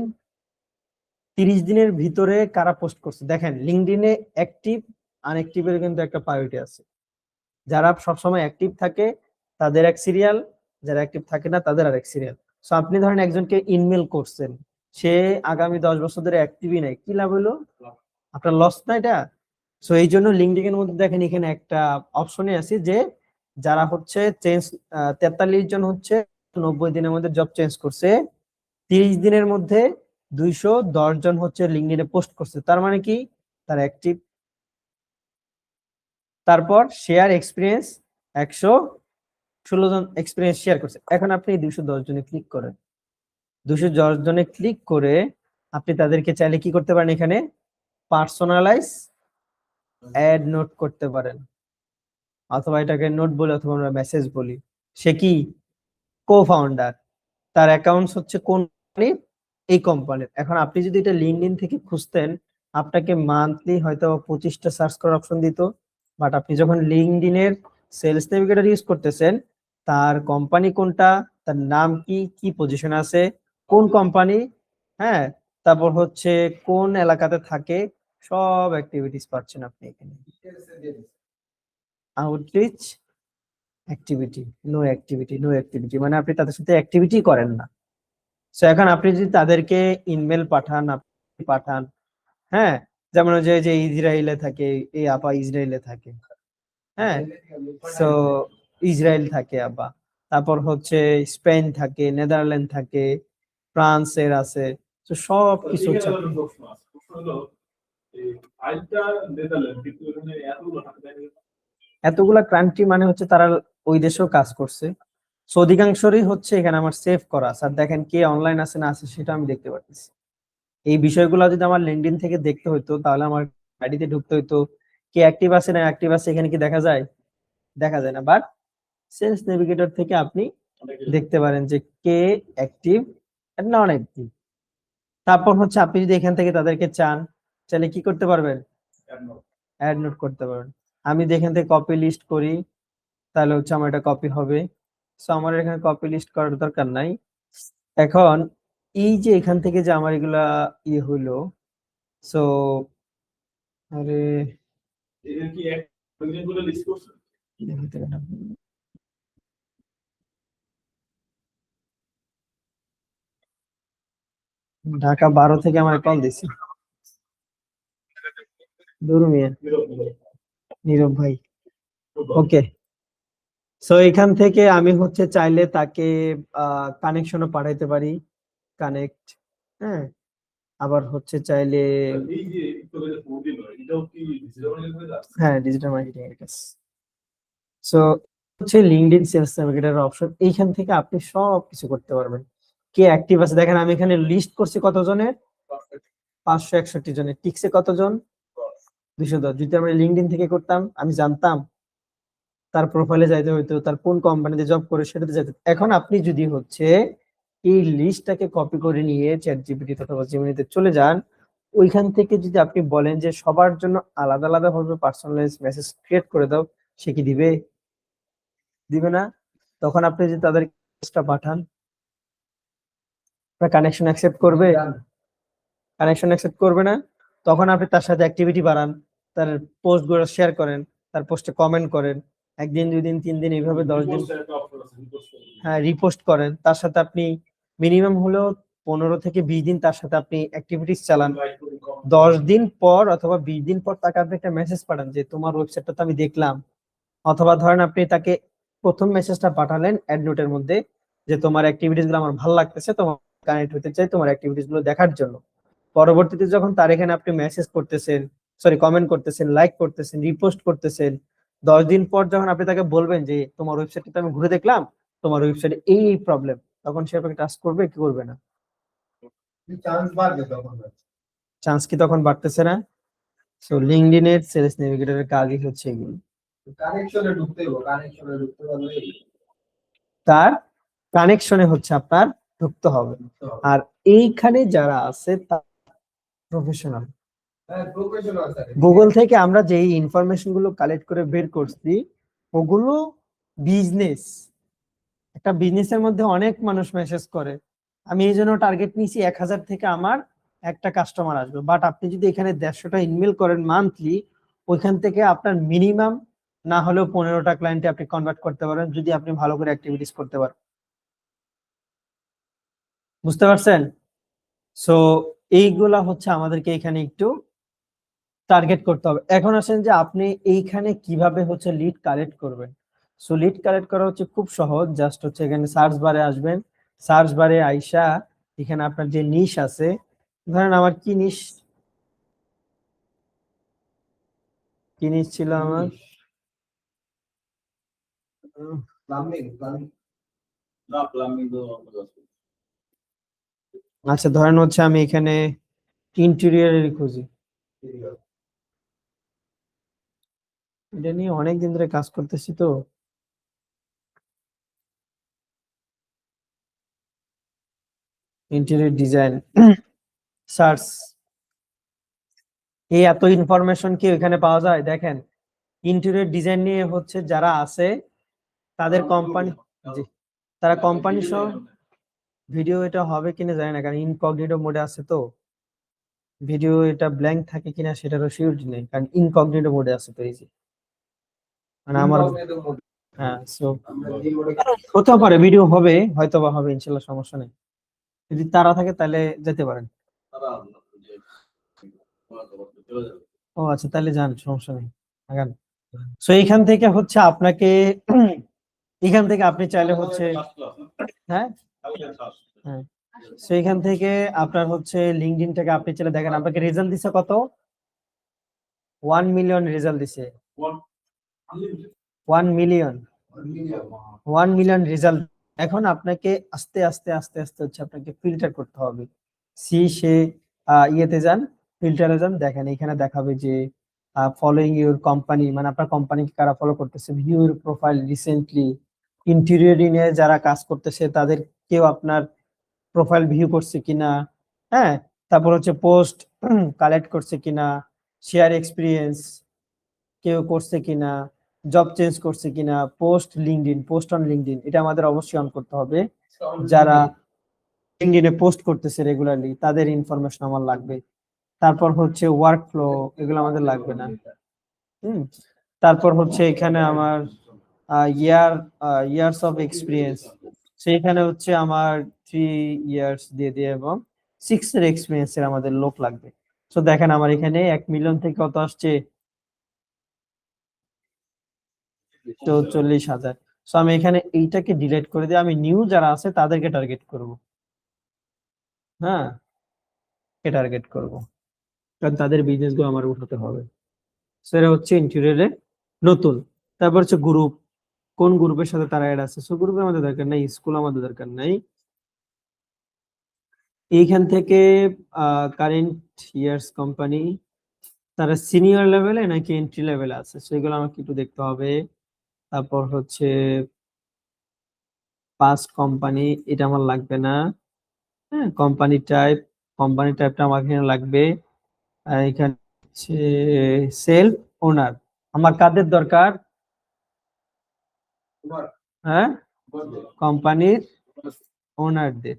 30 দিনের ভিতরে কারা পোস্ট করছে। দেখেন লিঙ্কডইনে অ্যাক্টিভ আনঅ্যাক্টিভের কিন্তু একটা প্রায়োরিটি আছে। যারা সবসময় অ্যাক্টিভ থাকে তাদের এক সিরিয়াল, যারা অ্যাক্টিভ থাকে না তাদের আরেক সিরিয়াল। সো আপনি ধরেন একজনকে ইনমেল করছেন, সে আগামী 10 বছর ধরে অ্যাক্টিভই নাই, কি লাভ হলো? আপনার লস না এটা? সো এই জন্য লিঙ্কডইন এর মধ্যে দেখেন এখানে একটা অপশনে আছে যে যারা হচ্ছে চেঞ্জ 43 জন হচ্ছে 90 দিনের মধ্যে জব চেঞ্জ করছে, 30 দিনের মধ্যে 210 জন হচ্ছে লিঙ্কডইনে পোস্ট করছে, তার মানে কি তার অ্যাক্টিভ। তারপর শেয়ার এক্সপিরিয়েন্স 116 জন এক্সপিরিয়েন্স শেয়ার করছে। এখন আপনি 210 জনে ক্লিক করেন, 210 জনে ক্লিক করে আপনি তাদেরকে চাইলে কি করতে পারেন, এখানে পার্সোনালাইজ অ্যাড নোট করতে পারেন, অথবা এটাকে নোট বলি অথবা আমরা মেসেজ বলি। সে কি কো ফাউন্ডার, তার অ্যাকাউন্টস হচ্ছে কোন কোম্পানির, এই কোম্পানির। এখন আপনি যদি এটা লিঙ্কডইন থেকে খুঁজতেন আপনাকে মান্থলি হয়তো 25টা সার্চ করার অপশন দিত, বাট আপনি যখন লিঙ্কডইনের সেলস নেভিগেটর ইউজ করতেছেন তার কোম্পানি কোনটা, তার নাম কি, কি পজিশন আছে, কোন কোম্পানি, হ্যাঁ, তারপর হচ্ছে কোন এলাকাতে থাকে, সব অ্যাক্টিভিটিস পাচ্ছেন আপনি এখানে। Outreach activity, no activity, no activity মানে আপনি তাদের সাথে অ্যাক্টিভিটি করেন না। সো এখন আপনি যদি তাদেরকে ইমেল পাঠান, আপনি পাঠান, হ্যাঁ, যেমন ওই যে ইসরায়েলে থাকে, এই আপা ইসরায়েলে থাকে, হ্যাঁ, সো ইসরায়েল থাকে আপা, তারপর হচ্ছে স্পেন থাকে, নেদারল্যান্ড থাকে, ফ্রান্সের আছে, তো সব কিছু হচ্ছে এখানে একটা প্রশ্ন আছে, প্রশ্ন হলো এই ফাইলটা নেদারল্যান্ড, কিন্তু এখানে এতগুলো হাতে দেয়নি। এতগুলা কান্ট্রি মানে হচ্ছে তারা ওই দেশেও কাজ করছে। সো অধিকাংশরই হচ্ছে এখানে আমার সেভ করা, স্যার দেখেন কে অনলাইন আছে না আছে সেটা আমি দেখতে পাচ্ছি। এই বিষয়গুলো যদি আমার লিঙ্কডইন থেকে দেখতে হতো তাহলে আমার আইডিতে ঢুকতে হতো, কে অ্যাক্টিভ আছে না অ্যাক্টিভ আছে এখানে কি দেখা যায়, দেখা যায় না। বাট সেলস নেভিগেটর থেকে আপনি দেখতে পারেন যে কে অ্যাক্টিভ আর নন অ্যাক্টিভ। তারপর হচ্ছে আপনি যদি এখান থেকে তাদেরকে চান চাইলে কি করতে পারবেন, অ্যাড নোট করতে পারবেন। আমি যদি এখান থেকে কপি লিস্ট করি তাহলে হচ্ছে আমার এটা কপি হবে। সো আমার এখানে কপি লিস্ট করার দরকার নাই। এখন এই যে এখান থেকে যে আমার এগুলা ইয়ে হইলো, সো আরে এর কি এক গুলো লিস্ট করছেন? ঢাকা 12 থেকে আমার কল দিছি, দুরু মিয়া, নীরব ভাই। ওকে, সো এখান থেকে আমি হচ্ছে চাইলে তাকে কানেকশনও পাঠাইতে পারি, কানেক্ট, হ্যাঁ, আবার হচ্ছে চাইলে, এই যে তোকে যে ফোন দিল এটাও কি ডিজিটাল মার্কেটিং আছে? হ্যাঁ, ডিজিটাল মার্কেটিং এর কাজ। সো হচ্ছে লিঙ্কডইন সেলস নেভিগেটর অপশন, এইখান থেকে আপনি সব কিছু করতে পারবেন। কে অ্যাক্টিভ আছে দেখেন, আমি এখানে লিস্ট করছি কতজনের, 561 জনের, টিকসে কতজন, 210। যদি আমরা লিঙ্কডইন থেকে করতাম আমি জানতাম তার প্রোফাইলে যাইতে হইতো, তার কোন কোম্পানিতে জব করে সেটাতে যাইতে। এখন আপনি যদি হচ্ছে এই লিস্টটাকে কপি করে নিয়ে চ্যাট জিপিটি অথবা জিমিনিতে চলে যান, ওইখান থেকে যদি আপনি বলেন যে সবার জন্য আলাদা আলাদা ভাবে পার্সোনালাইজ মেসেজ ক্রিয়েট করে দাও, সে কি দিবে, দিবে না। তখন আপনি যদি তাদের মেসেজটা পাঠান কানেকশন অ্যাকসেপ্ট করবে, কানেকশন অ্যাকসেপ্ট করবে না। তখন আপনি তার সাথে অ্যাক্টিভিটি বাড়ান, তার পোস্ট গুলো শেয়ার করেন, তার পোস্টে কমেন্ট করেন, একদিন 2 দিন 3 দিন এইভাবে 10 দিন, রিপোস্টের একটা অপশন আছে, রিপোস্ট করতে। হ্যাঁ, রিপোস্ট করেন। তার সাথে আপনি মিনিমাম হলেও 15 থেকে 20 দিন তার সাথে আপনি অ্যাক্টিভিটিস চালান। লাইক করে কমেন্ট 10 দিন পর অথবা 20 দিন পর তাকে আপনি একটা মেসেজ পাঠান যে তোমার ওয়েবসাইটটা তো আমি দেখলাম, অথবা ধরেন আপনি তাকে প্রথম মেসেজটা পাঠালেন অ্যাড নোটের মধ্যে যে তোমার অ্যাক্টিভিটিস গুলো আমার ভালো লাগতেছে, তোমার কানেক্ট হতে চাই তোমার অ্যাক্টিভিটিস গুলো দেখার জন্য। পরবর্তীতে যখন তার এখানে আপনি মেসেজ করতেছেন, সরি কমেন্ট করতেছেন, লাইক করতেছেন, রিপোস্ট করতেছেন, 10 দিন পর যখন আপনি তাকে বলবেন যে তোমার ওয়েবসাইটটা আমি ঘুরে দেখলাম, তোমার ওয়েবসাইটে এই এই প্রবলেম, তখন সে আপনাকে ট্রাস্ট করবে কি করবে না, চান্স বাড়বে তখন। চান্স কি তখন বাড়তেছে না। সো লিঙ্কডইন এর সেলস নেভিগেটরের কাজই হচ্ছে এগুলো। কানেকশনে ঢুকতে হবে, কানেকশনে ঢুকতে পারলে তার কানেকশনে হচ্ছে আপনার ঢুকতে হবে। আর এইখানে যারা আছে তারা প্রফেশনাল। হ্যাঁ, প্রফেশনাল স্যার। গুগল থেকে আমরা যে ইনফরমেশন গুলো কালেক্ট করে বের করছি ওগুলো বিজনেস, একটা বিজনেসের মধ্যে অনেক মানুষ মেসেজ করে, আমি এই জন্য টার্গেট নিয়েছি 1000 থেকে আমার একটা কাস্টমার আসবে। বাট আপনি যদি এখানে 150টা ইমেল করেন মান্থলি, ওইখান থেকে আপনার মিনিমাম না হলেও 15টা ক্লায়েন্টে আপনি কনভার্ট করতে পারেন যদি আপনি ভালো করে অ্যাক্টিভিটিস করতে পারেন। বুঝতে পারছেন? সো এইগুলা হচ্ছে আমাদেরকে এখানে একটু টার্গেট করতে হবে। এখন আসেন যে আপনি এইখানে কিভাবে হচ্ছে লিড কালেক্ট করবেন। সো লিড কালেক্ট করা হচ্ছে খুব সহজ, জাস্ট হচ্ছে এখানে সার্চ বারে আসবেন, সার্চ বারে আইসা এখানে আপনার যে নিশ আছে, ধরেন আমার কি নিশ ছিল আমার, প্লাম্বিং প্লাম্বিং না প্লাম্বিং তো আচ্ছা ধরেন হচ্ছে আমি এখানে ইন্টেরিয়রের খুঁজি, এটা নিয়ে অনেকদিন ধরে কাজ করতেছি তো। ইন্টেরিয়র ডিজাইন সার্চ, এই এত ইনফরমেশন কি এখানে পাওয়া যায়? দেখেন ইন্টেরিয়র ডিজাইন নিয়ে হচ্ছে যারা আছে তাদের কোম্পানি, জি তারা কোম্পানি সহ ভিডিও এটা হবে কিনা জানি না, কারণ ইনকগনিটো মোডে আছে তো, ভিডিও এটা ব্ল্যাঙ্ক থাকে কিনা সেটারও সিউরিটি নেই, কারণ ইনকগনিটো মোডে আছে তো। এই যে মানে আমার, হ্যাঁ সো আমরা যে মোডে হতেও পারে ভিডিও হবে, হয়তো বা হবে, ইনশাল্লাহ সমস্যা নেই। যদি তারা থাকে তাহলে যেতে পারেন। তারা যে চলে যাবে। ও আচ্ছা তাহলে যান, সমস্যা নেই, আগান। সো এইখান থেকে হচ্ছে আপনাকে এখান থেকে আপনি চাইলে হচ্ছে, হ্যাঁ হ্যাঁ, সো এখান থেকে আপনার হচ্ছে লিঙ্কডইন থেকে আপনি চাইলে দেখেন আপনাকে রেজাল্ট দিছে কত, 1 মিলিয়ন রেজাল্ট দিছে, 1 মিলিয়ন 1 মিলিয়ন রেজাল্ট। এখন আপনাকে আস্তে আস্তে আস্তে আস্তে হচ্ছে আপনাকে ফিল্টার করতে হবে। সে ইয়েতে যান, ফিল্টারে যান, দেখেন এখানে দেখাবে যে ফলোইং ইউর কোম্পানি, মানে আপনার কোম্পানিকে কারা ফলো করতেছে, ভিউ ইউর প্রোফাইল রিসেন্টলি, ইন্টেরিয়রিং এ যারা কাজ করতেছে তাদের কেউ আপনার প্রোফাইল ভিউ করছে কিনা, হ্যাঁ, তারপর হচ্ছে পোস্ট কালেক্ট করছে কিনা, শেয়ার এক্সপিরিয়েন্স কেউ করছে কিনা, জব চেঞ্জ করছে কিনা, post LinkedIn, post on LinkedIn এটা আমাদের অবশ্যই অন করতে হবে। যারা লিঙ্কডইনে পোস্ট করতেছে রেগুলারলি তাদের ইনফরমেশন আমার লাগবে। তারপর হচ্ছে ওয়ার্ক ফ্লো, এগুলো আমাদের লাগবে না। তারপর হচ্ছে এখানে আমার ইয়ার্স অফ এক্সপিরিয়েন্স, সেইখানে হচ্ছে আমার 3 ইয়ার্স দিয়ে দিয়ে এবং 6 এর এক্সপিরিয়েন্সের আমাদের লোক লাগবে। তো দেখেন আমার এখানে 1 মিলিয়ন থেকে কত আসছে, 44,000। সো আমি এখানে এইটাকে ডিলিট করে দিয়ে আমি নিউ যারা আছে তাদেরকে টার্গেট করব, হ্যাঁ কে টার্গেট করব, কারণ তাদের বিজনেস গুলো আমার উঠাতে হবে। সেটা হচ্ছে ইন্টেরিয়রে নতুন। তারপর হচ্ছে গ্রুপ, কোন গ্রুপের সাথে তারা অ্যাড আছে, সো গ্রুপে আমাদের দরকার নাই, স্কুল আমাদের দরকার নাই। এইখান থেকে কারেন্ট ইয়ার্স কোম্পানি, তারা সিনিয়র লেভেলে নাকি এন্ট্রি লেভেলে আছে সেগুলো আমাকে একটু দেখতে হবে। তারপর হচ্ছে পাস্ট কোম্পানি, এটা আমার লাগবে না। হ্যাঁ কোম্পানি টাইপটা আমার এখানে লাগবে। আর এখানে হচ্ছে সেলফ ওনার, আমার কাদের দরকার, হ্যাঁ কোম্পানির ওনারদের।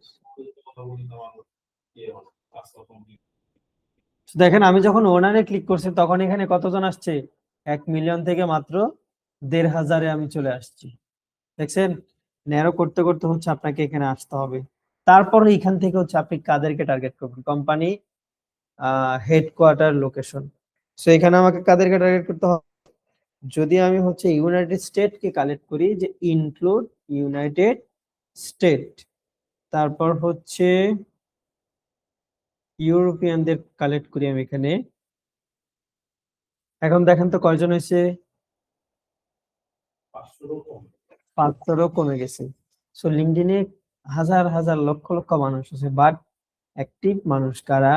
দেখেন আমি যখন ওনারে ক্লিক করছি তখন এখানে কতজন আসছে, 1 মিলিয়ন থেকে মাত্র 1,500-এ আমি চলে আসছি। দেখছেন, ন্যারো করতে করতে হচ্ছে আপনাকে এখানে আসতে হবে। তারপর এখান থেকে হচ্ছে আপনি কাদেরকে টার্গেট করবেন, কোম্পানি হেডকোয়ার্টার লোকেশন। সো এখানে আমাকে কাদেরকে টার্গেট করতে হবে, যদি আমি হচ্ছে ইউনাইটেড স্টেট কে কালেক্ট করি, যে ইনক্লুড ইউনাইটেড স্টেট, তারপর হচ্ছে ইউরোপিয়ানদের কালেক্ট করি আমি এখানে। এখন দেখেন তো কয়জন হয়েছে, 500-ও কমে গেছে। সো লিঙ্কডইনে হাজার হাজার লক্ষ লক্ষ মানুষ আছে, বাট অ্যাক্টিভ মানুষ কারা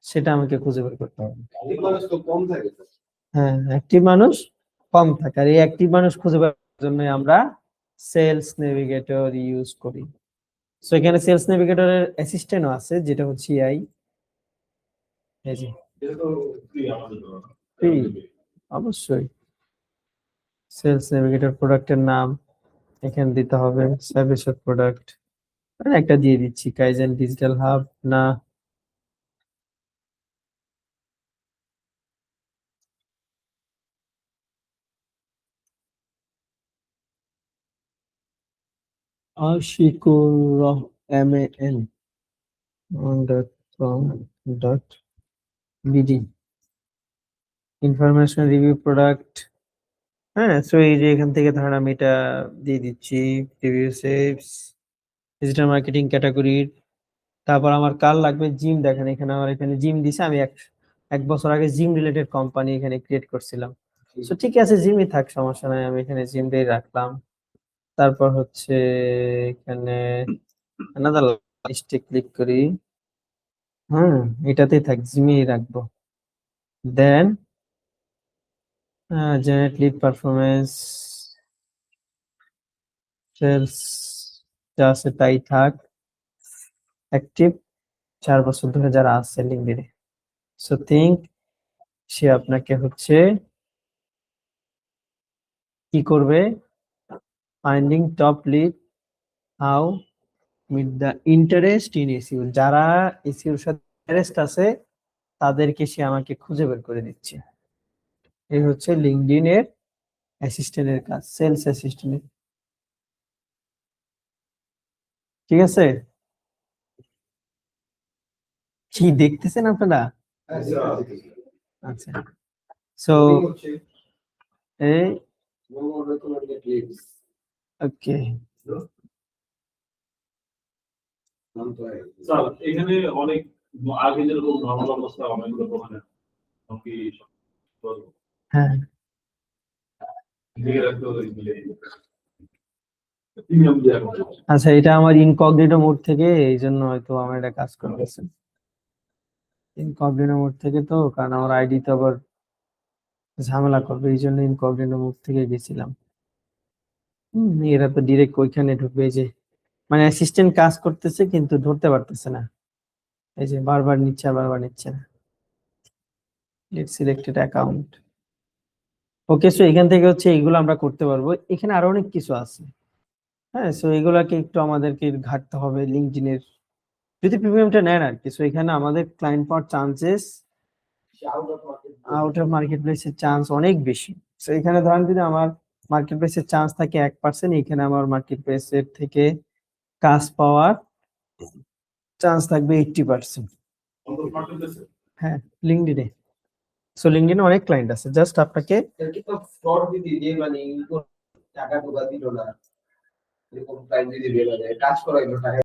সেটা আমাকে খুঁজে বের করতে হবে। মানুষ তো কম থাকে স্যার। হ্যাঁ অ্যাক্টিভ মানুষ কম থাকে, আর এই অ্যাক্টিভ মানুষ খুঁজে বের করার জন্য আমরা সেলস নেভিগেটর ইউজ করি। সো এখানে সেলস নেভিগেটরের অ্যাসিস্ট্যান্টও আছে, যেটা হচ্ছে এআই, এই যে এটা তো free আমাদের জন্য। ফ্রি, অবশ্যই। সেলস নেভিগেটর প্রোডাক্টের নাম এখানে দিতে হবে, সার্ভিস অফ প্রোডাক্ট একটা দিয়ে দিচ্ছি, কাইজেন ডিজিটাল হাব না, Ashikur MAN .com.bd। Information review product. হ্যাঁ, সো এই যে এখান থেকে ধরেন আমি এটা দিয়ে দিচ্ছি প্রিভিউ সেভস ডিজিটাল মার্কেটিং ক্যাটাগরির। তারপর আমার কার লাগবে জিম, দেখেন এখানে আমার এখানে জিম দিছে, আমি এক বছর আগে জিম রিলেটেড কোম্পানি এখানে ক্রিয়েট করছিলাম। সো ঠিক আছে, জিমই থাক, সমস্যা নাই, আমি এখানে জিম দিয়ে রাখলাম। তারপর হচ্ছে এখানে আনাদার লিস্টে ক্লিক করি, হ্যাঁ এটাতেই থাক, জিমই রাখবো। দেন জেনারেট লিড পারফরমেন্স সেলস যা আছে তাই থাক। অ্যাক্টিভ 4 বছর ধরে যারা আছে লিঙ্কডইনে, সো থিঙ্ক সে আপনাকে হচ্ছে কি করবে, finding top lead, how meet the interest in SEO, যারা এসইওর সাথে ইন্টারেস্ট আছে তাদেরকে সে আমাকে খুঁজে বের করে দিচ্ছে। এই হচ্ছে লিঙ্কডইন এর অ্যাসিস্ট্যান্টের কাজ, সেলস অ্যাসিস্ট্যান্ট। ঠিক আছে, কি দেখতেছেন আপনারা? আচ্ছা, সো এই ওকে, স্যার এখানে অনেক আগে যেরকম নর্মাল অবস্থা অনেকগুলো দোকানে কি হ্যাঁ দিকে রাখতে হবে প্রিমিয়াম দেওয়া হবে। আচ্ছা, এটা আমার ইনকগনিটো মোড থেকে, এই জন্য হয়তো আমার এটা কাজ করতেছে ইনকগনিটো মোড থেকে, তো কারণ আমার আইডি তো আবার ঝামেলা করবে, এই জন্য ইনকগনিটো মোড থেকে গেছিলাম। এরা তো ডিরেক্ট ওইখানে ঢুকবে, এই যে মানে অ্যাসিস্ট্যান্ট কাজ করতেছে কিন্তু ধরতে পারতেছে না, এই যে বারবার নিচ্ছে আর বারবার নিচ্ছে না। Let's selected account. Okay, so এখান থেকে হচ্ছে এইগুলো আমরা করতে পারবো, এখানে আরো অনেক কিছু আছে। হ্যাঁ, সো এগুলাকে একটু আমাদেরকে ঘাটতে হবে লিঙ্কডইনের, যদি প্রিমিয়ামটা নেন আর কি। সো এখানে আমাদের client power chances out of market প্লেসের চান্স অনেক বেশি। সো এখানে ধরেন যদি আমার মার্কেট প্লেসের চান্স থাকে 1%, এখানে আমার মার্কেট প্লেসের থেকে কাজ পাওয়ার চান্স থাকবে 80%। হ্যাঁ, লিঙ্কডইনে। সো লিঙ্কডইনে অনেক ক্লায়েন্ট আছে, জাস্ট আপনাকে কিন্তু ফ্রড দিদি যে মানে টাকা ঢোকা দিল না, এরকম ক্লায়েন্ট যদি বের হয় কাজ করাইলো টাকা